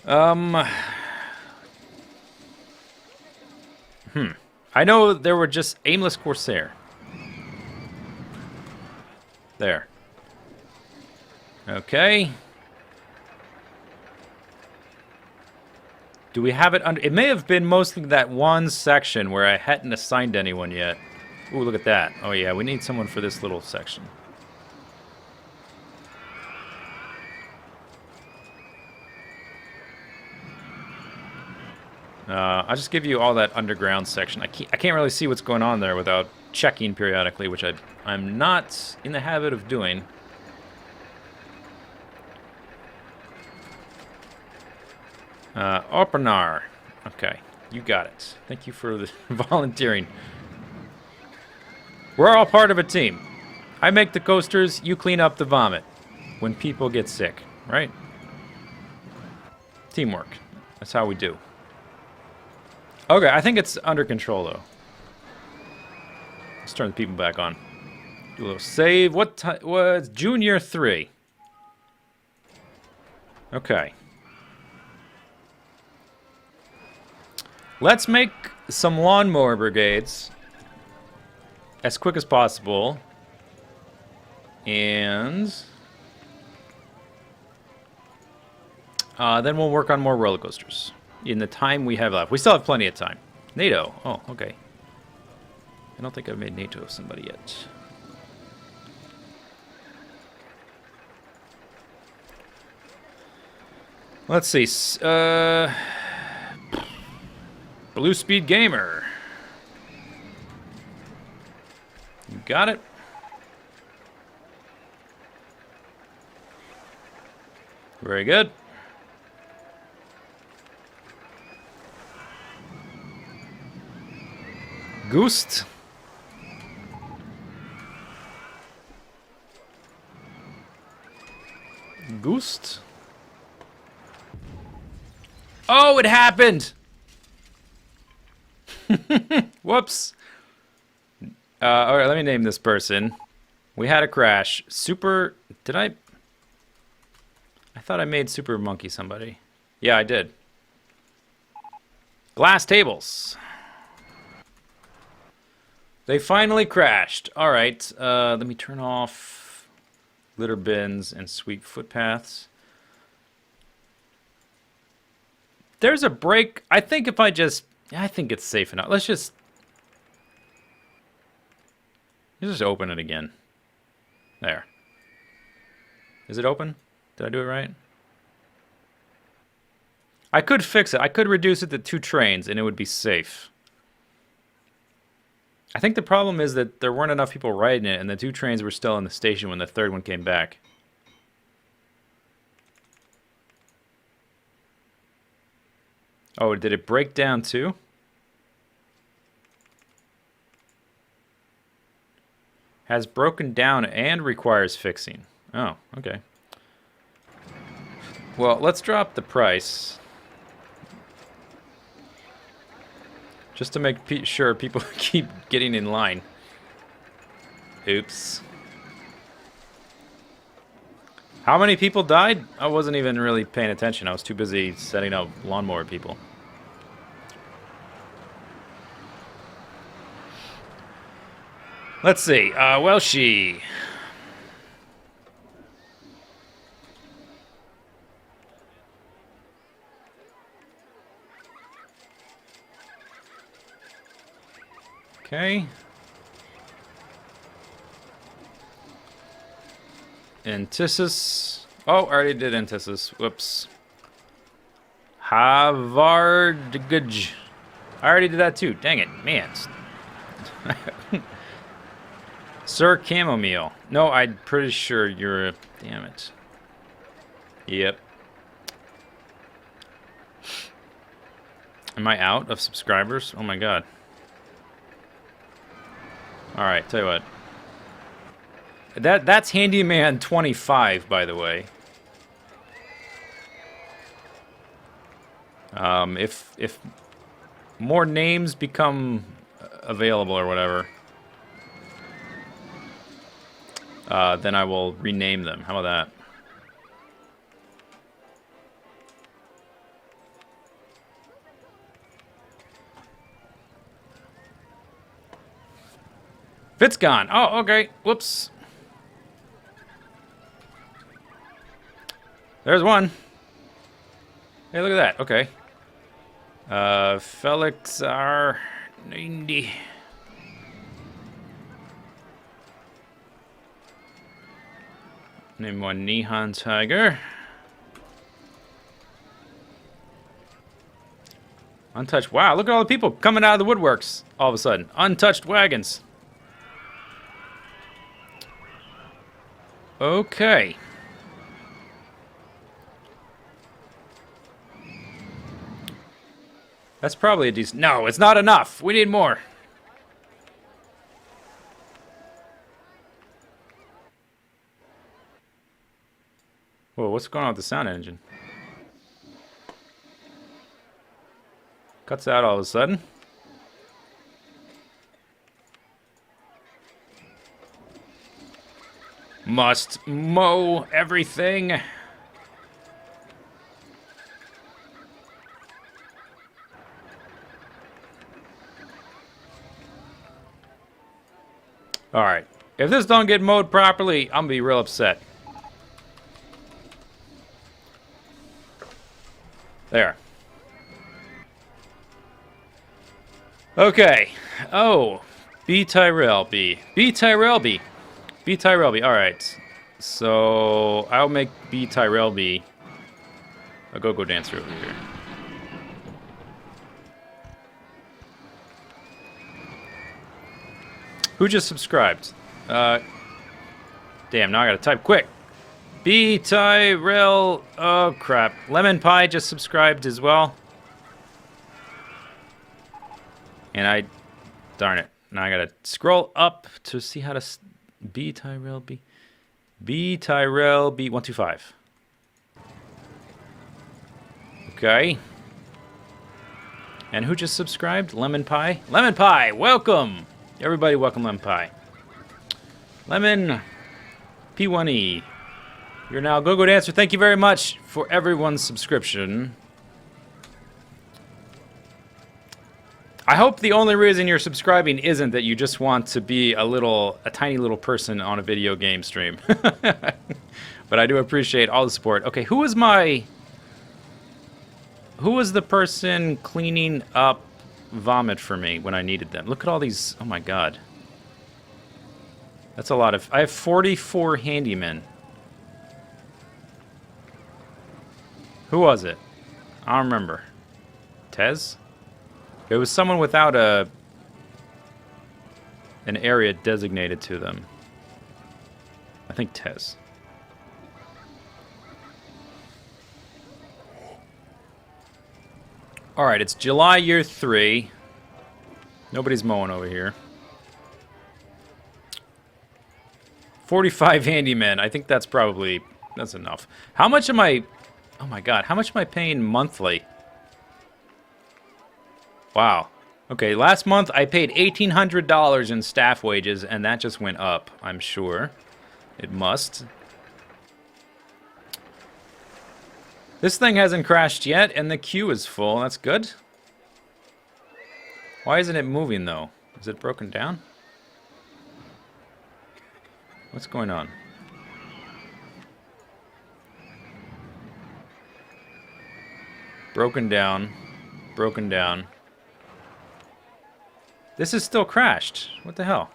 I know there were just aimless Corsair. There. Okay. Do we have it under... It may have been mostly that one section where I hadn't assigned anyone yet. Ooh, look at that. Oh, yeah, we need someone for this little section. I'll just give you all that underground section. I can't really see what's going on there without checking periodically, which I'm not in the habit of doing. Openar. Okay, you got it. Thank you for the volunteering. We're all part of a team. I make the coasters, you clean up the vomit when people get sick, right? Teamwork. That's how we do. Okay, I think it's under control, though. Let's turn the people back on. Do a little save. What time was Junior 3? Okay. Let's make some lawnmower brigades as quick as possible. And then we'll work on more roller coasters in the time we have left. We still have plenty of time. NATO. Oh, okay. I don't think I've made NATO somebody yet. Let's see. Blue Speed Gamer. You got it. Very good. Goost. Goost. Oh, it happened! Whoops. All right, let me name this person. We had a crash. Super... Did I thought I made Super Monkey somebody. Yeah, I did. Glass tables. They finally crashed. All right, let me turn off litter bins and sweep footpaths. There's a break. I think if I think it's safe enough. Let's just open it again. There. Is it open? Did I do it right? I could fix it. I could reduce it to 2 trains and it would be safe. I think the problem is that there weren't enough people riding it and the 2 trains were still in the station when the 3rd one came back. Oh, did it break down too? Has broken down and requires fixing. Oh, okay. Well, let's drop the price. Just to make sure people keep getting in line. Oops. How many people died? I wasn't even really paying attention. I was too busy setting up lawnmower people. Let's see. Welshie. Okay. Antithesis. Oh, I already did antithesis. Whoops. Havardgaj. I already did that too. Dang it. Man. Sir Chamomile. No, I'm pretty sure you're a... Damn it. Yep. Am I out of subscribers? Oh my god. Alright, tell you what. That's Handyman 25, by the way. If more names become available or whatever, then I will rename them. How about that? Fit's gone. Oh, okay. Whoops. There's one. Hey, look at that. Okay. Felix R 90. Name one Nihon Tiger. Untouched. Wow, look at all the people coming out of the woodworks all of a sudden. Untouched wagons. Okay. That's probably a decent... No, it's not enough. We need more. Whoa, what's going on with the sound engine? Cuts out all of a sudden. Must mow everything. Alright. If this don't get mowed properly, I'm gonna be real upset. There. Okay. Oh. B Tyrell B. B Tyrell B. B Tyrell B. Alright. So I'll make B Tyrell B a go-go dancer over here. Who just subscribed? Damn, now I gotta type quick. B Tyrell. Oh crap. Lemon Pie just subscribed as well. And I, darn it. Now I gotta scroll up to see how to B Tyrell B. B Tyrell B 125. Okay. And who just subscribed? Lemon Pie. Lemon Pie, welcome. Everybody, welcome Lemon Pie. Lemon P1E. You're now a go-go dancer. Thank you very much for everyone's subscription. I hope the only reason you're subscribing isn't that you just want to be a tiny little person on a video game stream. But I do appreciate all the support. Okay, who was the person cleaning up vomit for me when I needed them? Look at all these. Oh my god. That's a lot of... I have 44 handymen. Who was it? I don't remember. Tez? It was someone without an area designated to them. I think Tez. Alright, it's July year 3. Nobody's mowing over here. 45 handymen. I think that's enough. How much am I... Oh my god, how much am I paying monthly? Wow. Okay, last month I paid $1,800 in staff wages, and that just went up, I'm sure. It must. This thing hasn't crashed yet, and the queue is full. That's good. Why isn't it moving, though? Is it broken down? What's going on? Broken down. Broken down. This is still crashed. What the hell?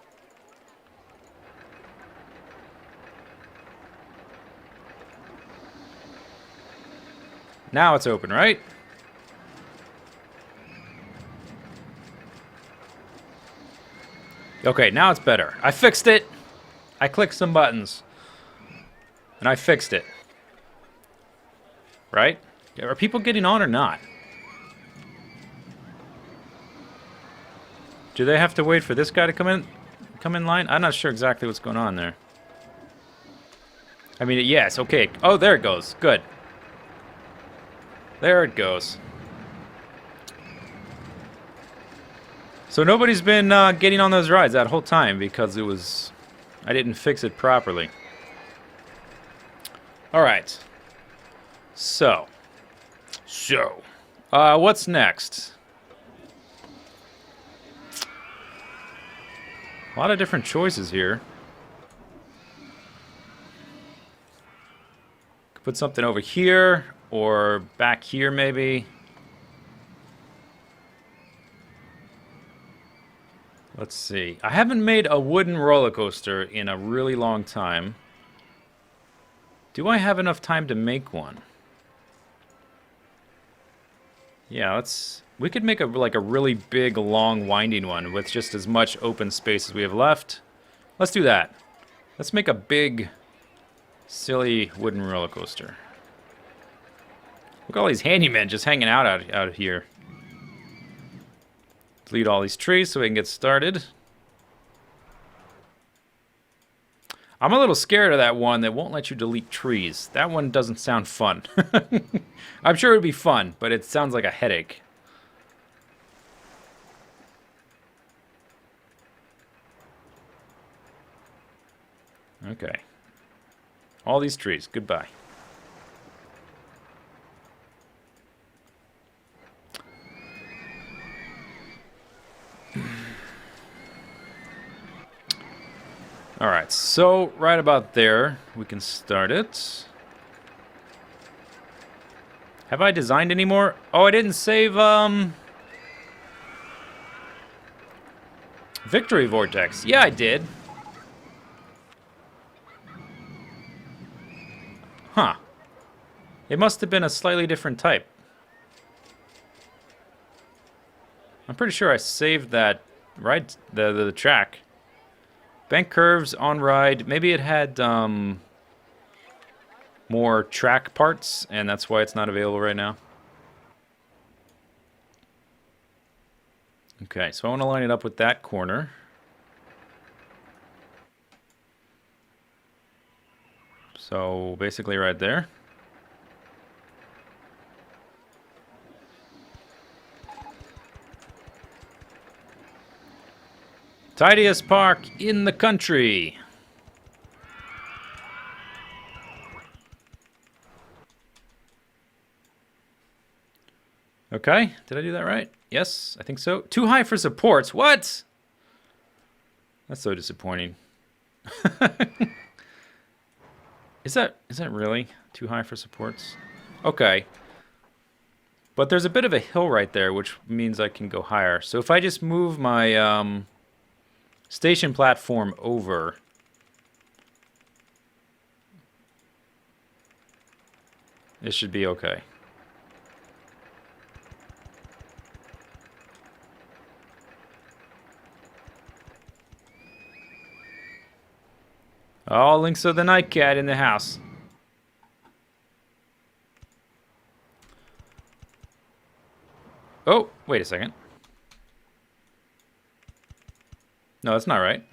Now it's open, right? Okay, now it's better. I fixed it. I clicked some buttons. And I fixed it. Right? Are people getting on or not? Do they have to wait for this guy to come in line? I'm not sure exactly what's going on there. I mean, yes, okay. Oh, there it goes. Good. There it goes. So nobody's been getting on those rides that whole time because I didn't fix it properly. All right. So, what's next? A lot of different choices here. Could put something over here or back here maybe. Let's see. I haven't made a wooden roller coaster in a really long time. Do I have enough time to make one? Yeah, we could make like a really big, long, winding one with just as much open space as we have left. Let's do that. Let's make a big, silly wooden roller coaster. Look at all these handymen just hanging out here. Delete all these trees so we can get started. I'm a little scared of that one that won't let you delete trees. That one doesn't sound fun. I'm sure it would be fun, but it sounds like a headache. Okay. All these trees, goodbye. Alright, so right about there, we can start it. Have I designed any more? Oh, I didn't save, Victory Vortex. Yeah, I did. Huh. It must have been a slightly different type. I'm pretty sure I saved that, right? The track. Bank curves on ride. Maybe it had more track parts, and that's why it's not available right now. Okay, so I want to line it up with that corner. So basically right there. Tidiest park in the country. Okay, did I do that right? Yes, I think so. Too high for supports. What? That's so disappointing. Is that really too high for supports? Okay. But there's a bit of a hill right there, which means I can go higher. So if I just move my station platform over, it should be okay. Oh, Links of the Night Cat in the house. Oh, wait a second. No, that's not right.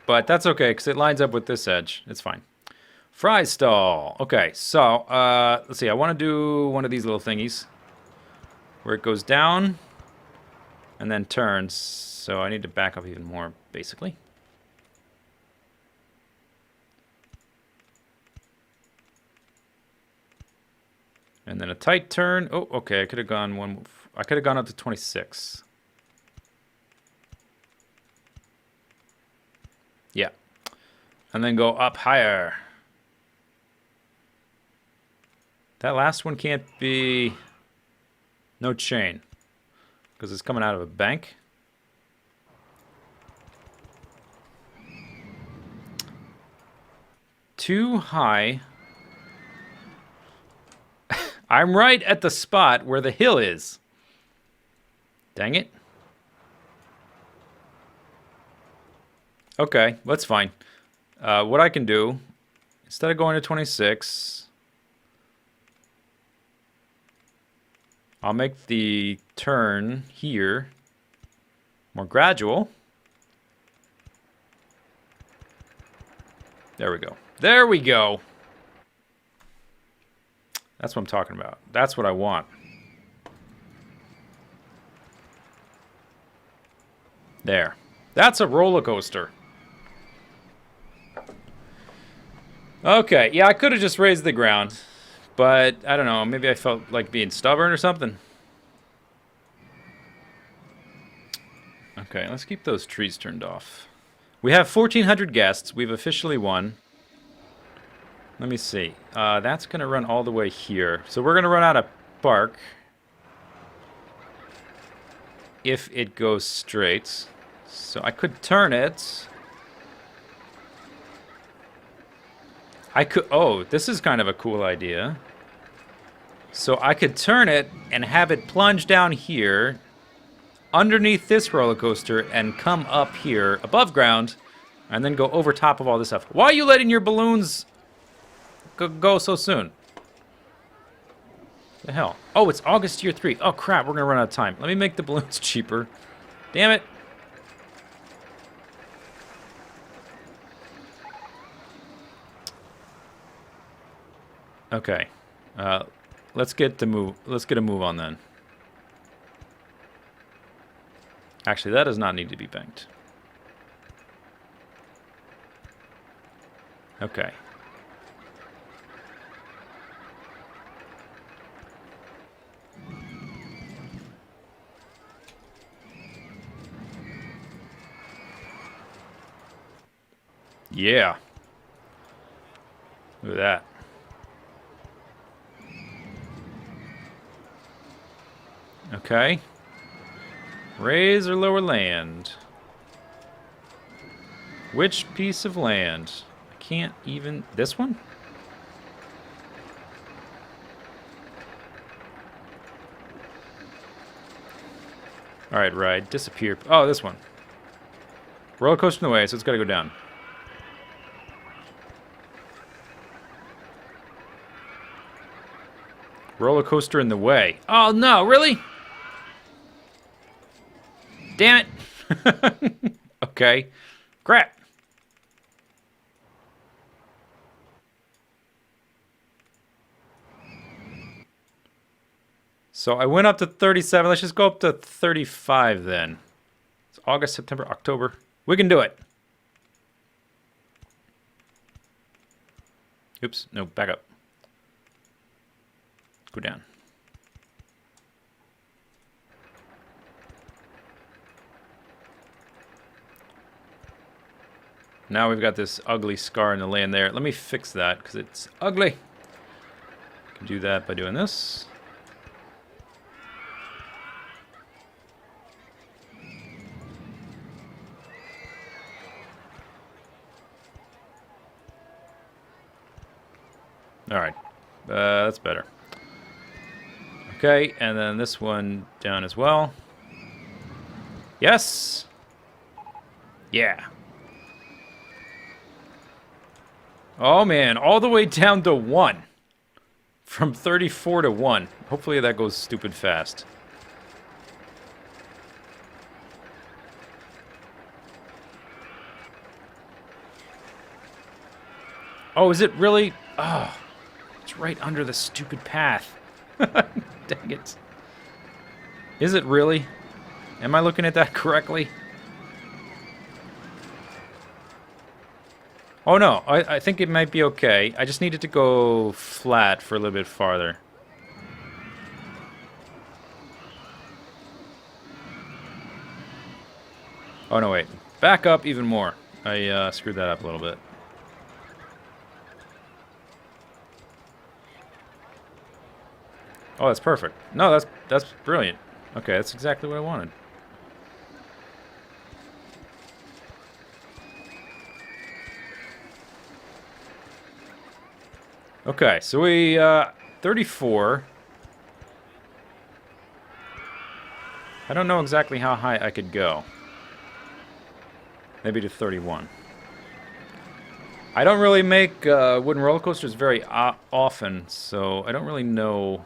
But that's okay, because it lines up with this edge. It's fine. Fry stall. Okay, so, let's see. I want to do one of these little thingies where it goes down and then turns. So I need to back up even more, basically. And then a tight turn. Oh, okay. I could have gone one. I could have gone up to 26. Yeah. And then go up higher. That last one can't be... No chain. Because it's coming out of a bank. Too high. I'm right at the spot where the hill is. Dang it. Okay, that's fine. What I can do, instead of going to 26, I'll make the turn here more gradual. There we go. There we go. That's what I'm talking about. That's what I want. There. That's a roller coaster. Okay, yeah, I could have just raised the ground. But, I don't know, maybe I felt like being stubborn or something. Okay, let's keep those trees turned off. We have 1,400 guests. We've officially won. Let me see. That's going to run all the way here. So we're going to run out of park. if it goes straight. So I could turn it. I could... Oh, this is kind of a cool idea. So I could turn it and have it plunge down here underneath this roller coaster and come up here above ground and then go over top of all this stuff. Why are you letting your balloons go so soon? The hell? Oh, it's August year 3. Oh, crap. We're going to run out of time. Let me make the balloons cheaper. Damn it. Okay. Let's get a move on then. Actually, that does not need to be banked. Okay. Yeah. Look at that. Okay. Raise or lower land? Which piece of land? I can't even... This one? Alright, ride. Disappear. Oh, this one. Roller coaster in the way, so it's gotta go down. Roller coaster in the way. Oh, no, really? Damn it. Okay. Crap. So I went up to 37. Let's just go up to 35 then. It's August, September, October. We can do it. Oops. No, back up. Go down. Now we've got this ugly scar in the land there. Let me fix that because it's ugly. Can do that by doing this. All right, that's better. Okay, and then this one down as well. Yes. Yeah. Oh man, all the way down to 1. From 34 to 1. Hopefully that goes stupid fast. Oh, is it really? Oh, it's right under the stupid path. Dang it. Is it really? Am I looking at that correctly? Oh no, I think it might be okay. I just needed to go flat for a little bit farther. Oh no, wait. Back up even more. I screwed that up a little bit. Oh, that's perfect. No, that's brilliant. Okay, that's exactly what I wanted. Okay, so we 34. I don't know exactly how high I could go. Maybe to 31. I don't really make wooden roller coasters very often, so I don't really know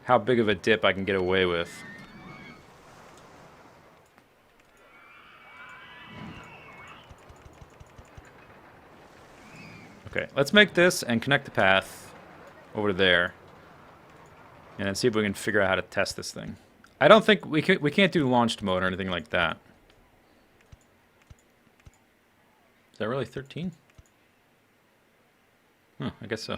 how big of a dip I can get away with. Okay, let's make this and connect the path over there. And then see if we can figure out how to test this thing. I don't think we can't do launched mode or anything like that. Is that really 13? Huh, I guess so.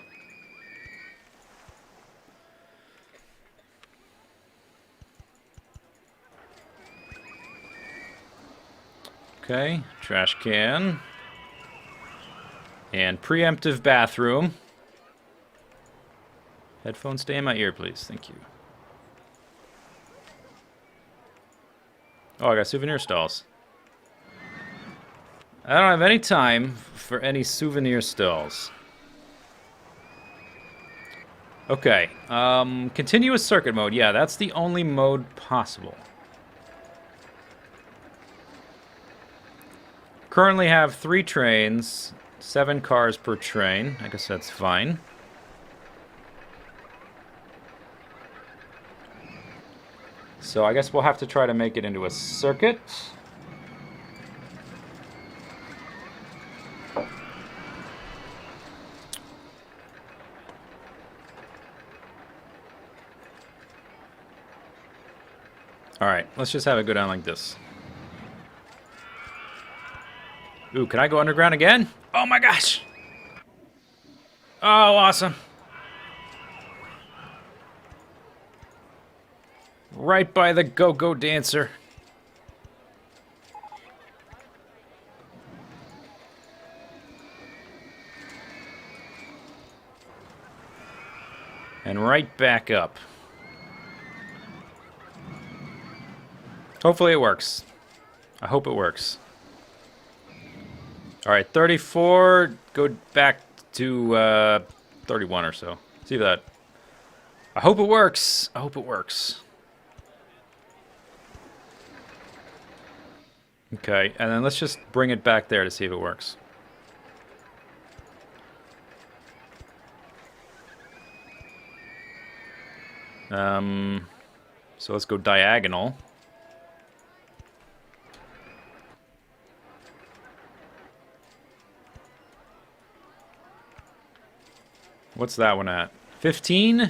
Okay, trash can. And preemptive bathroom. Headphones stay in my ear, please. Thank you. Oh, I got souvenir stalls. I don't have any time for any souvenir stalls. Okay, continuous circuit mode. Yeah, that's the only mode possible. Currently have 3 trains, 7 cars per train. I guess that's fine. So I guess we'll have to try to make it into a circuit. Alright, let's just have it go down like this. Ooh, can I go underground again? Oh my gosh! Oh, awesome. Right by the go-go dancer. And right back up. Hopefully it works. I hope it works. Alright, 34, go back to 31 or so. See that. I hope it works. I hope it works. Okay, and then let's just bring it back there to see if it works. So let's go diagonal. What's that one at? 15?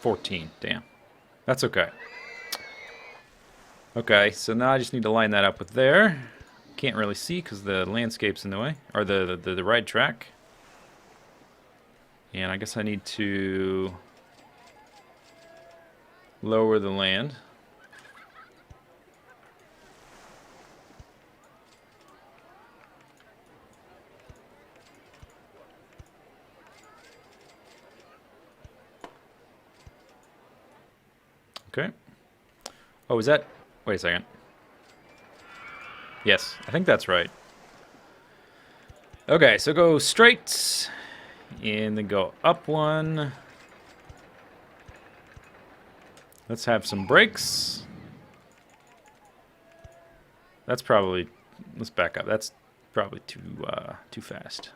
14, damn. That's okay. Okay, so now I just need to line that up with there. Can't really see because the landscape's in the way, or the ride track. And I guess I need to lower the land. Okay. Oh, is that... Wait a second. Yes, I think that's right. Okay, so go straight, and then go up one. Let's have some brakes. That's probably... Let's back up. That's probably too fast.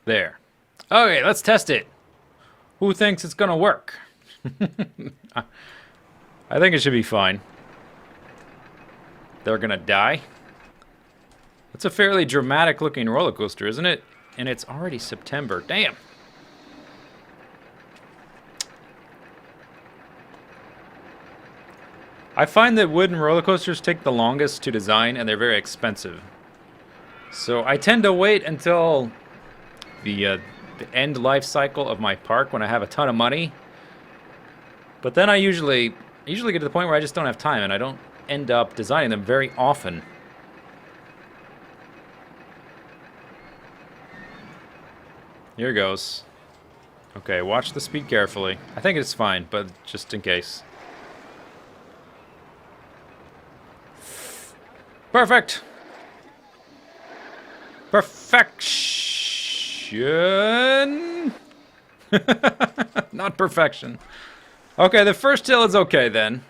There. Okay, let's test it. Who thinks it's gonna work? I think it should be fine. They're gonna die. It's a fairly dramatic looking roller coaster, isn't it? And it's already September. Damn. I find that wooden roller coasters take the longest to design and they're very expensive. So I tend to wait until the end life cycle of my park when I have a ton of money. But then I usually get to the point where I just don't have time and I don't end up designing them very often. Here goes. Okay, watch the speed carefully. I think it's fine, but just in case. Perfect! Perfection! Not perfection. Okay, the first hill is okay then.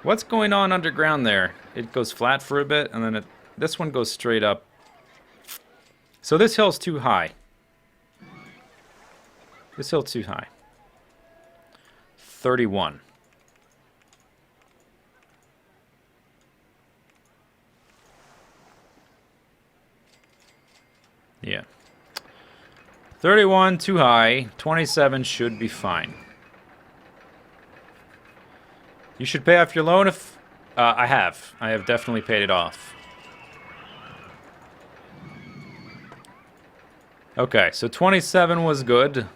What's going on underground there? It goes flat for a bit, and then this one goes straight up. So this hill's too high. This hill's too high. 31. Yeah. 31, too high. 27 should be fine. You should pay off your loan if... I have. I have definitely paid it off. Okay, so 27 was good.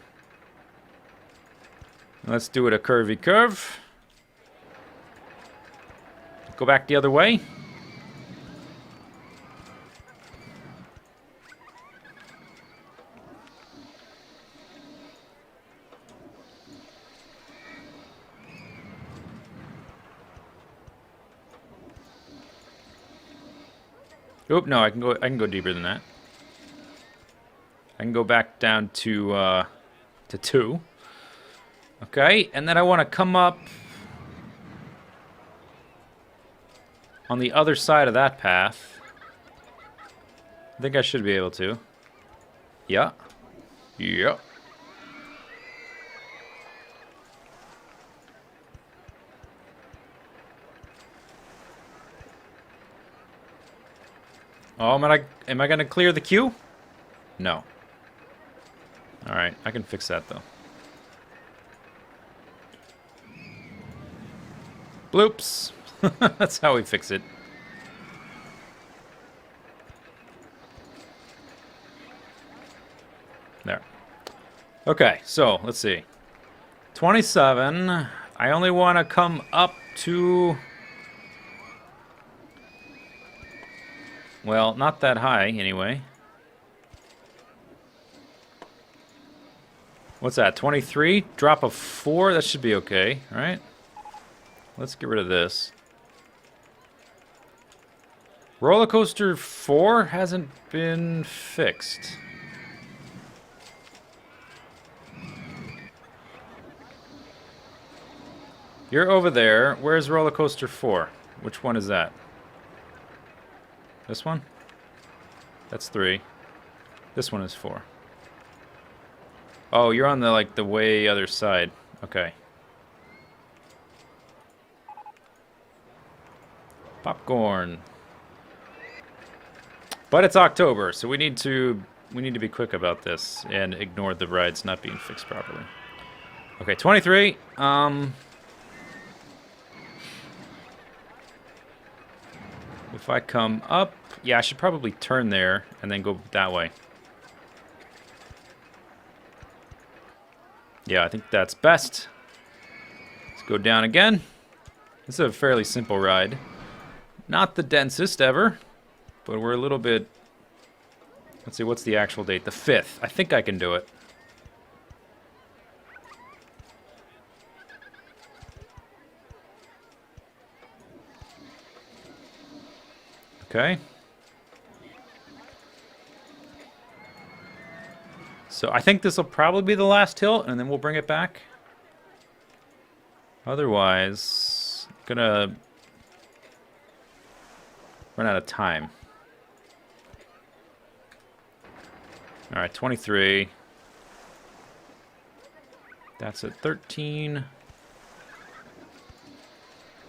Let's do it a curvy curve. go back the other way. Oop, no, I can go deeper than that. I can go back down to 2. Okay, and then I want to come up on the other side of that path. I think I should be able to. Yeah. Yeah. Oh, am I gonna clear the queue? No. Alright, I can fix that though. Bloops. That's how we fix it. There. Okay, so let's see. 27. I only want to come up to... Well, not that high, anyway. What's that, 23? Drop of 4? That should be okay, right? Let's get rid of this. Rollercoaster 4 hasn't been fixed. You're over there. Where's Rollercoaster 4? Which one is that? This one? That's 3. This one is 4. Oh, you're on the, like, the way other side. Okay. Popcorn. But it's October, so we need to be quick about this and ignore the rides not being fixed properly. Okay, 23. If I come up, yeah, I should probably turn there and then go that way. Yeah, I think that's best. Let's go down again. This is a fairly simple ride. Not the densest ever, but we're a little bit... Let's see, what's the actual date? The 5th. I think I can do it. Okay. So I think this will probably be the last hill, and then we'll bring it back. Otherwise, gonna run out of time. All right, 23. That's at 13.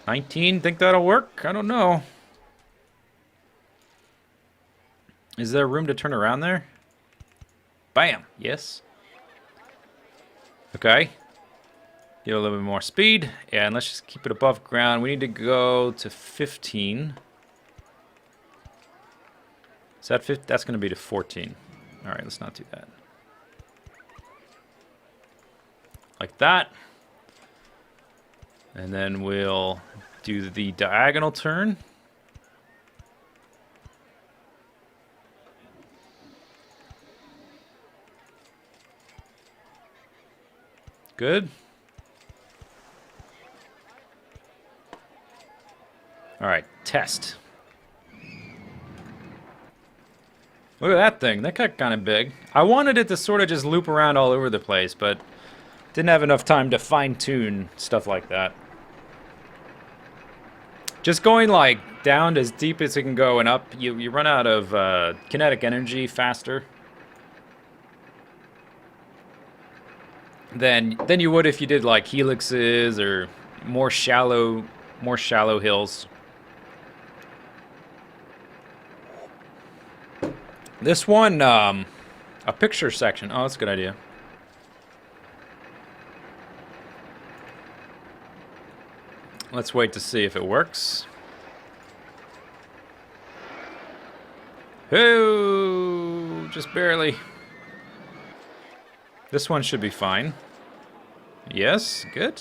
19. Think that'll work? I don't know. Is there room to turn around there? Bam! Yes. Okay. Get a little bit more speed, and let's just keep it above ground. We need to go to 15. Is that 15? That's going to be to 14. All right, let's not do that. Like that. And then we'll do the diagonal turn. Good. All right, test. Look at that thing. That got kind of big. I wanted it to sort of just loop around all over the place, but didn't have enough time to fine-tune stuff like that. Just going, like, down as deep as it can go and up, you run out of kinetic energy faster than you would if you did, like, helixes or more shallow hills. This one, a picture section. Oh, that's a good idea. Let's wait to see if it works. Oh, just barely. This one should be fine. Yes, good.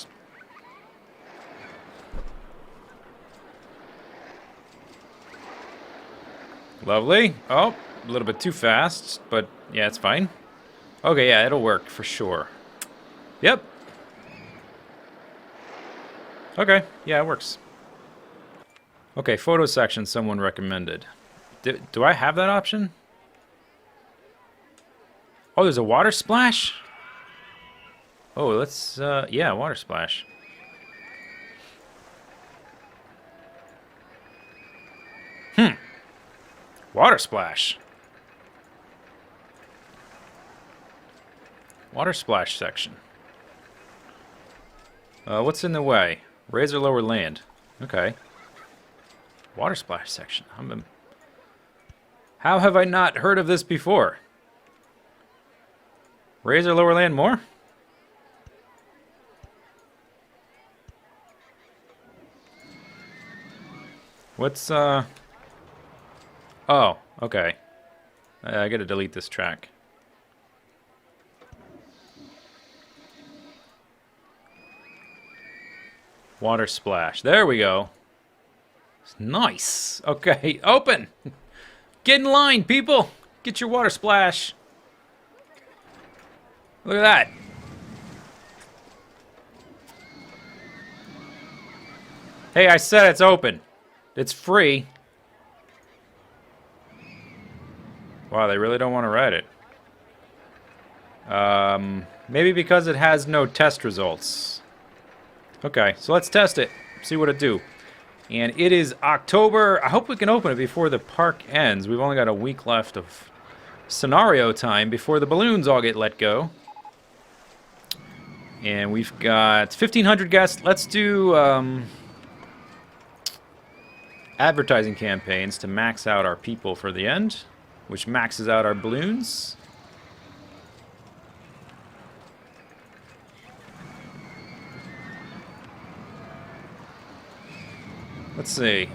Lovely. Oh, a little bit too fast, but yeah, it's fine. Okay, yeah, it'll work for sure. Yep. Okay, yeah, it works. Okay, photo section someone recommended. Do I have that option? Oh, there's a water splash? Oh, let's, yeah, water splash. Water splash. Water splash section. What's in the way? Raise or lower land. Okay. Water splash section. How have I not heard of this before? Raise or lower land more? What's, Oh, okay. I gotta delete this track. Water splash. There we go. Nice. Okay, open. Get in line, people. Get your water splash. Look at that. Hey, I said it's open. It's free. Wow, they really don't want to ride it. Maybe because it has no test results. Okay, so let's test it. See what it do. And it is October. I hope we can open it before the park ends. We've only got a week left of scenario time before the balloons all get let go. And we've got 1,500 guests. Let's do advertising campaigns to max out our people for the end, which maxes out our balloons. Let's see.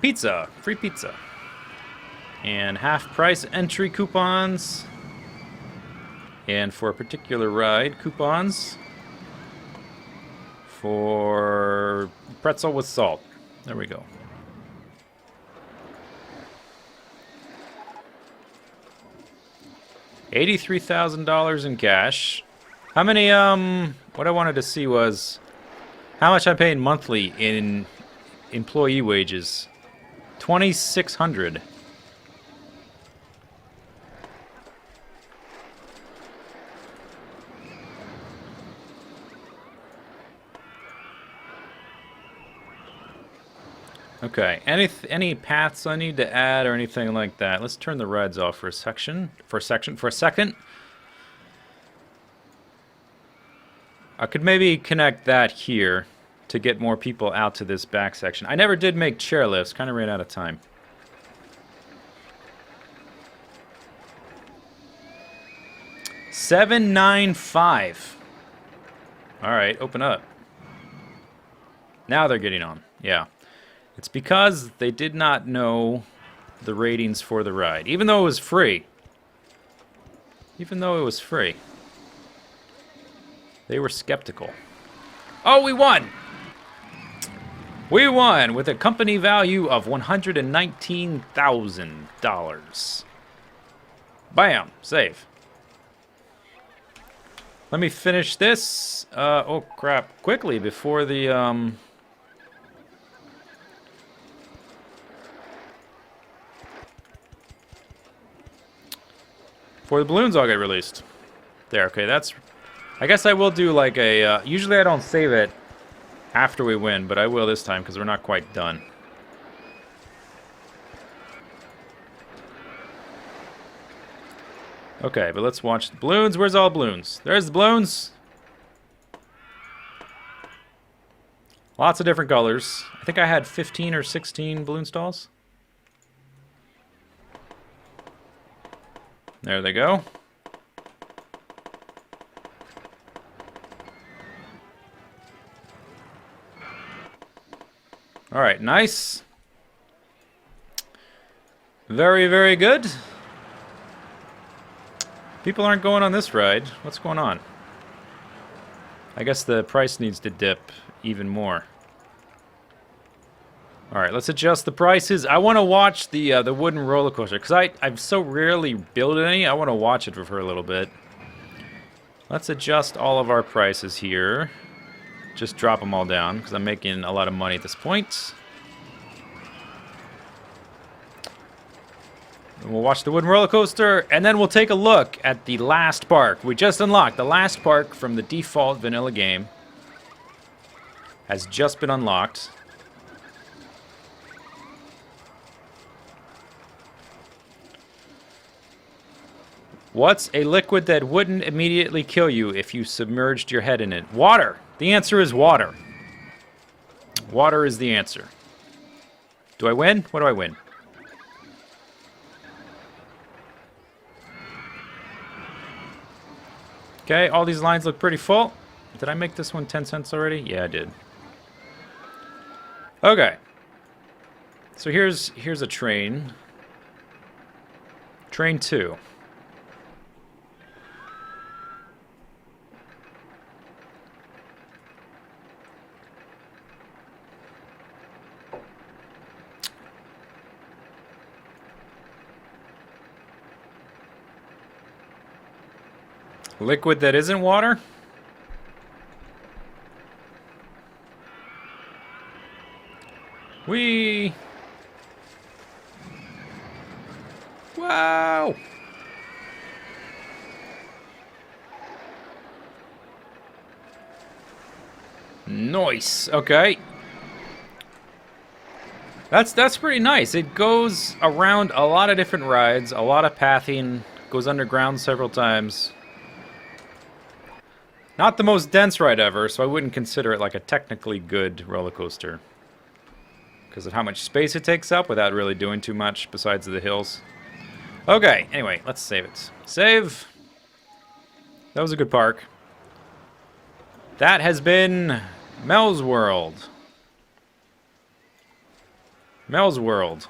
Pizza. Free pizza. And half-price entry coupons. And for a particular ride, coupons for pretzel with salt. There we go. $83,000 in cash. How many, what I wanted to see was how much I'm paying monthly in employee wages. $2,600. Okay, any paths I need to add or anything like that? Let's turn the reds off for a second. I could maybe connect that here to get more people out to this back section. I never did make chairlifts, kind of ran out of time. $795. All right, open up. Now they're getting on. Yeah. It's because they did not know the ratings for the ride, even though it was free. Even though it was free. They were skeptical. Oh, we won! We won with a company value of $119,000. Bam! Save. Let me finish this. Oh, crap. Quickly before the, before the balloons all get released. There, okay, that's... I guess I will do like a... usually I don't save it after we win, but I will this time because we're not quite done. Okay, but let's watch the balloons. Where's all the balloons? There's the balloons. Lots of different colors. I think I had 15 or 16 balloon stalls. There they go. All right, nice. Very, very good. People aren't going on this ride. What's going on? I guess the price needs to dip even more. All right, let's adjust the prices. I want to watch the wooden roller coaster because I've so rarely built any. I want to watch it for a little bit. Let's adjust all of our prices here. Just drop them all down because I'm making a lot of money at this point. And we'll watch the wooden roller coaster, and then we'll take a look at the last park. We just unlocked the last park from the default vanilla game. Has just been unlocked. What's a liquid that wouldn't immediately kill you if you submerged your head in it? Water. The answer is water. Water is the answer. Do I win? What do I win? Okay, all these lines look pretty full. Did I make this one 10 cents already? Yeah, I did. Okay. So here's a train. Train 2. Liquid that isn't water? Whee! Wow! Nice. Okay. That's pretty nice. It goes around a lot of different rides, a lot of pathing, goes underground several times. Not the most dense ride ever, so I wouldn't consider it like a technically good roller coaster. Because of how much space it takes up without really doing too much besides the hills. Okay, anyway, let's save it. Save. That was a good park. That has been Mel's World. Mel's World.